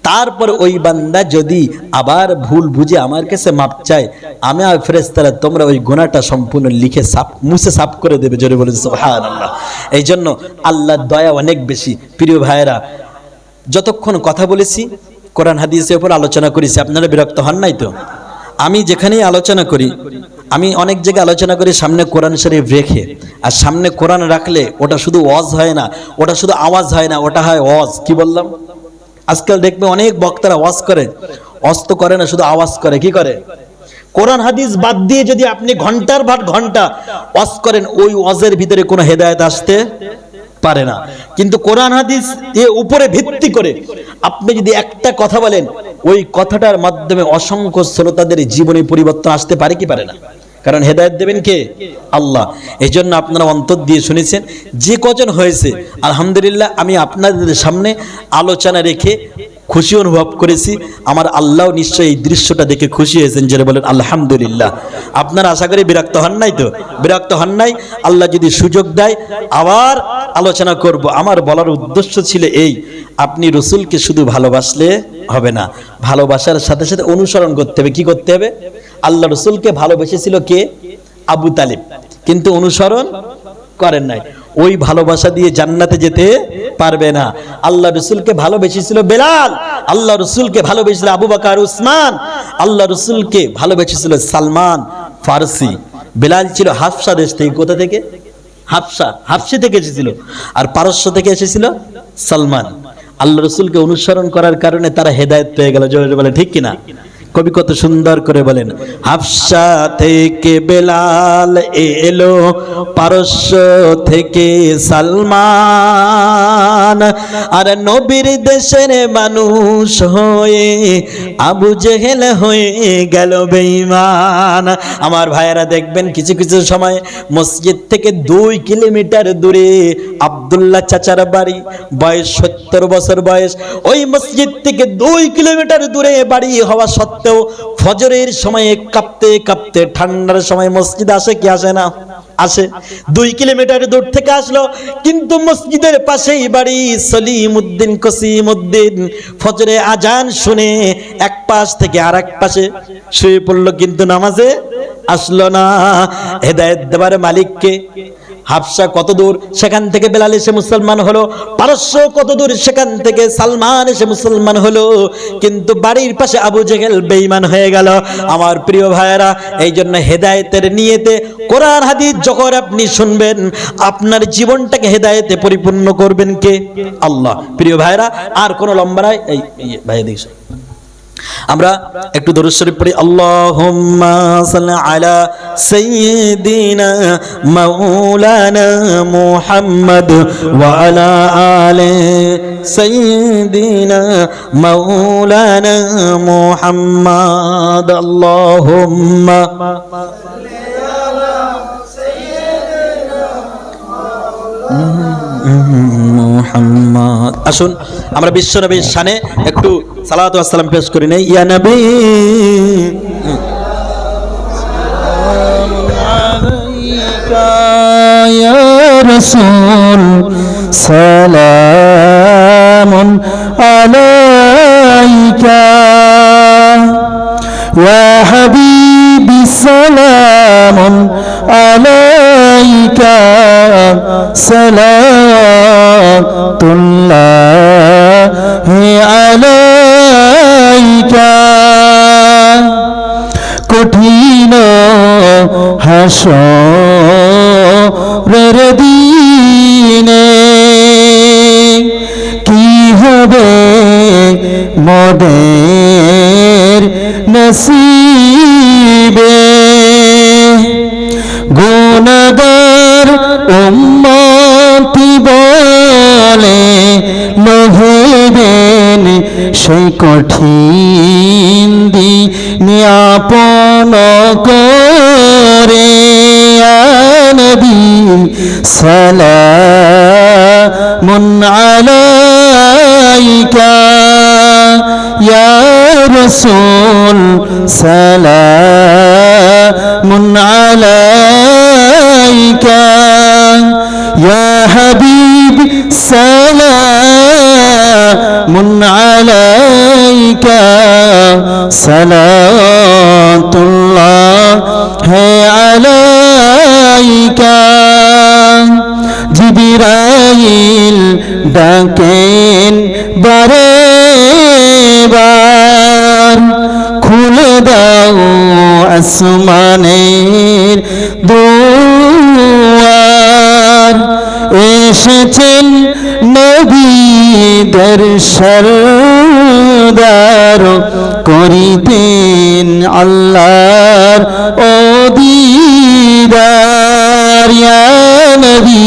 তারপর ওই বান্দা যদি আবার ভুল বুঝে আমার কাছে মাপ চায়, আমি আর ফেরেশতারা তোমরা ওই গুনাহটা সম্পূর্ণ লিখে মুছে সাফ করে দেবে। জোরে বলেন সুবহানাল্লাহ। এই জন্য আল্লাহর দয়া অনেক বেশি। প্রিয় ভাইয়েরা, যতক্ষণ কথা বলেছি কোরআন হাদিসের উপর আলোচনা করেছি, আপনারা বিরক্ত হন নাই তো? আমি যেখানেই আলোচনা করি, আমি অনেক জায়গায় আলোচনা করি সামনে কোরআন শরীফ রেখে, আর সামনে কোরআন রাখলে ওটা শুধু ওয়াজ হয় না, ওটা শুধু আওয়াজ হয় না, ওটা হয় ওয়াজ। কি বললাম? আজকাল দেখবে অনেক বক্তারা ওয়াজ করে, ওয়াজ তো করে না, শুধু আওয়াজ করে। কি করে? কোরআন হাদিস বাদ দিয়ে যদি আপনি ঘন্টার পর ঘন্টা ওয়াজ করেন, ওই ওয়াজের ভিতরে কোনো হেদায়েত আসতে পারে না। কিন্তু কোরআন হাদিস এর উপরে ভিত্তি করে আপনি যদি একটা কথা বলেন, ওই কথাটার মাধ্যমে অসংখ্য শ্রোতাদের জীবনে পরিবর্তন আসতে পারে কি পারে না? কারণ হেদায়েত দেবেন কে? আল্লাহ। এই জন্য আপনারা অন্তর দিয়ে শুনেছেন, যে কজন হয়েছে আলহামদুলিল্লাহ। আমি আপনাদের সামনে আলোচনা রেখে খুশি অনুভব করেছি। আমার আল্লাহ নিশ্চয়ই এই দৃশ্যটা দেখে খুশি হয়েছেন। যারা বলেন আলহামদুলিল্লাহ। আপনারা আশা করি বিরক্ত হন নাই তো? বিরক্ত হন নাই? আল্লাহ যদি সুযোগ দেয় আবার আলোচনা করব। আমার বলার উদ্দেশ্য ছিল এই, আপনি রসুলকে শুধু ভালোবাসলে হবে না, ভালোবাসার সাথে সাথে অনুসরণ করতে হবে। কি করতে হবে? আল্লাহ রসুলকে ভালোবেসেছিল কে? আবু তালিব, কিন্তু অনুসরণ করেন নাই। ওই ভালোবাসা দিয়ে জান্নাতে যেতে পারবে না। আল্লাহ রসুলকে ভালোবেসেছিল বেলাল, আল্লাহ রসুলকে ভালোবেসেছিল আবু বকর, উসমান, আল্লাহ রসুলকে ভালোবেসেছিল সালমান ফারসি। বেলাল ছিল হাফসা দেশ থেকে। কোথা থেকে? হাফসা, হাফসি থেকে এসেছিল। আর পারস্য থেকে এসেছিল সালমান। আল্লাহ রাসূলকে অনুসরণ করার কারণে তারা হেদায়েত পেয়ে গেল। জোরে বলে ঠিক কিনা? কবি কত সুন্দর করে বলেন, হাফসা থেকে বেলাল এলো, পারস্য থেকে সালমান, আর নবীর দেশের মানুষ হয়ে আবু জেহেল হয়ে গেল বেঈমান। আমার ভাইয়েরা দেখবেন কিছু কিছু সময় মসজিদ থেকে 2 কিলোমিটার দূরে আব্দুল্লাহ চাচার বাড়ি, বয়স 70 বছর বয়স। ওই মসজিদ থেকে 2 কিলোমিটার দূরে বাড়ি হওয়া সত্ত্বেও ফজরের সময়ে কাঁপতে কাঁপতে ঠান্ডার সময় মসজিদ আসে কি আসে না? আসে। 2 কিলোমিটার দূর থেকে আসলো, কিন্তু মসজিদের পাশেই বাড়ি। সলিমউদ্দিন কসিমউদ্দিন ফজরে আজান শুনে এক পাশ থেকে আরেক পাশে শুয়ে পড়লো, কিন্তু নামাজে আসলো না। হেদায়েত দেবার মালিককে? হাফসা কত দূর, সেখান থেকে বেলাল এসে মুসলমান হলো। পারস্য কত দূর, সেখান থেকে সালমান এসে মুসলমান হলো। কিন্তু বাড়ির পাশে আবু জেহেল বেঈমান হয়ে গেল। আমার প্রিয় ভাইয়েরা, এই জন্য হেদায়েতের নিয়তে কোরআন হাদিস যখন আপনি শুনবেন, আপনার জীবনটাকে হেদায়েতে পরিপূর্ণ করবেন কে? আল্লাহ। প্রিয় ভাইয়েরা, আর কোন লম্বা নাই। এই ভাই দেখো, আমরা একটু দরুদ শরীফ পড়ি। আল্লাহুম্মা সাল্লি আলা সাইয়্যিদিনা মাওলানা মুহাম্মদ ওয়া আলা আলি সাইয়্যিদিনা মাওলানা মুহাম্মদ। আল্লাহুম্মা সাল্লি আলা সাইয়্যিদিনা মুহাম্মদ। আসুন আমরা বিশ্বনবীর শানে একটু সালাত ওয়া সালাম পেশ করি নেই। ইয়া নবী আলাইকা ইয়া রাসূল সালামুন আলাইকা ইয়া হাবিবি সালামুন আলাইকা সালাতুল্লাহি আলাইকা। কঠিন হাসরের দিনে কি হবে মোদের নসিবে, গুনাহগার উম্মতি বলে লহিবেন সেই কঠিন দিনে আপন করে। ইয়া নবী সালামুন আলাইকা ইয়া রাসূল সালামুন আলাইকা ইয়া হাবিব সালামুন আলাইকা সালাতুল্লাহি আলাইকা। জিবরাইল ডাকেন বারে বার, খুলে দাও আসমানের দুয়ার। এসেছেন নবীদের সরদার, করিতেন আল্লাহর ও দিদার। ইয়া নবী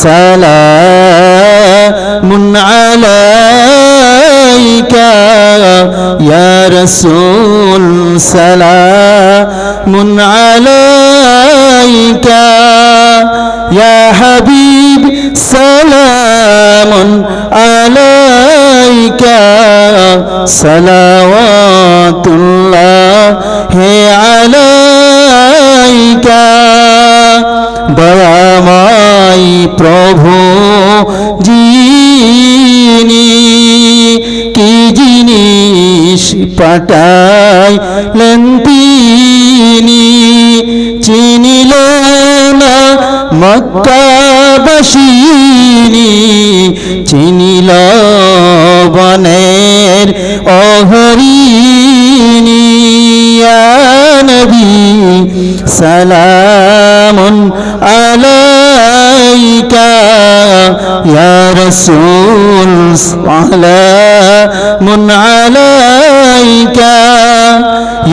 সালামুন আলাইকা ইয়া রাসূল সালামুন আলাইকা ইয়া হাবিব সালামুন আলাইকা সালাওয়াতুল্লাহি আলাইকা। দয়াময় প্রভু যিনি কি জিনিস পাঠাইলেন তিনি, চিনিল না মক্কাবাসিনী, চিনিল বনের অহরিণী। ইয়া নবী সালামুন আলাইকা ইয়া رسول سلام عليك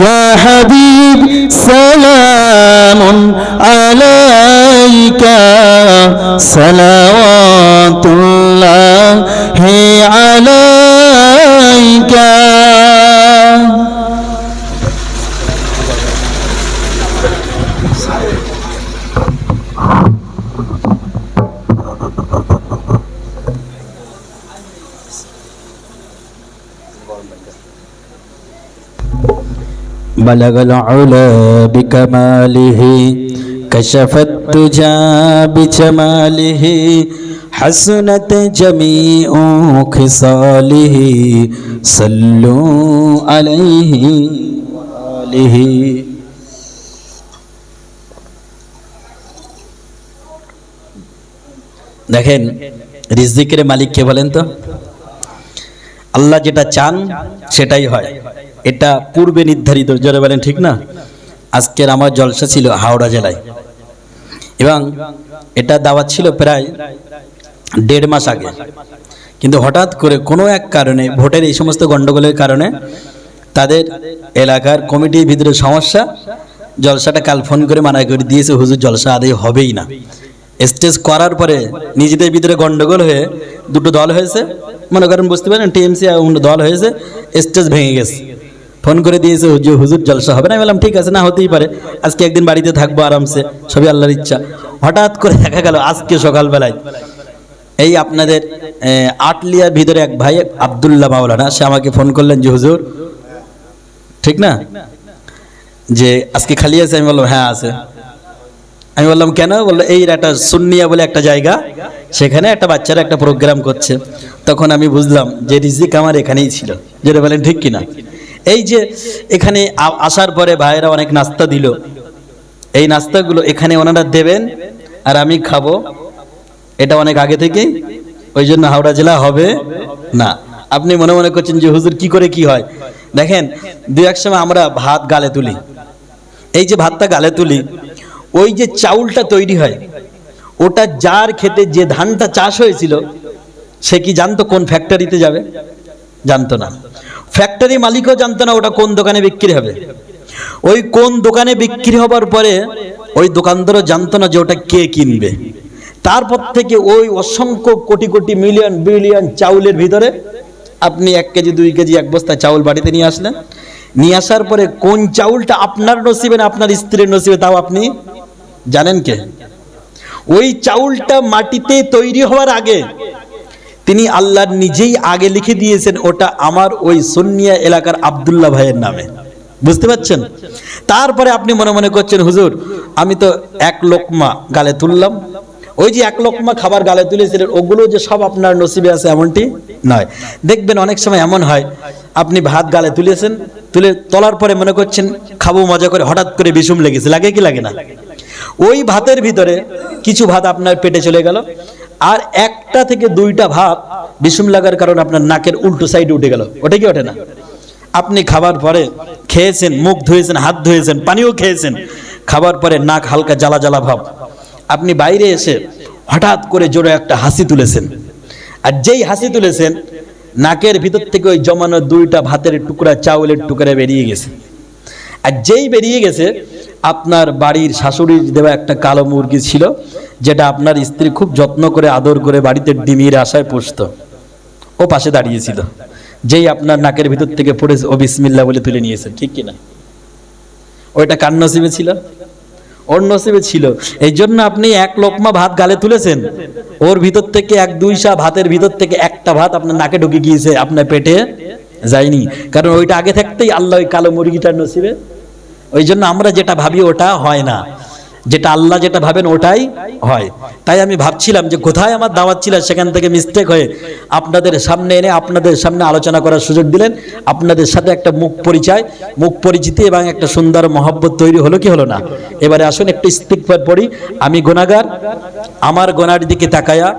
يا حبيب سلام عليك صلوات الله عليك بلغ العلا بكماله كشف الدجى بجماله حسنت جميع خصاله صلوا عليه وآله দেখেন রিজিকের মালিক কে বলেন তো? আল্লাহ যেটা চান সেটাই হয়, এটা পূর্বে নির্ধারিত। যারা বলেন ঠিক না? আজকের আমার জলসা ছিল হাওড়া জেলায় এবং এটা দাওয়াত ছিল প্রায় 1.5 মাস আগে, কিন্তু হঠাৎ করে কোনো এক কারণে ভোটের এই সমস্ত গন্ডগোলের কারণে তাদের এলাকার কমিটির ভিতরে সমস্যা, জলসাটা কাল ফোন করে মানা করে দিয়েছে, হুজুর জলসা আদায় হবেই না। স্টেজ করার পরে নিজেদের ভিতরে গন্ডগোল হয়ে দুটো দল হয়েছে, মনে করেন বুঝতে পারেন টিএমসি দল হয়েছে, স্টেজ ভেঙে গেছে। ফোন করে দিয়েছে হুজুর জলসা হবে না। আমি বললাম ঠিক আছে, না হতেই পারে, আজকে একদিন বাড়িতে থাকবো আরামসে, সবই আল্লাহর ইচ্ছা। হঠাৎ করে দেখা গেল আজকে সকালবেলায় এই আপনাদের আটলিয়ার ভিতরে এক ভাই আব্দুল্লাহ মাওলানা, সে আমাকে ফোন করলেন যে হুজুর ঠিক না, যে আজকে খালি আছে? আমি বললাম হ্যাঁ আছে। আমি বললাম কেন? বললো এই একটা সুন্নিয়া বলে একটা জায়গা, সেখানে একটা বাচ্চারা একটা প্রোগ্রাম করছে। তখন আমি বুঝলাম যে রিজিক আমার এখানেই ছিল। যেটা বলেন ঠিক কিনা? এই যে এখানে আসার পরে ভাইয়েরা অনেক নাস্তা দিল, এই নাস্তাগুলো এখানে ওনারা দেবেন আর আমি খাবো, এটা অনেক আগে থেকেই। ওই জন্য হাওড়া জেলা হবে না। আপনি মনে মনে করছেন যে হুজুর কি করে কি হয়? দেখেন দুই এক সময় আমরা ভাত গালে তুলি, এই যে ভাতটা গালে তুলি, ওই যে চাউলটা তৈরি হয়, ওটা যার খেতে যে ধানটা চাষ হয়েছিল সে কি জানতো কোন ফ্যাক্টরিতে যাবে? জানতো না। ফ্যাক্টরি মালিকও জানতো না ওটা কোন দোকানে বিক্রি হবে। ওই কোন দোকানে বিক্রি হবার পরে ওই দোকানদারও জানতো না যে ওটা কে কিনবে। তারপর থেকে ওই অসংখ্য কোটি কোটি মিলিয়ন বিলিয়ন চাউলের ভিতরে আপনি 1 কেজি 2 কেজি 1 বস্তা চাউল বাড়িতে নিয়ে আসলেন, নিয়ে আসার পরে কোন চাউলটা আপনার নসিবে না আপনার স্ত্রীর নসিবে তাও আপনি জানেন কে? ওই চাউলটা মাটিতে তৈরি হওয়ার আগে তিনি আল্লাহ নিজেই আগে লিখে দিয়েছেন ওটা আমার ওই সুন্নিয়া এলাকার আব্দুল্লাহ ভাইয়ের নামে। বুঝতে পারছেন? তারপরে আপনি মনে মনে করছেন হুজুর আমি তো 1 লোকমা গালে তুললাম, ওই যে 1 লোকমা খাবার গালে তুলেছিলেন ওগুলো যে সব আপনার নসিবে আছে এমনটি নয়। দেখবেন অনেক সময় এমন হয় আপনি ভাত গালে তুলেছেন, তোলার পরে মনে করছেন খাবো মজা করে, হঠাৎ করে বিষুম লেগেছে, লাগে কি লাগে না? ওই ভাতের ভিতরে কিছু ভাত আপনার পেটে চলে গেল, আর 1টা থেকে 2টা ভাত বিষুম লাগার কারণে আপনার নাকের উল্টো সাইডে উঠে গেল। ওটা কি ওঠে না? আপনি খাবার পরে খেয়েছেন, মুখ ধুয়েছেন, হাত ধুয়েছেন, পানিও খেয়েছেন, খাবার পরে নাক হালকা জ্বালা জ্বালা ভাব। আপনি বাইরে এসে হঠাৎ করে জোরে একটা হাসি তুলেছেন, আর যেই হাসি তুলেছেন নাকের ভিতর থেকে ওই জমানো 2টা ভাতের টুকরা চাউলের টুকরা বেরিয়ে গেছে। আর যেই বেরিয়ে গেছে আপনার বাড়ির শাশুড়ির দেওয়া একটা কালো মুরগি ছিল, যেটা আপনার স্ত্রী খুব যত্ন করে আদর করে বাড়িতে ডিমির আশায় পুষত, ও পাশে দাঁড়িয়েছিল। যেই আপনার নাকের ভিতর থেকে পড়েছে ও বিসমিল্লাহ বলে তুলে নিয়েছে, ঠিক কিনা? ওইটা কার নসিবে ছিল? ওর নসিবে ছিল। এই জন্য আপনি 1 লোকমা ভাত গালে তুলেছেন, ওর ভিতর থেকে 1-2 সা ভাতের ভিতর থেকে একটা ভাত আপনার নাকে ঢুকে গিয়েছে, আপনার পেটে যায়নি, কারণ ওইটা আগে থাকতেই আল্লাহ ওই কালো মুরগিটার নসিবে। ওই জন্য আমরা যেটা ভাবি ওটা হয় না, যেটা আল্লাহ যেটা ভাবেন ওটাই হয়। তাই আমি ভাবছিলাম যে কোথায় আমার দাওয়াত ছিল, সেখান থেকে মিস্টেক হয়ে আপনাদের সামনে এনে আপনাদের সামনে আলোচনা করার সুযোগ দিলেন। আপনাদের সাথে একটা মুখ পরিচিতি এবং একটা সুন্দর মহব্বত তৈরি হলো কি হলো না? এবারে আসুন একটু ইস্তিগফার পড়ি। আমি গুনাহগার, আমার গুনার দিকে তাকায়া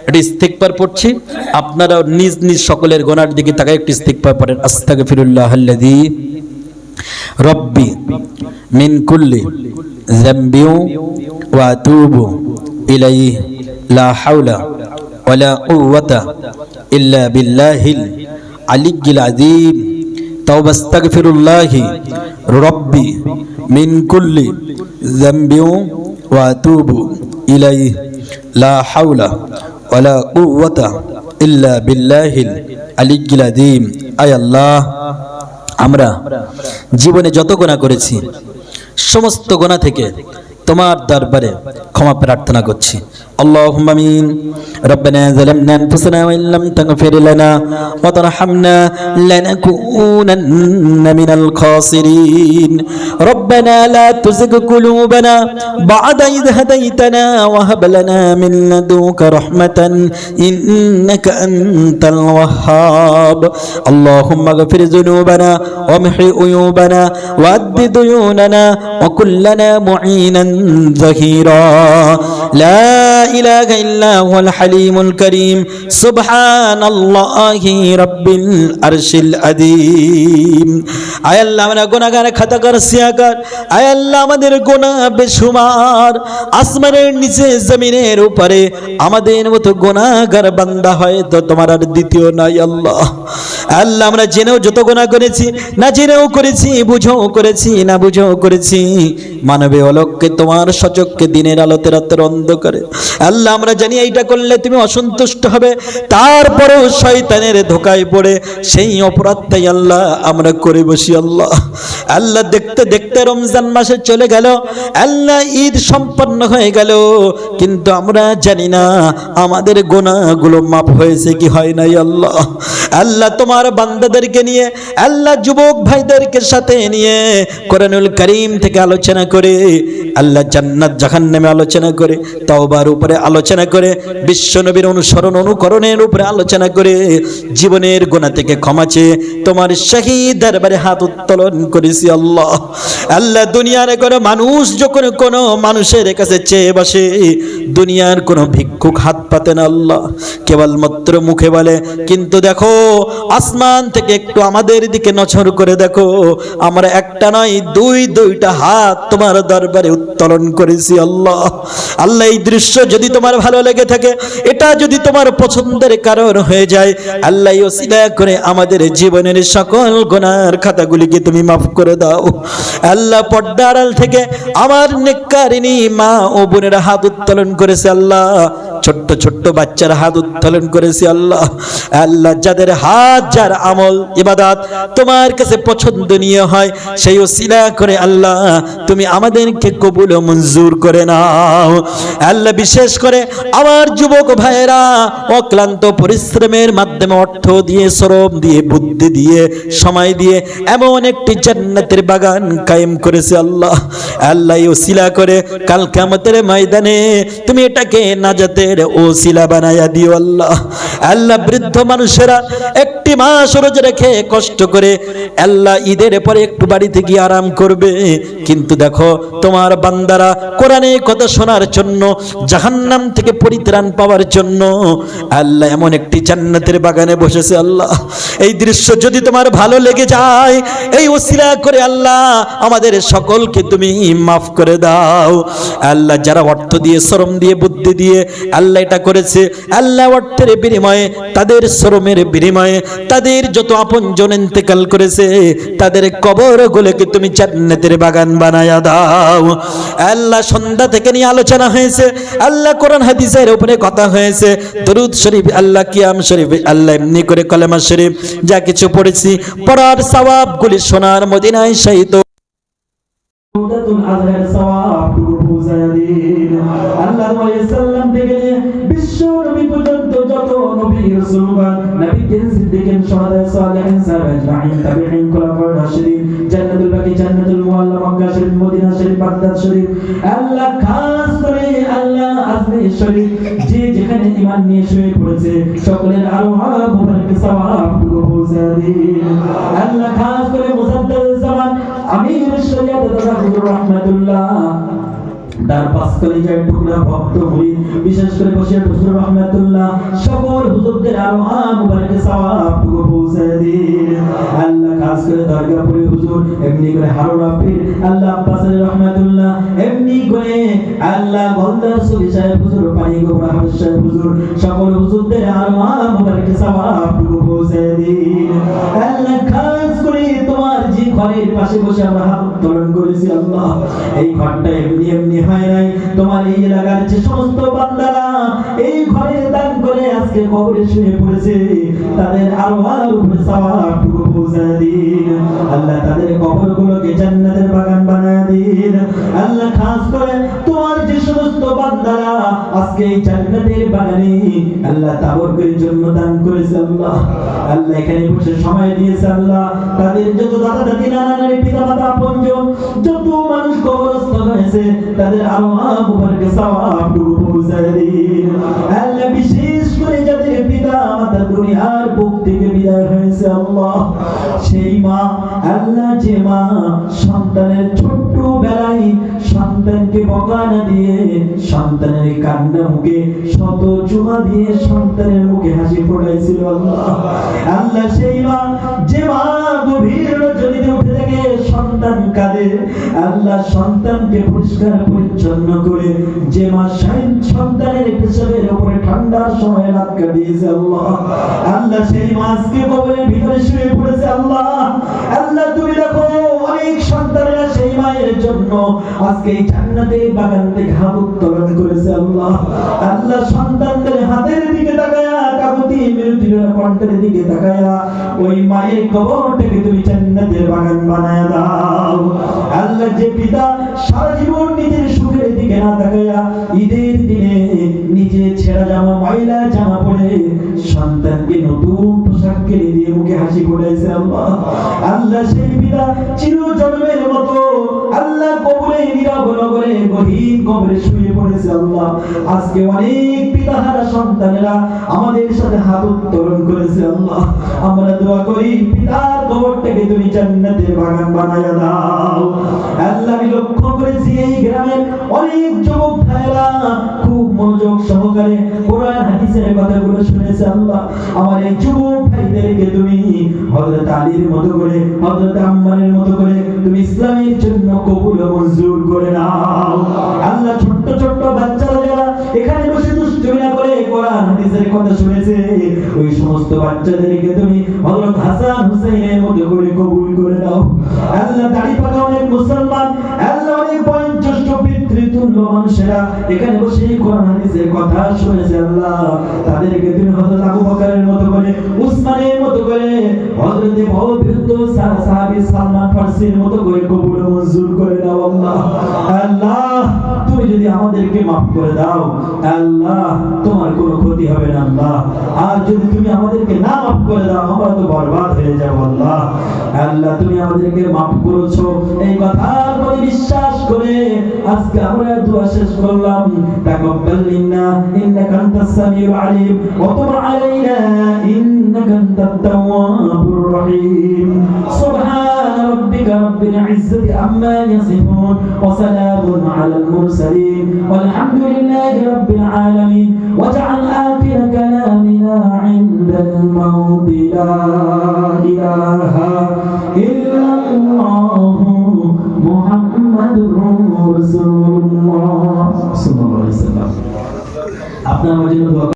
একটু ইস্তিগফার পড়ছি, আপনারা নিজ নিজ সকলের গুনার দিকে তাকায় একটু ইস্তিগফার পড়েন। আস্তাগফিরুল্লাহাল্লাযী রব্বি মিন কুল্লি যামবি ওয়া আতুবু ইলাইহি লা হাওলা ওয়ালা কুওয়াতা ইল্লা বিল্লাহিল আলিয়্যিল আযীম। তাওবা আস্তাগফিরুল্লাহি রাব্বি মিন কুল্লি যামবি ওয়া আতুবু ইলাইহি লা হাওলা ওয়ালা কুওয়াতা ইল্লা বিল্লাহিল আলিয়্যিল আযীম। আয় আল্লাহ, আমরা জীবনে যত গুনাহ করেছি সমস্ত গুনাহ থেকে তোমার দরবারে ক্ষমা প্রার্থনা করছি। اللهم آمين. ربنا ظلمنا أنفسنا وإن لم تغفر لنا وترحمنا لنكونن من الخاسرين. ربنا لا تزغ قلوبنا بعد إذ هديتنا وهب لنا من لدنك رحمة إنك أنت الوهاب. اللهم اغفر ذنوبنا وامح عيوبنا وأد ديوننا وكن لنا معينا ظهيرا. لا إله إلا هو الحليم الكريم. سبحان الله رب العرش العظيم. আয় আল্লাহ, আমরা গুনাহগার, খাতাকার, সিয়াকার। আয় আল্লাহ, আমাদের গুনাহ বেশুমার। আসমানের নিচে জমিনের উপরে আমাদের মতো গুনাহগার বান্দা হয়তো তোমার আর দ্বিতীয় নাই আল্লাহ। আল্লাহ, আমরা জেনেও যত গুনাহ করেছি, না জেনেও করেছি, বুঝেও করেছি, না বুঝেও করেছি, মানবে অলক্ষ্যে তোমার সচক্ষে দিনের আলোতে রাতের অন্ধকারে। আল্লাহ, আমরা জানি এইটা করলে তুমি অসন্তুষ্ট হবে, তারপরেও শয়তানের ধোকায় পড়ে সেই অপরাধটাই আল্লাহ আমরা করে বসি আল্লাহ। আল্লাহ, দেখতে দেখতে রমজান মাসে চলে গেল, আল্লাহ ঈদ সম্পন্ন হয়ে গেল, কিন্তু আমরা জানি না আমাদের গুনাহগুলো মাফ হয়েছে কি হয় নাই আল্লাহ। আল্লাহ, তোমার বান্দাদেরকে নিয়ে, আল্লাহ যুবক ভাইদেরকে সাথে নিয়ে কোরআনুল কারীম থেকে আলোচনা করে, আল্লাহ জান্নাত জাহান্নামে আলোচনা করে, তাওবার উপরে আলোচনা করে, বিশ্ব নবীর অনুসরণ অনুকরণের উপরে আলোচনা করে, জীবনের গুনাহ থেকে ক্ষমা চেয়ে তোমার শাহী দরবারে হাত উত্তোলন করেছি আল্লাহ। আল্লাহ, দুনিয়ার কোনো মানুষ যখন কোনো মানুষের কাছে চেয়ে বসে, দুনিয়ার কোনো ভিক্ষুক হাত পাতে না আল্লাহ, কেবলমাত্র মুখে বলে, কিন্তু দেখো আসমান থেকে একটু আমাদের দিকে নজর করে দেখো, আমরা একটা নয় দুইটা হাত তোমার দরবারে উত্তোলন করেছি আল্লাহ। আল্লাহ, এই দৃশ্য যদি তোমার ভালো লেগে থাকে, এটা যদি তোমার পছন্দের কারণ হয়ে যায়, আল্লাহ ওসিলা করে আমাদের জীবনের সকল গুনার খাতাগুলিকে তুমি মাফ করে দাও আল্লাহ। পর্দার আড়াল থেকে আমার নেককারিনী মা ও বোনেরা হাত উত্তোলন করেছে আল্লাহ, ছোট্ট ছোট্ট বাচ্চারা হাত উত্তোলন করেছে আল্লাহ। আল্লাহ, যাদের হাত, যার আমল ইবাদত তোমার কাছে পছন্দনীয় হয়, সেই ওসিলা করে আল্লাহ তুমি আমাদেরকে কবুল ও মঞ্জুর করে নাও আল্লাহ। বিশেষ করে আমার যুবক ভাইয়েরা অক্লান্ত পরিশ্রমের মাধ্যমে অর্থ দিয়ে, শ্রম দিয়ে, বুদ্ধি দিয়ে, সময় দিয়ে এমন একটি জান্নাতের বাগান কায়েম করেছে আল্লাহ। আল্লাহ, ওসিলা করে কাল কিয়ামতের ময়দানে তুমি এটাকে নাজাতের ওসিলা বানায়া দিও আল্লাহ। আল্লাহ, বৃদ্ধ মানুষেরা একটি মাস রোজা রেখে কষ্ট করে আল্লাহ ঈদের পরে একটু বাড়িতে গিয়ে আরাম করবে, কিন্তু দেখো তোমার বান্দারা কোরআনের কথা শোনার জন্য, জাহান্নাম থেকে পরিত্রাণ পাওয়ার জন্য আল্লাহ এমন একটি জান্নাতের বাগানে বসেছে আল্লাহ। এই দৃশ্য যদি তোমার ভালো লেগে যায়, এই ওসিলা করে আল্লাহ আমাদের সকলকে তুমি মাফ করে দাও আল্লাহ। যারা অর্থ দিয়ে, শ্রম দিয়ে, বুদ্ধি দিয়ে আল্লাহ এটা করেছে আল্লাহ, অর্থের বিনিময়ে, তাদের শ্রমের বিনিময়ে তাদের যত আপনজন ইন্তেকাল করেছে, তাদের কবরগুলোকে তুমি জান্নাতের বাগান বানায়া দাও আল্লাহ। সন্ধ্যা থেকে নিয়ে আলোচনা হয়েছে আল্লাহ, কোরআন হাদিসের উপরে কথা হয়েছে, দরুদ শরীফ আল্লাহ, কিয়াম শরীফ আল্লাহ, এমনি করে কালেমা শরীফ যা কিছু পড়েছি, পড়ার সওয়াবগুলি সোনার মদিনায় শাহিদ বিশ্ব নবী পর্যন্ত যত নবী রাসূলগণ, নবীগণ, সিদ্দিকীন, শুহাদা, সালেহিন, সাহাবায়ে তাবিঈন, খুলাফায়ে রাশিদিন, জান্নাতুল বাকি, জান্নাতুল মুআল্লা, মক্কা শরীফ, মদিনা শরীফ, বাগদাদ শরীফ আল্লাহ, খাস করে আল্লাহ আজমির শরীফ, যে যেখানে ঈমান নিয়ে শুয়ে পড়েছে সকলের আরওয়াহ মুবারক সওয়াবগুলো পৌঁছে দিন আল্লাহ। খাস করে মুসাদ্দাদ জামান আমির শরিয়ত হুজুর রাহমাতুল্লাহ, তার পাঁচকলিজার টুকরা ভক্ত মুরিদ, বিশেষ করে বশির হুজুর রাহমাতুল্লাহ, সকল হুজুরদের আরওয়াহ মুবারক সওয়াবগুলো পৌঁছে দিন আল্লাহ। খাস করে দরগাপুরে হুজুর, এমনি করে হারুনা পীর, আল্লাহ আব্বাস রহমাতুল্লাহ, এমনি করে আল্লাহ বলদার সুরি সাহেব হুজুর, পানি গোবরা হাফেজ সাহেব হুজুর, সকল হুজুরদের আরওয়াহ মুবারক সওয়াবটুকু পৌঁছে দিন। আল্লাহ খাস করে তোমার যে ঘরের পাশে বসে আমরা হাত উত্তোলন করেছি আল্লাহ, এই ঘরটা এমনি এমনি হয় নাই, তোমার এই এলাকার যে সমস্ত বান্দারা এই ঘরে দান করে আজকে কবরে শুয়ে পড়েছে, তাদের আরওয়াহর উপরে সওয়াবটুকু পৌঁছে দিন। আল্লাহ তাদের কবরগুলোকে জান্নাতের বাগান বানায় দিন। আল্লাহ খাস করে তোমার যে সমস্ত বান্দারা আজকে এই জান্নাতের বাগানে আল্লাহ তাবরকের জন্য দান করেছে আল্লাহ, আল্লাহ এখানে বসে সময় দিয়েছে আল্লাহ, তাদের যত দাদা দাদি নানা নানি পিতা মাতা আপনজন যত মানুষ কবরস্থ হয়েছে তাদের আরওয়াহ মুবারক সওয়াবটুকু পৌঁছে দিন। আল্লাহ বিশেষ করে যাদের পিতা মাতা দুনিয়ার বুক থেকে বিদায় হয়েছে আল্লাহ, সেই মা আল্লাহ যে মা সন্তানের ছোট্ট বেলায় সন্তানকে বকা না দিয়ে সন্তানের কান্না মুখে শত চুমা দিয়ে সন্তানের মুখে হাসি ফোটাইছিল আল্লাহ, আল্লাহ সেই মা যে মা গভীর রজনীতে উঠে থেকে সন্তান কাঁদে, আল্লাহ সন্তানকে পরিষ্কার পরিচ্ছন্ন করে যে মা সন্তানের পেশাবের উপরে ঠান্ডার সময় রাত কাটিয়েছে আল্লাহ, আল্লাহ সেই মা আজকে কবরের ভিতরে শুয়ে পড়েছে আল্লাহ, আল্লাহ তুমি দেখো অনেক সন্তানেরা সেই মায়ের জন্য আজকে এই জান্নাতের বাগান থেকে হাত উত্তোলন করেছে আল্লাহ, আল্লাহ সন্তানদের হাতের দিকে তাকায়া কাকুতি মিনতি কণ্ঠের দিকে তাকায়া ওই মায়ের কবরটাকে তুমি জান্নাতের বাগান বানায়া দাও। আল্লাহ যে পিতা সারা জীবন নিজের সুখের দিকে না তাকায়া ঈদের দিনে নিজে ছেঁড়া জামা ময়লা জামা পরে সন্তানকে নতুন পোশাক কিনে দিয়ে মুখে হাসি ফোটাইছে আল্লাহ, আল্লাহ সেই পিতা চির জন্মের মতো আল্লাহ কবরে নীরব নগরে গহীন কবরে শুয়ে পড়েছে আল্লাহ, আজকে অনেক পিতাহারা সন্তানেরা আমাদের সাথে হাত উত্তোলন করেছে আল্লাহ, আমরা দোয়া করি পিতার কবরটাকে তুমি জান্নাতের বাগান বানায়া দাও। আল্লাহ আমি লক্ষ্য করেছি এই গ্রামের অনেক যুবক ভাইরা খুব মনোযোগ সহকারে কোরআন হাদিসের কথাগুলো শুনেছে আল্লাহ, আমার এই যুবক ভাইদেরকে তুমি হযরত আলীর মতো করে হযরত আম্মারের মতো করে তুমি ইসলামের জন্য কবুল ও মঞ্জুর করে নাও। আল্লাহ ছোট্ট ছোট্ট বাচ্চারা যারা এখানে বসে দুষ্টুমি না করে কোরআন হাদিসের কথা শুনেছে ওই সমস্ত বাচ্চাদেরকে তুমি হযরত হাসান হুসাইনের মতো করে কবুল করে নাও। আল্লাহ দাড়ি পাকা অনেক মুসলমান আল্লাহ অনেক বয়োজ্যেষ্ঠ পিতৃতুল্য মানুষেরা এখানে বসে কোরআন হাদিসের কথা শুনেছে আল্লাহ, তাদেরকে তুমি হযরত আবু বকরের মতো করে উসমানের মতো করে হযরত বয়োবৃদ্ধ সাহাবী সালমান ফারসির মতো করে কবুল ও মঞ্জুর করে নাও আল্লাহ। আল্লাহ তুমি যদি আমাদেরকে মাফ করে দাও আল্লাহ তোমার কোনো ক্ষতি হবে না আল্লাহ, আর যদি তুমি আমাদেরকে না মাফ করে দাও আমরা তো বরবাদ হয়ে যাব আল্লাহ। আল্লাহ তুমি আমাদেরকে মাফ করেছো এই কথার প্রতি বিশ্বাস করে আজকে আমরা দোয়া শেষ করলাম, তাকাব্বাল মিন্না ইন্নাকা আনতাস সামিউল আলিম ওয়া তুব আলাইনা ইন্নাকা আনতাত তাওয়াবুর রহিম। সুবহান রাব্বিকা রাব্বিল ইজ্জাতি আম্মা ইয়াসিফুন ওয়া সালামুন আলাল মুরসালিন ওয়ালহামদুলিল্লাহি রাব্বিল আলামিন। ওয়াজআল আখির কালামিনা ইনদাল মাউতি লা ইলাহা ইল্লাল্লাহু মুহাম্মাদুর রাসূলুল্লাহ সাল্লাল্লাহু আলাইহি ওয়াসাল্লাম। আপনার জন্য দোয়া